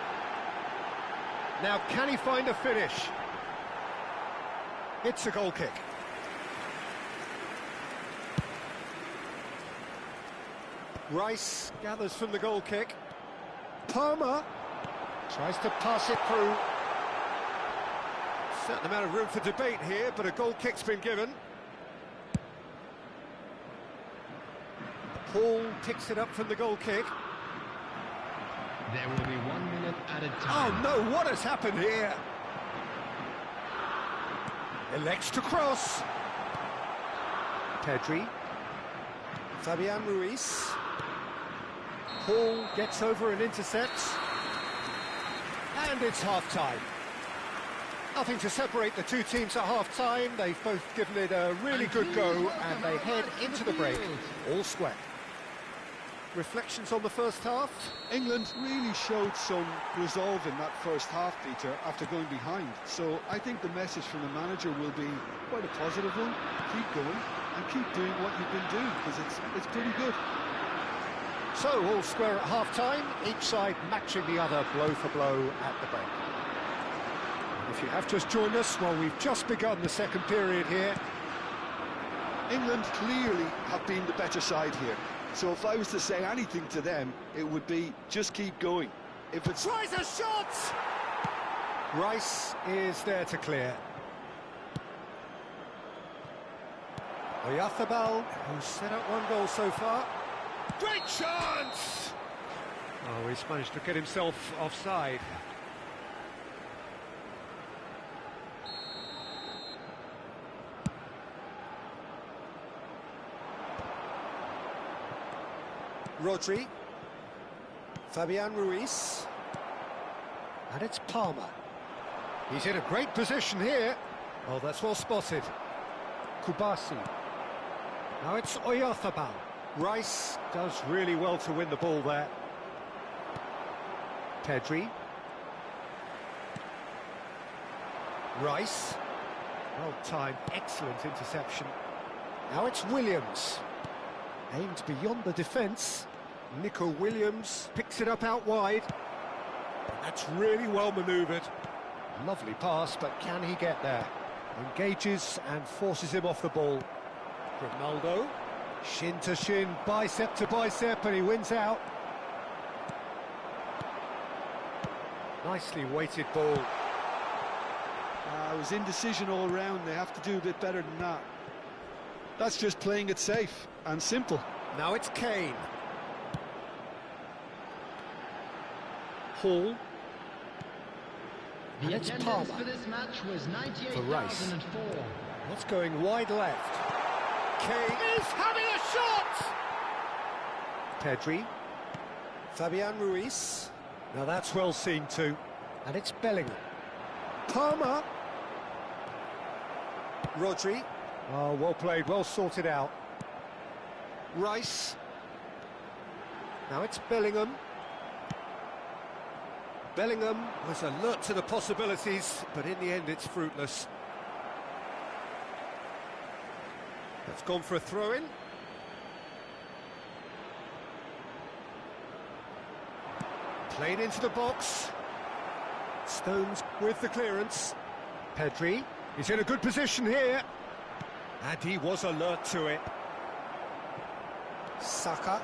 Now, can he find a finish? It's a goal kick. Rice gathers from the goal kick. Palmer tries to pass it through. Certain amount of room for debate here, but a goal kick's been given. Hall picks it up from the goal kick. There will be 1 minute added time. Oh no, what has happened here? Elects to cross. Pedri. Fabian Ruiz. Hall gets over and intercepts. And it's half-time. Nothing to separate the two teams at half-time. They've both given it a really good go, and they head into the break all square. Reflections on the first half? England really showed some resolve in that first half, Peter, after going behind. So I think the message from the manager will be quite a positive one. Keep going and keep doing what you've been doing, because it's pretty good. So, all square at half-time, each side matching the other blow for blow at the break. And if you have just joined us, well, we've just begun the second period here. England clearly have been the better side here. So if I was to say anything to them, it would be just keep going. If it's... Tries a shot! Rice is there to clear. Oyarzábal, who's set up one goal so far. Great chance! Oh, he's managed to get himself offside. Rodri. Fabian Ruiz. And it's Palmer. He's in a great position here. Oh, that's well spotted. Kubasi. Now it's Oyarzábal. Rice does really well to win the ball there. Pedri. Rice. Well timed, excellent interception. Now it's Williams. Aimed beyond the defence. Nico Williams picks it up out wide. That's really well manoeuvred. Lovely pass, but can he get there? Engages and forces him off the ball. Ronaldo. Shin to shin, bicep to bicep, and he wins out. Nicely weighted ball. It was indecision all round. They have to do a bit better than that. That's just playing it safe and simple. Now it's Kane. Hall. The And it's attendance Palmer. for this match was For Rice. 98,004. What's going wide left? Kane is having a shot! Pedri. Fabian Ruiz. Now that's well seen too. And it's Bellingham. Palmer. Rodri. Oh, well played, well sorted out. Rice. Now it's Bellingham. Bellingham was alert to the possibilities, but in the end it's fruitless. That's gone for a throw-in. Played into the box. Stones with the clearance. Pedri, he's in a good position here. And he was alert to it. Saka.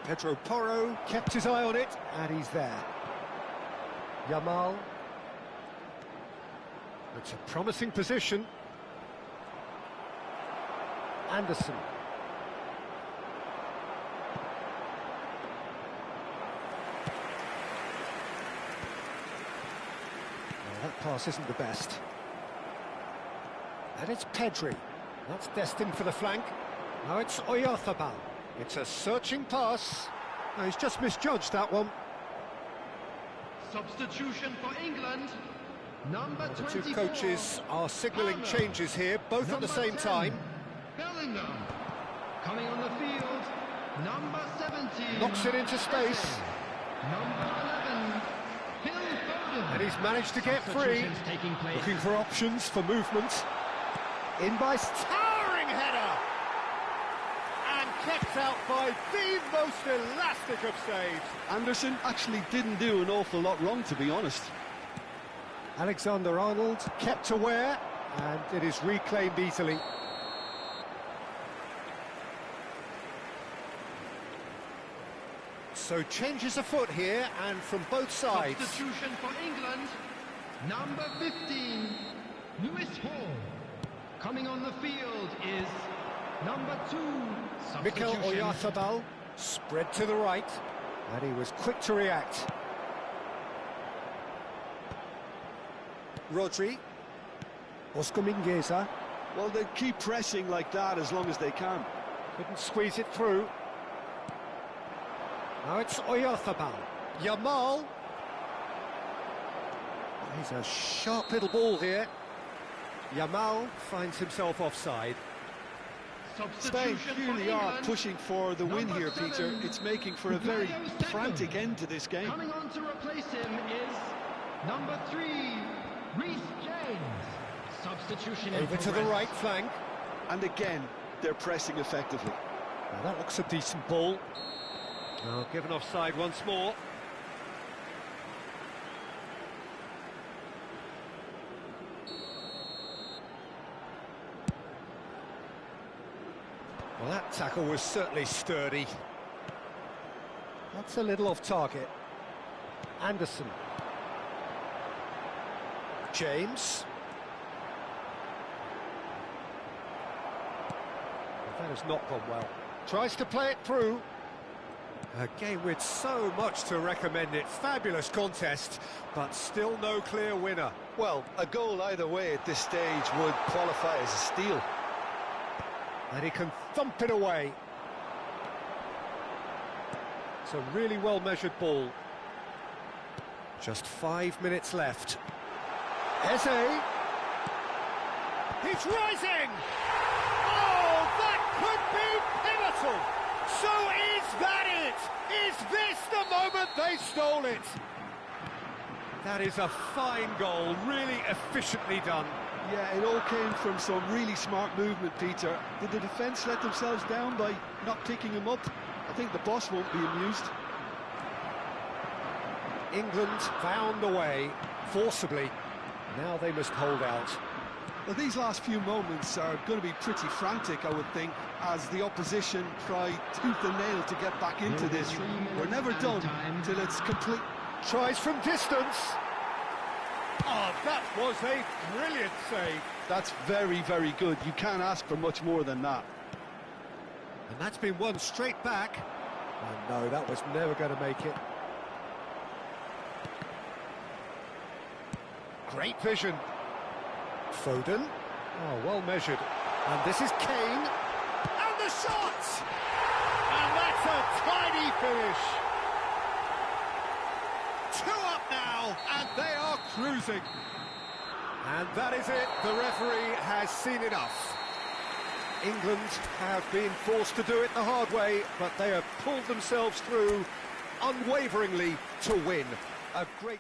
Pedro Porro kept his eye on it, and he's there. Yamal. It's a promising position. Anderson. Well, that pass isn't the best. And it's Pedri. That's destined for the flank. Now it's Oyarzábal. It's a searching pass. No, he's just misjudged that one. Substitution for England. Number The 24. two coaches are signalling Palmer. changes here, both at the Number same 10, time. Bellingham. Coming on the field, number 17. Knocks it into space. Number 11, Phil Foden. And he's managed to get free. Substitutions taking place. Looking for options for movement. In by towering header. And kept out by the most elastic of saves. Anderson actually didn't do an awful lot wrong, to be honest. Alexander-Arnold kept aware, and it is reclaimed easily. So changes afoot here, and from both sides. Substitution for England, number 15, Lewis Hall. Coming on the field is number 2, Mikel substitution. Oyarzábal spread to the right, and he was quick to react. Rodri. Oscar Mingueza. Well, they keep pressing like that as long as they can. Couldn't squeeze it through. Now it's Oyarzábal. Yamal. He's a sharp little ball here. Yamal finds himself offside. Spain Substitution really for are England, pushing for the win number here, 7, Peter. It's making for a very Bukayo Saka. frantic end to this game. Coming on to replace him is number 3, Reece James. Substitution in Over to the progress. right flank. And again, they're pressing effectively. Now that looks a decent ball. Oh, given offside once more. Well, that tackle was certainly sturdy. That's a little off target. Anderson. James. That has not gone well. Tries to play it through. A game with so much to recommend it. Fabulous contest, but still no clear winner. Well, a goal either way at this stage would qualify as a steal. And he can thump it away. It's a really well-measured ball. Just 5 minutes left. Eze. He's rising! Oh, that could be pivotal! So is that it? Is this the moment they stole it? That is a fine goal, really efficiently done. Yeah, it all came from some really smart movement, Peter. Did the defence let themselves down by not picking him up? I think the boss won't be amused. England found a way, forcibly. Now they must hold out. Well, these last few moments are going to be pretty frantic, I would think, as the opposition try tooth and nail to get back into this. We're never done till it's complete. Tries from distance. Oh, that was a brilliant save. That's very, very good. You can't ask for much more than that. And that's been won straight back. Oh no, that was never going to make it. Great vision. Foden. Oh, well measured. And this is Kane. And the shot! And that's a tidy finish. 2 up now, and they are cruising. And that is it. The referee has seen enough. England have been forced to do it the hard way, but they have pulled themselves through unwaveringly to win. A great...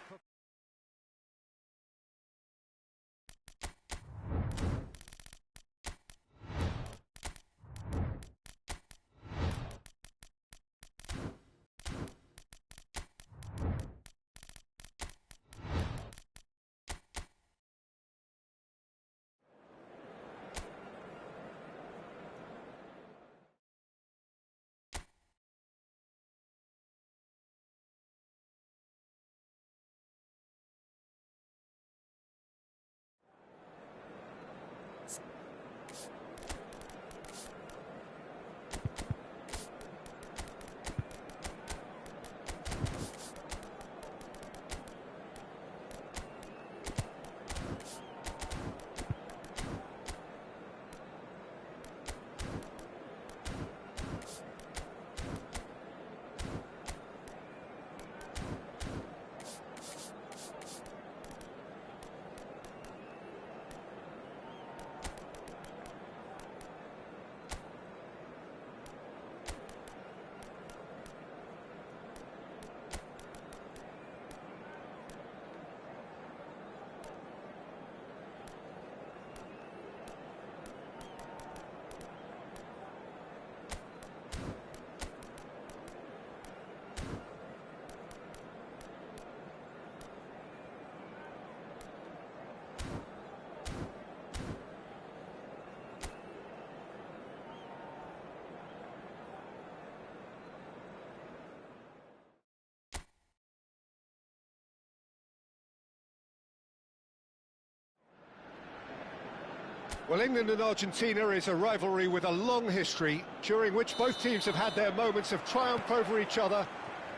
Well, England and Argentina is a rivalry with a long history, during which both teams have had their moments of triumph over each other.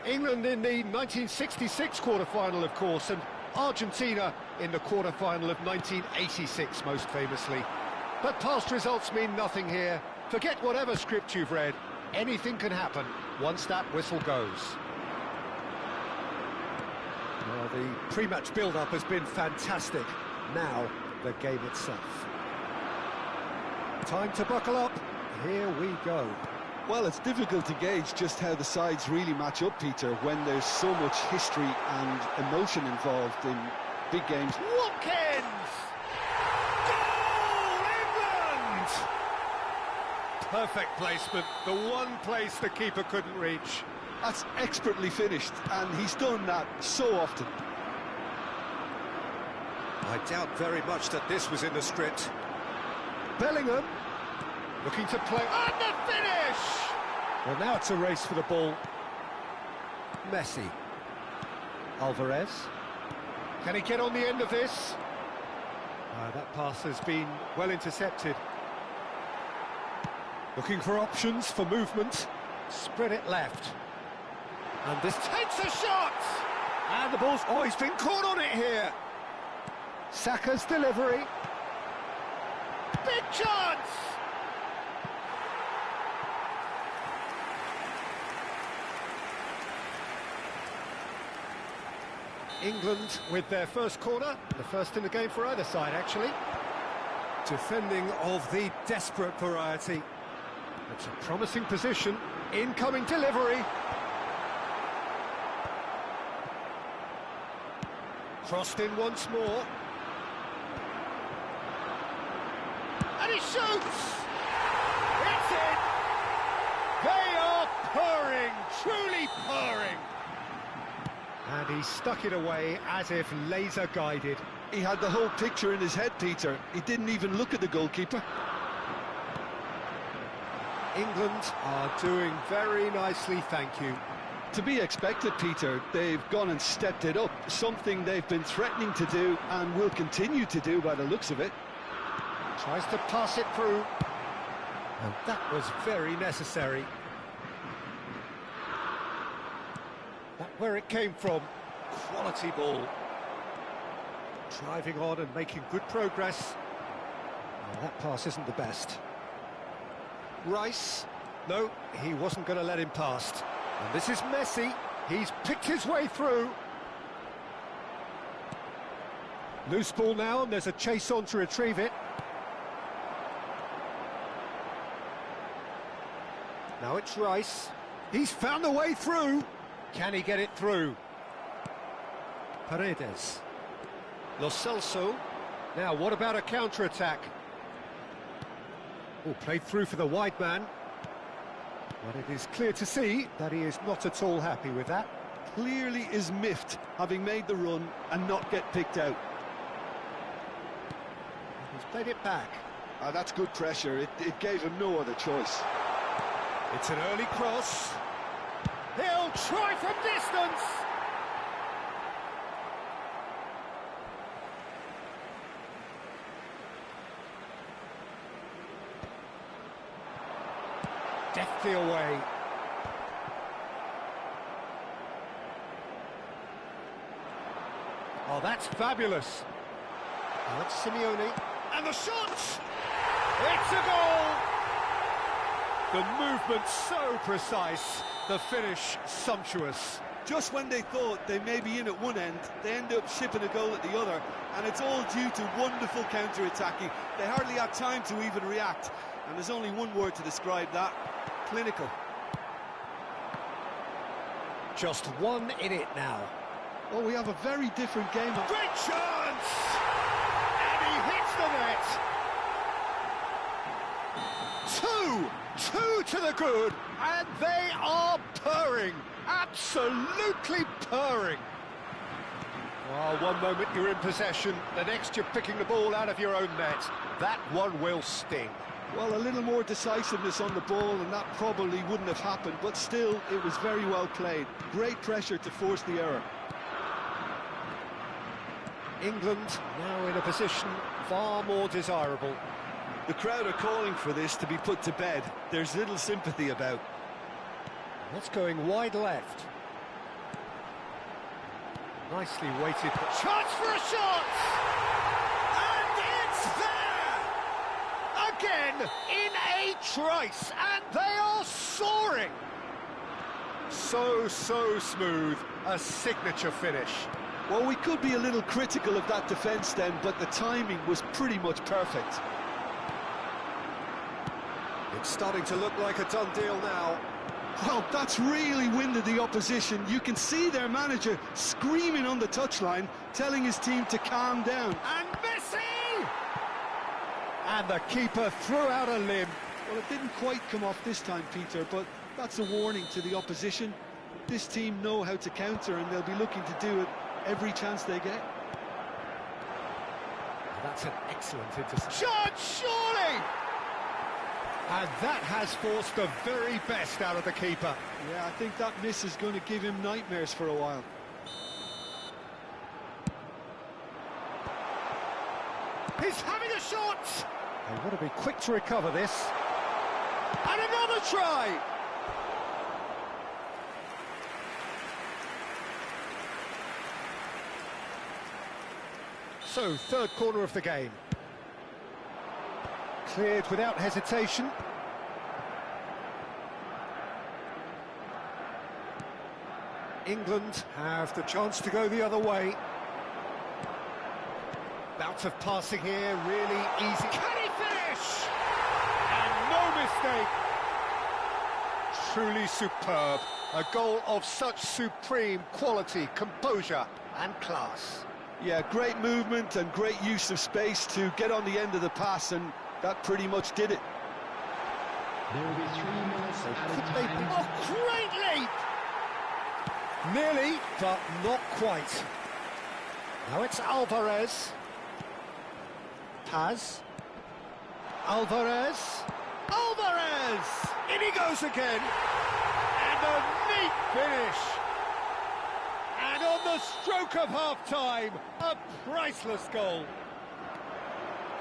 England in the 1966 quarter-final, of course, and Argentina in the quarter-final of 1986, most famously. But past results mean nothing here. Forget whatever script you've read. Anything can happen once that whistle goes. Well, the pre-match build-up has been fantastic. Now, the game itself. Time to buckle up. Here we go. Well, it's difficult to gauge just how the sides really match up, Peter, when there's so much history and emotion involved in big games. Watkins! Goal, England! Perfect placement, the one place the keeper couldn't reach. That's expertly finished, and he's done that so often. I doubt very much that this was in the script. Bellingham, looking to play, and the finish! Well, now it's a race for the ball. Messi. Alvarez. Can he get on the end of this? That pass has been well intercepted. Looking for options for movement. Spread it left. And this takes a shot! And the ball's... Oh, he's been caught on it here. Saka's delivery. Big chance! England with their first corner. The first in the game for either side, actually. Defending of the desperate variety. It's a promising position. Incoming delivery. Crossed in once more. And he shoots! It's in! They are purring, truly purring. And he stuck it away as if laser-guided. He had the whole picture in his head, Peter. He didn't even look at the goalkeeper. England are doing very nicely, thank you. To be expected, Peter. They've gone and stepped it up, something they've been threatening to do and will continue to do by the looks of it. Tries to pass it through. And that was very necessary. That's where it came from. Quality ball. Driving on and making good progress. Well, that pass isn't the best. Rice. No, he wasn't going to let him past. And this is Messi. He's picked his way through. Loose ball now, and there's a chase on to retrieve it. Now it's Rice. He's found a way through. Can he get it through? Paredes. Lo Celso. Now, what about a counter-attack? Oh, played through for the wide man. But it is clear to see that he is not at all happy with that. Clearly is miffed, having made the run and not get picked out. He's played it back. That's good pressure. It gave him no other choice. It's an early cross. He'll try from distance. Deftly away. Oh, that's fabulous. Now it's Simeone. And the shot! It's a goal! The movement so precise, the finish sumptuous. Just when they thought they may be in at one end, they end up shipping a goal at the other, and it's all due to wonderful counter-attacking. They hardly had time to even react, and there's only one word to describe that: clinical. Just one in it now. Well, we have a very different game. Great chance! And he hits the net! Two to the good, and they are purring, absolutely purring. Oh, one moment you're in possession, the next you're picking the ball out of your own net. That one will sting. Well, a little more decisiveness on the ball, and that probably wouldn't have happened, but still, it was very well played. Great pressure to force the error. England now in a position far more desirable. The crowd are calling for this to be put to bed. There's little sympathy about. That's going wide left. Nicely weighted. Chance for a shot! And it's there! Again, in a trice, and they are soaring! So smooth, a signature finish. Well, we could be a little critical of that defence then, but the timing was pretty much perfect. It's starting to look like a done deal now. Well, that's really winded the opposition. You can see their manager screaming on the touchline, telling his team to calm down. And Messi! And the keeper threw out a limb. Well, it didn't quite come off this time, Peter, but that's a warning to the opposition. This team know how to counter, and they'll be looking to do it every chance they get. That's an excellent interception. Shot, surely! And that has forced the very best out of the keeper. Yeah, I think that miss is going to give him nightmares for a while. He's having a shot! They want to be quick to recover this. And another try! So, third corner of the game. Cleared without hesitation. England have the chance to go the other way. Bout of passing here, really easy. Can he finish? And no mistake. Truly superb. A goal of such supreme quality, composure and class. Yeah, great movement and great use of space to get on the end of the pass, and that pretty much did it. There will be 3 minutes added time. Oh, great leap! Nearly, but not quite. Now it's Alvarez. Paz. Alvarez. Alvarez! In he goes again. And a neat finish. And on the stroke of half-time, a priceless goal.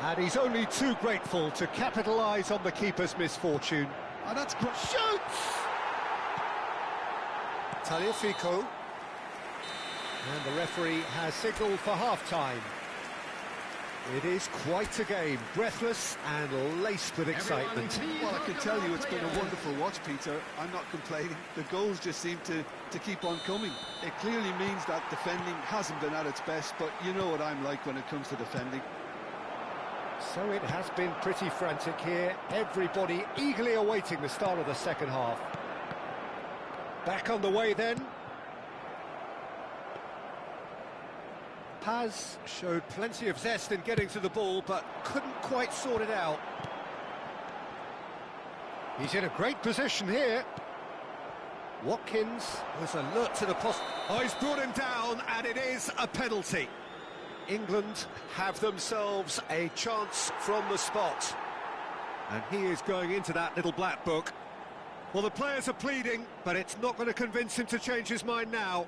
And he's only too grateful to capitalise on the keeper's misfortune. Oh, that's great. Shoots! Tagliafico. And the referee has signalled for half-time. It is quite a game, breathless and laced with excitement. Well, I can tell you it's been a wonderful watch, Peter. I'm not complaining. The goals just seem to keep on coming. It clearly means that defending hasn't been at its best, but you know what I'm like when it comes to defending. So it has been pretty frantic here. Everybody eagerly awaiting the start of the second half. Back on the way then. Paz showed plenty of zest in getting to the ball, but couldn't quite sort it out. He's in a great position here. Watkins was alert to the post. Oh, he's brought him down, and it is a penalty. England have themselves a chance from the spot. And he is going into that little black book. Well, the players are pleading, but it's not going to convince him to change his mind now.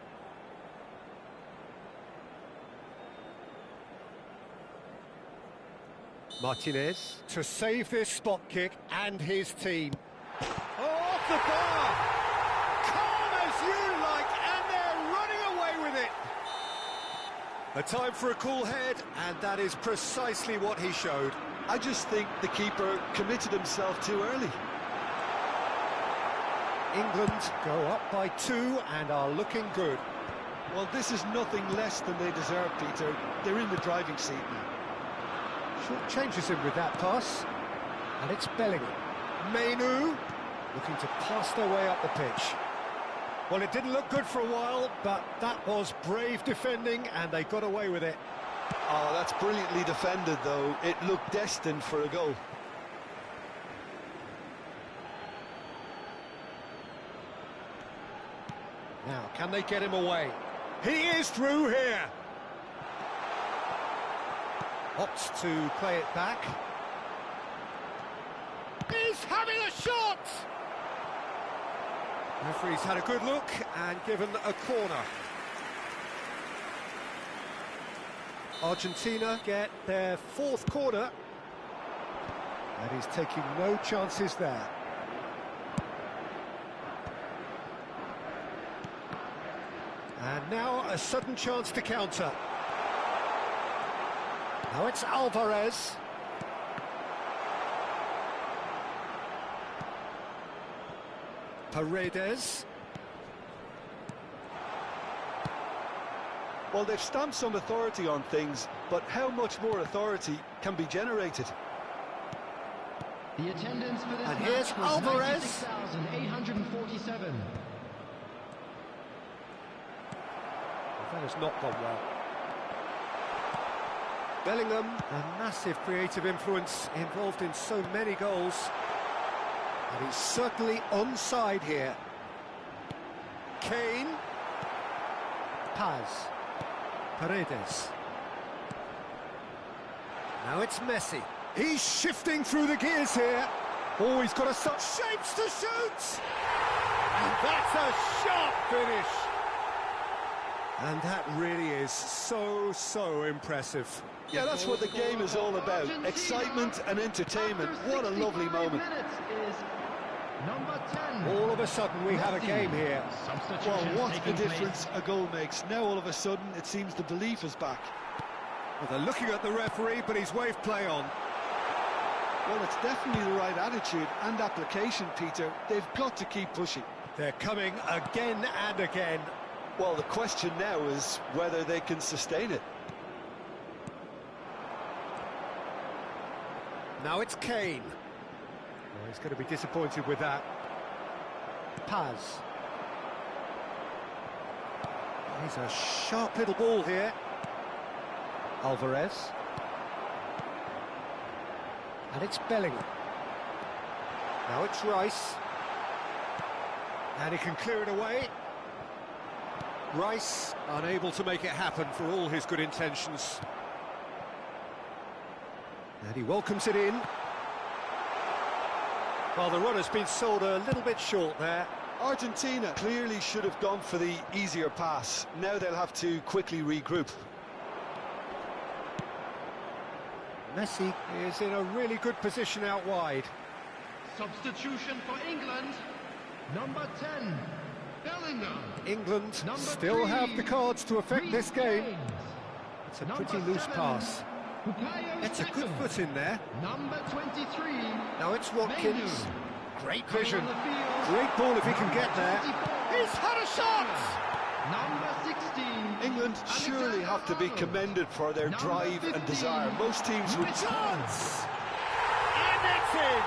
Martinez to save this spot kick and his team. Oh, off the bar! Calm as you like, and they're running away with it. A time for a cool head, and that is precisely what he showed. I just think the keeper committed himself too early. England go up by 2 and are looking good. Well, this is nothing less than they deserve, Peter. They're in the driving seat now. Short changes him with that pass, and it's Bellingham. Mainu looking to pass their way up the pitch. Well, it didn't look good for a while, but that was brave defending, and they got away with it. Oh, that's brilliantly defended, though. It looked destined for a goal. Now, can they get him away? He is through here. Opts to play it back. He's having a shot! Referee's had a good look and given a corner. Argentina get their 4th corner. And he's taking no chances there. And now a sudden chance to counter. Now it's Alvarez. Paredes. Well, they've stamped some authority on things, but how much more authority can be generated? The attendance for this And match here's was Alvarez. 96,847. That has not gone well. Bellingham, a massive creative influence, involved in so many goals. And he's certainly onside here. Kane. Paz. Paredes. Now it's Messi. He's shifting through the gears here. Oh, he's got a shapes to shoot! And that's a sharp finish. And that really is so impressive. Yeah, that's what the game is all about. Excitement and entertainment. What a lovely moment. Minutes is Number 10. All of a sudden we have a game here. Substitutions Well, what's the taking place. difference a goal makes? Now all of a sudden it seems the belief is back. Well, they're looking at the referee, but he's waved play on. Well, it's definitely the right attitude and application, Peter. They've got to keep pushing. They're coming again and again. Well, the question now is whether they can sustain it. Now it's Kane. Oh, he's going to be disappointed with that. Paz. He's a sharp little ball here. Alvarez. And it's Bellingham. Now it's Rice. And he can clear it away. Rice unable to make it happen for all his good intentions. And he welcomes it in. Well, the run has been sold a little bit short there. Argentina clearly should have gone for the easier pass. Now they'll have to quickly regroup. Messi is in a really good position out wide. Substitution for England. Number 10. Bellingham. England Number still 3, have the cards to affect this game. James. It's a Number pretty loose 7, pass. Bukayo It's a good Saka. foot in there. Number 23. Now it's Watkins. Menu. Great Coming vision. on the field. Great ball if he can get there. 24. He's had a shot! Number 16. England surely have to be Alexander-Arnold. commended for their Number drive 15. and desire. Most teams would... Chance! And it's in!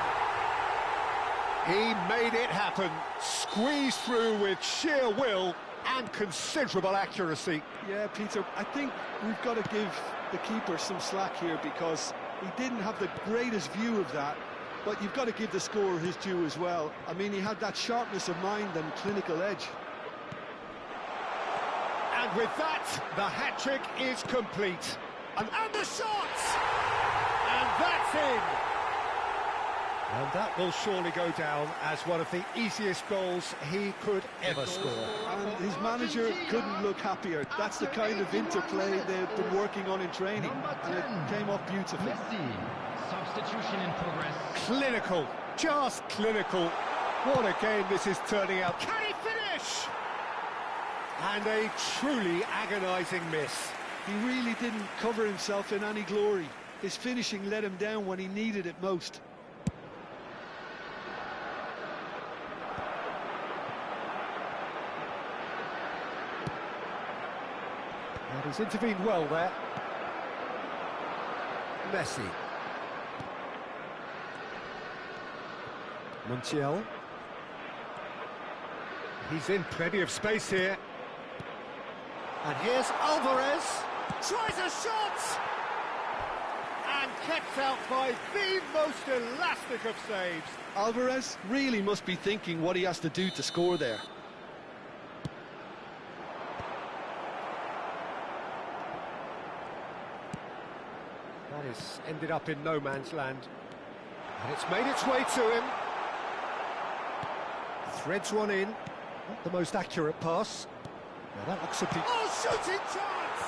He made it happen. Squeezed through with sheer will and considerable accuracy. Yeah, Peter, I think we've got to give the keeper some slack here because he didn't have the greatest view of that, but you've got to give the scorer his due as well. I mean, he had that sharpness of mind and clinical edge. And with that, the hat-trick is complete. And the shot! And that's in! And that will surely go down as one of the easiest goals he could ever score. And his manager couldn't look happier. That's the kind of interplay they've been working on in training, and it came off beautifully. Messi. Substitution in progress. Clinical, just clinical. What a game this is turning out. Can he finish? And a truly agonising miss. He really didn't cover himself in any glory. His finishing let him down when he needed it most. And he's intervened well there. Messi. Montiel. He's in plenty of space here. And here's Alvarez. Tries a shot! And kept out by the most elastic of saves. Alvarez really must be thinking what he has to do to score there. That has ended up in no man's land. And it's made its way to him. Threads one in. Not the most accurate pass. Now that looks a bit... Oh, shooting chance!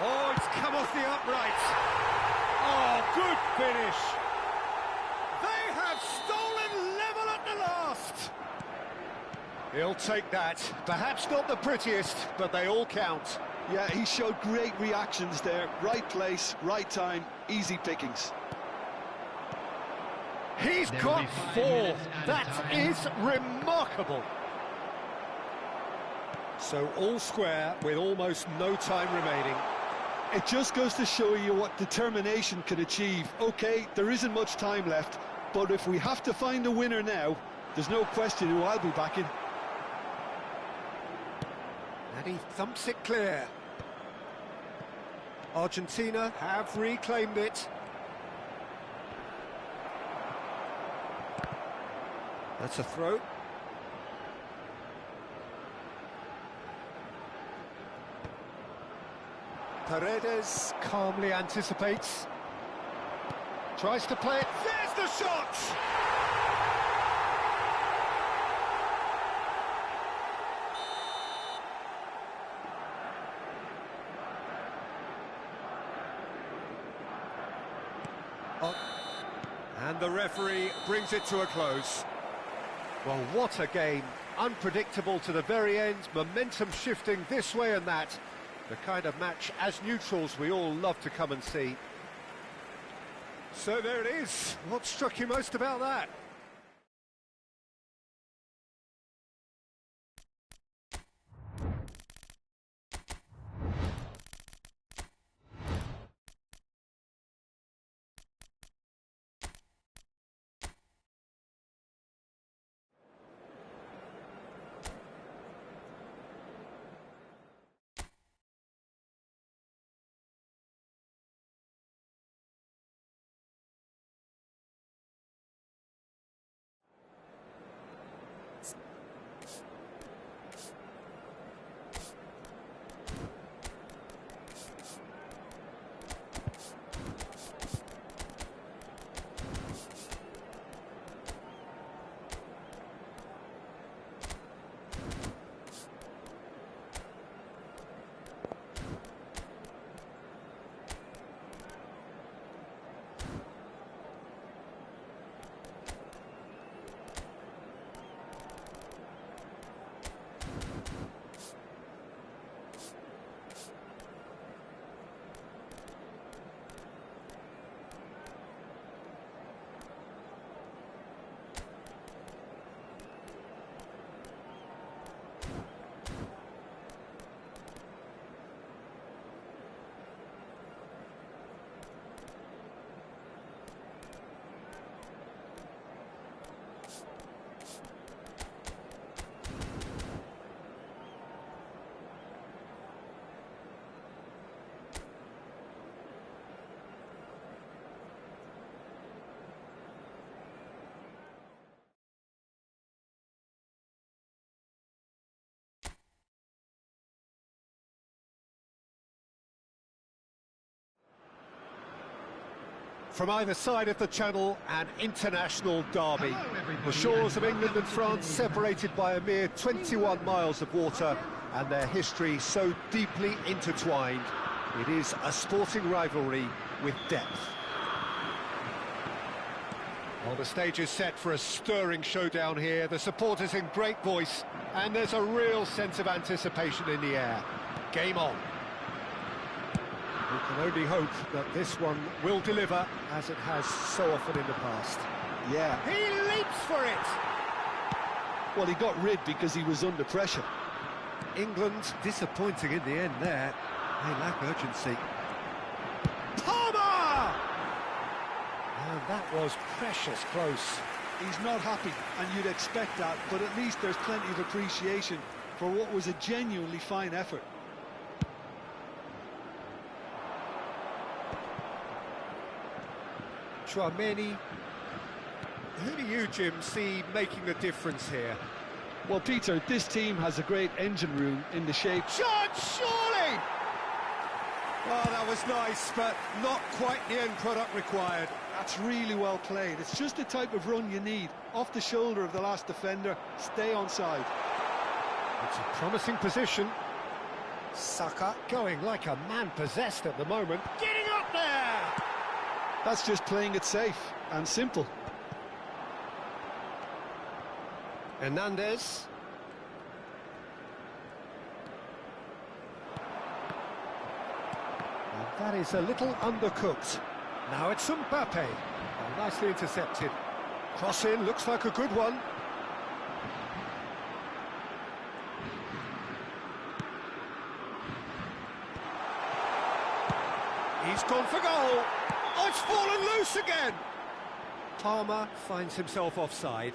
Oh, it's come off the upright. Oh, good finish. They have stolen level at the last. He'll take that. Perhaps not the prettiest, but they all count. Yeah, he showed great reactions there. Right place, right time, easy pickings. He's There will got be 5 4. minutes added That time. is remarkable. So all square with almost no time remaining. It just goes to show you what determination can achieve. Okay, there isn't much time left, but if we have to find a winner now, there's no question who I'll be backing. And he thumps it clear. Argentina have reclaimed it. That's a throw. Paredes calmly anticipates. Tries to play it. There's the shot! And the referee brings it to a close. Well, what a game. Unpredictable to the very end, momentum shifting this way and that. The kind of match, as neutrals, we all love to come and see. So there it is. What struck you most about that? From either side of the channel, an international derby. The shores of England and France separated by a mere 21 miles of water, and their history so deeply intertwined. It is a sporting rivalry with depth. Well, the stage is set for a stirring showdown here. The supporters in great voice, and there's a real sense of anticipation in the air. Game on. We can only hope that this one will deliver, as it has so often in the past. Yeah. He leaps for it! Well, he got rid because he was under pressure. England disappointing in the end there. They lack urgency. Palmer! And that was precious close. He's not happy, and you'd expect that, but at least there's plenty of appreciation for what was a genuinely fine effort. Chouameni. Who do you, Jim, see making the difference here? Well, Peter, this team has a great engine room in the shape... Shot, surely! Oh, that was nice, but not quite the end product required. That's really well played. It's just the type of run you need. Off the shoulder of the last defender, stay onside. It's a promising position. Saka going like a man possessed at the moment. Getting up there! That's just playing it safe and simple. Hernandez. And that is a little undercooked. Now it's Mbappe. Oh, nicely intercepted. Cross in, looks like a good one. He's gone for goal. Oh, it's fallen loose again. Palmer finds himself offside.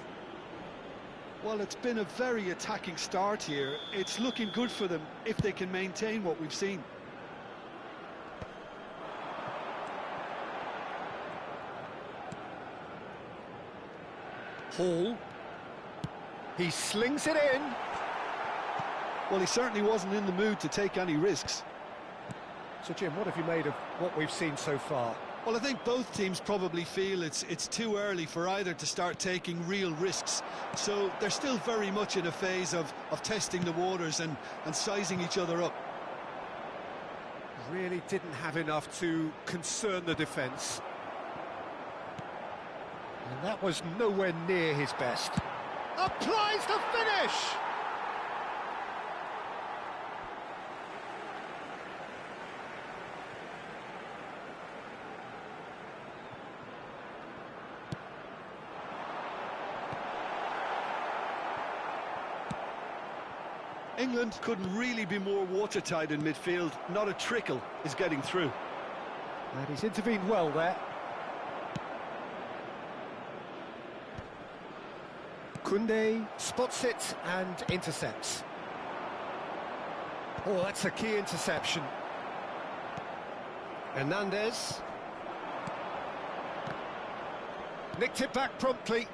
Well, it's been a very attacking start here. It's looking good for them if they can maintain what we've seen. Hall. He slings it in. Well, he certainly wasn't in the mood to take any risks. So, Jim, what have you made of what we've seen so far? Well, I think both teams probably feel it's too early for either to start taking real risks. So they're still very much in a phase of testing the waters and sizing each other up. Really didn't have enough to concern the defence. And that was nowhere near his best. Applies the finish! England couldn't really be more watertight in midfield. Not a trickle is getting through. And he's intervened well there. Koundé spots it and intercepts. Oh, that's a key interception. Hernandez. Nicked it back promptly.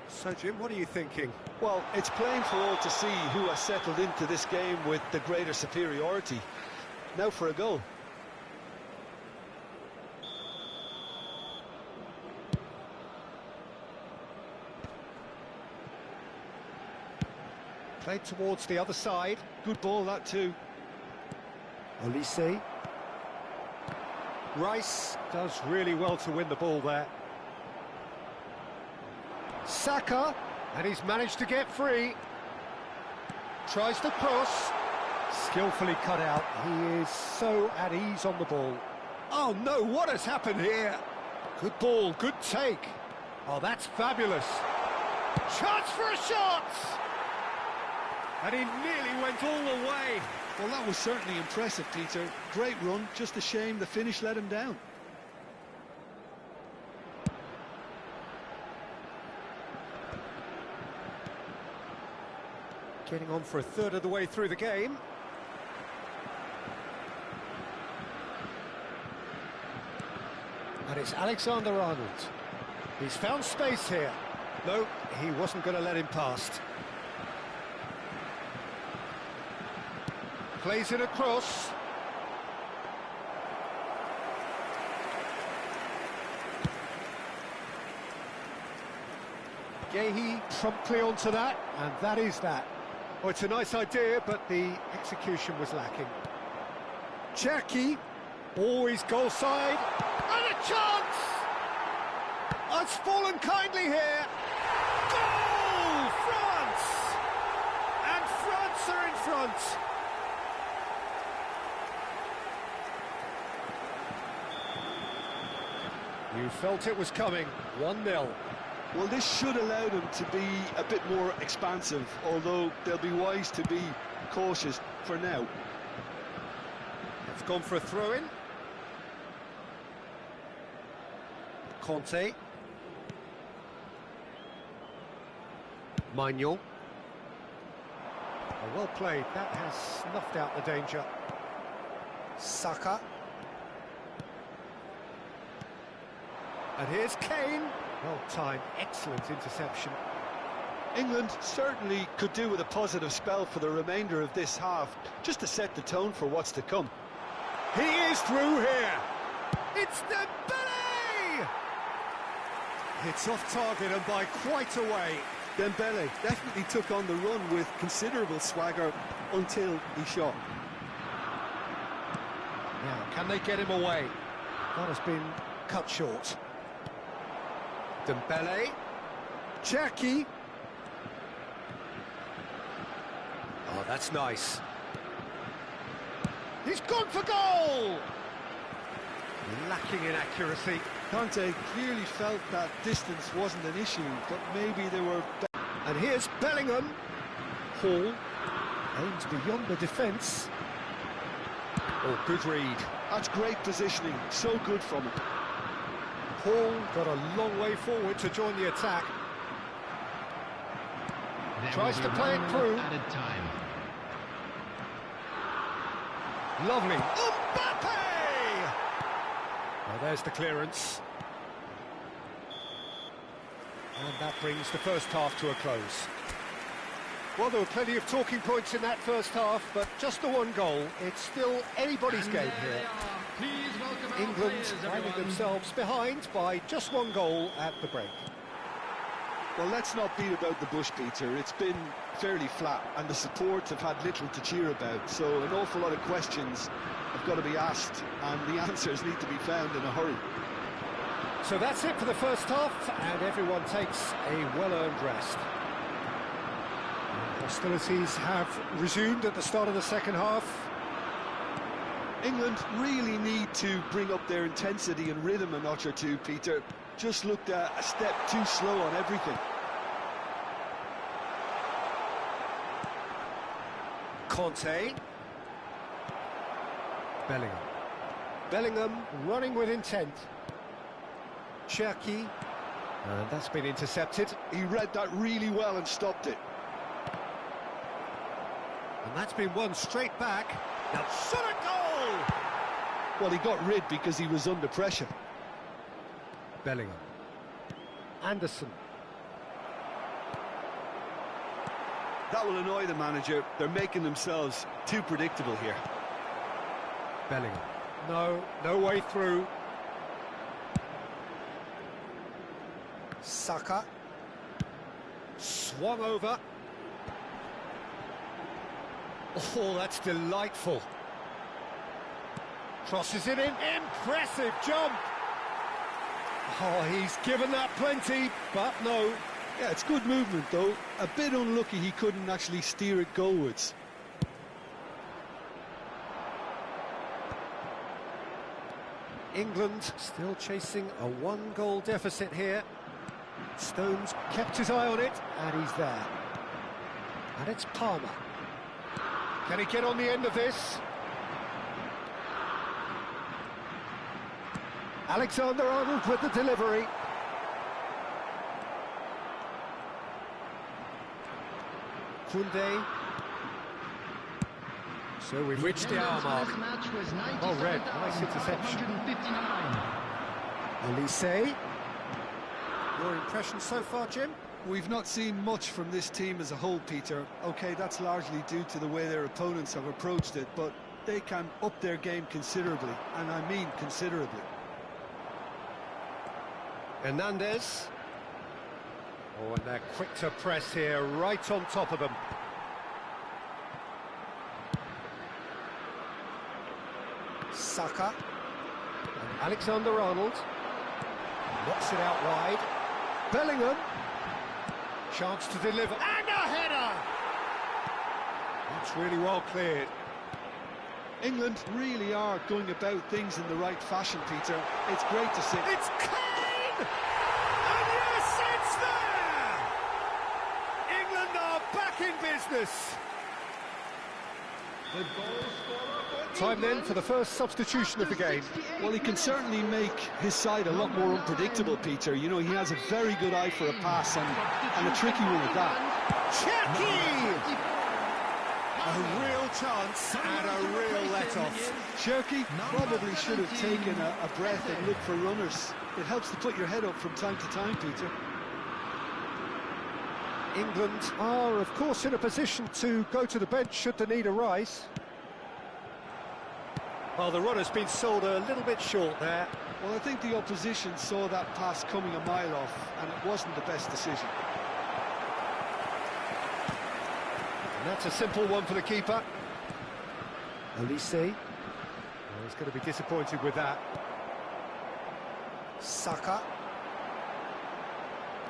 So, Jim, what are you thinking? Well, it's plain for all to see who has settled into this game with the greater superiority. Now for a goal. Played towards the other side. Good ball, that too. Olise. Rice does really well to win the ball there. Saka, and he's managed to get free. Tries the cross. Skillfully cut out. He is so at ease on the ball. Oh no, what has happened here? Good ball, good take. Oh, that's fabulous. Chance for a shot! And he nearly went all the way. Well, that was certainly impressive, Peter. Great run, just a shame the finish let him down. Getting on for a third of the way through the game. And it's Alexander-Arnold. He's found space here. No, he wasn't going to let him past. Plays it across. Gehi promptly onto that, and that is that. Oh, it's a nice idea, but the execution was lacking. Cherki, always goal side, and a chance! Oh, it's fallen kindly here. Goal! France! And France are in front. You felt it was coming, 1-0. Well, this should allow them to be a bit more expansive, although they'll be wise to be cautious for now. It's gone for a throw-in. Conte. Maignan. Oh, well played, that has snuffed out the danger. Saka. And here's Kane. Well timed, excellent interception. England certainly could do with a positive spell for the remainder of this half, just to set the tone for what's to come. He is through here. It's Dembele! It's off target and by quite a way. Dembele definitely took on the run with considerable swagger until he shot. Now, can they get him away? That has been cut short. Dembele. Cherki. Oh, that's nice. He's gone for goal! Lacking in accuracy. Conte clearly felt that distance wasn't an issue, but maybe they were... And here's Bellingham. Hall aims beyond the defence. Oh, good read. That's great positioning, so good from him. Hall got a long way forward to join the attack. Tries to play it through. Added time. Lovely. Mbappe! Well, there's the clearance. And that brings the first half to a close. Well, there were plenty of talking points in that first half, but just the one goal. It's still anybody's game here. Please welcome our England players, finding everyone. themselves behind by just one goal at the break. Well, let's not beat about the bush, Peter. It's been fairly flat, and the support have had little to cheer about, so an awful lot of questions have got to be asked, and the answers need to be found in a hurry. So that's it for the first half, and everyone takes a well-earned rest. Hostilities have resumed at the start of the second half. England really need to bring up their intensity and rhythm a notch or two, Peter. Just looked a step too slow on everything. Conte. Bellingham. Bellingham running with intent. Cherki. And that's been intercepted. He read that really well and stopped it. And that's been won straight back. Now shot a goal! Well, he got rid because he was under pressure. Bellingham. Anderson. That will annoy the manager. They're making themselves too predictable here. Bellingham. No way through. Saka. Swung over. Oh, that's delightful. Crosses it in. Impressive jump. Oh, he's given that plenty, but no. Yeah, it's good movement, though. A bit unlucky he couldn't actually steer it goalwards. England still chasing a one-goal deficit here. Stones kept his eye on it, and he's there. And it's Palmer. Can he get on the end of this? Alexander-Arnold with the delivery. Koundé. So we've reached the hour mark. Oh, red, nice interception. Olise. Your impression so far, Jim? We've not seen much from this team as a whole, Peter. OK, that's largely due to the way their opponents have approached it, but they can up their game considerably, and I mean considerably. Hernandez. Oh, and they're quick to press here, right on top of them. Saka. And Alexander-Arnold. Knocks it out wide. Bellingham. Chance to deliver. And a header! That's really well cleared. England really are going about things in the right fashion, Peter. It's great to see. It's Kane! And yes, it's there! England are back in business. The goal scorer for Time then England for the first substitution of the game. Well, he can certainly make his side a lot more unpredictable, Peter. You know, he has a very good eye for a pass and a tricky one at that. Cherki! A real chance and a real let-off. Cherki probably should have taken a breath and looked for runners. It helps to put your head up from time to time, Peter. England are, of course, in a position to go to the bench should the need arise. Well, the runner's been sold a little bit short there. Well, I think the opposition saw that pass coming a mile off, and it wasn't the best decision. And that's a simple one for the keeper. Olise. Well, he's going to be disappointed with that. Saka.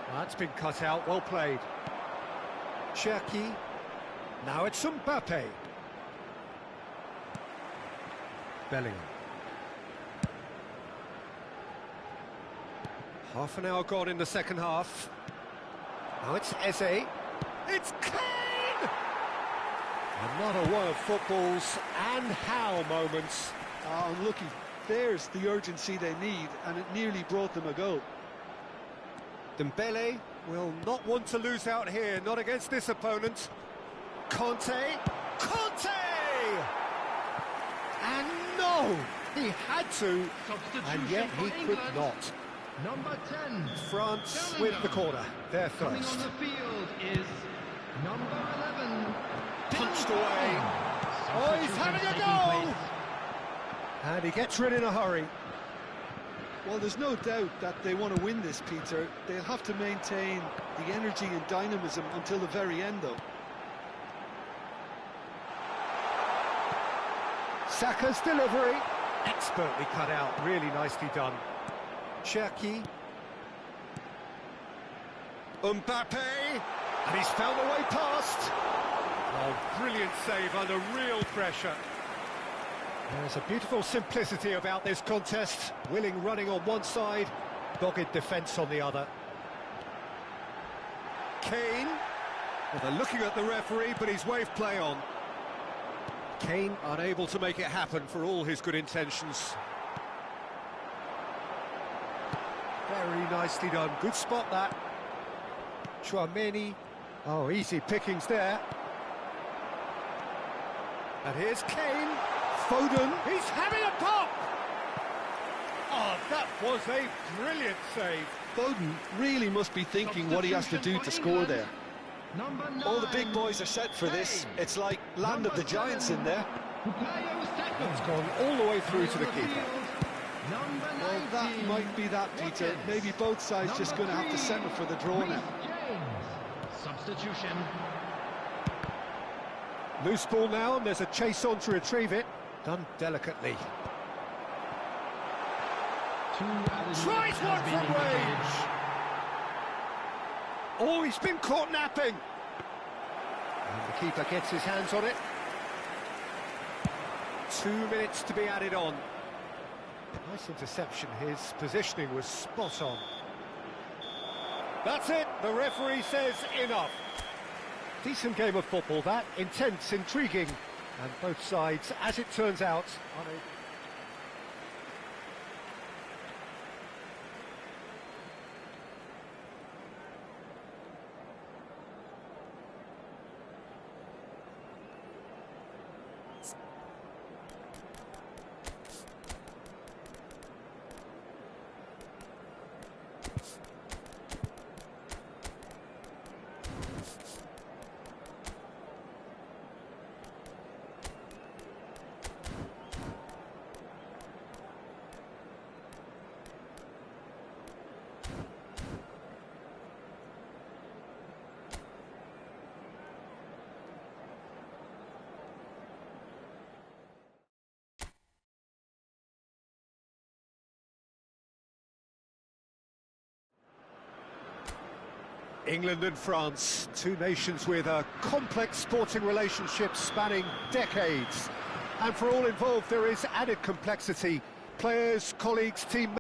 Well, that's been cut out, well played. Cherki. Now it's Mbappe. Bellingham. Half an hour gone in the second half. Now it's Eze. It's Kane! Another one of football's and how moments. Unlucky. There's the urgency they need, and it nearly brought them a goal. Dembele will not want to lose out here, not against this opponent. Conte. Conte! And no! He had to, and yet he could not. Number 10. France Bellingham. with the corner. They're Coming first. on the field is number 11. Punched away. Oh, he's having a go! And he gets rid in a hurry. Well, there's no doubt that they want to win this, Peter. They'll have to maintain the energy and dynamism until the very end, though. Saka's delivery. Expertly cut out, really nicely done. Cherki. Mbappe. And he's found a way past. Oh, brilliant save under real pressure. There's a beautiful simplicity about this contest. Willing running on one side, dogged defence on the other. Kane. Well, they're looking at the referee, but he's waved play on. Kane unable to make it happen for all his good intentions. Very nicely done. Good spot, that. Chouameni. Oh, easy pickings there. And here's Kane. Foden. He's having a pop! Oh, that was a brilliant save. Foden really must be thinking what he has to do to score there. All the big boys are set for this. It's like land of the giants in there. It's gone all the way through to the keeper. Well, that might be that, Peter. Maybe both sides just going to have to settle for the draw now. Substitution. Loose ball now, and there's a chase on to retrieve it. Done delicately. Tries one from range. Oh, he's been caught napping. And the keeper gets his hands on it. 2 minutes to be added on. Nice interception. His positioning was spot on. That's it. The referee says enough. Decent game of football, that. Intense, intriguing. And both sides, as it turns out, unable. England and France, two nations with a complex sporting relationship spanning decades. And for all involved, there is added complexity. Players, colleagues, teammates.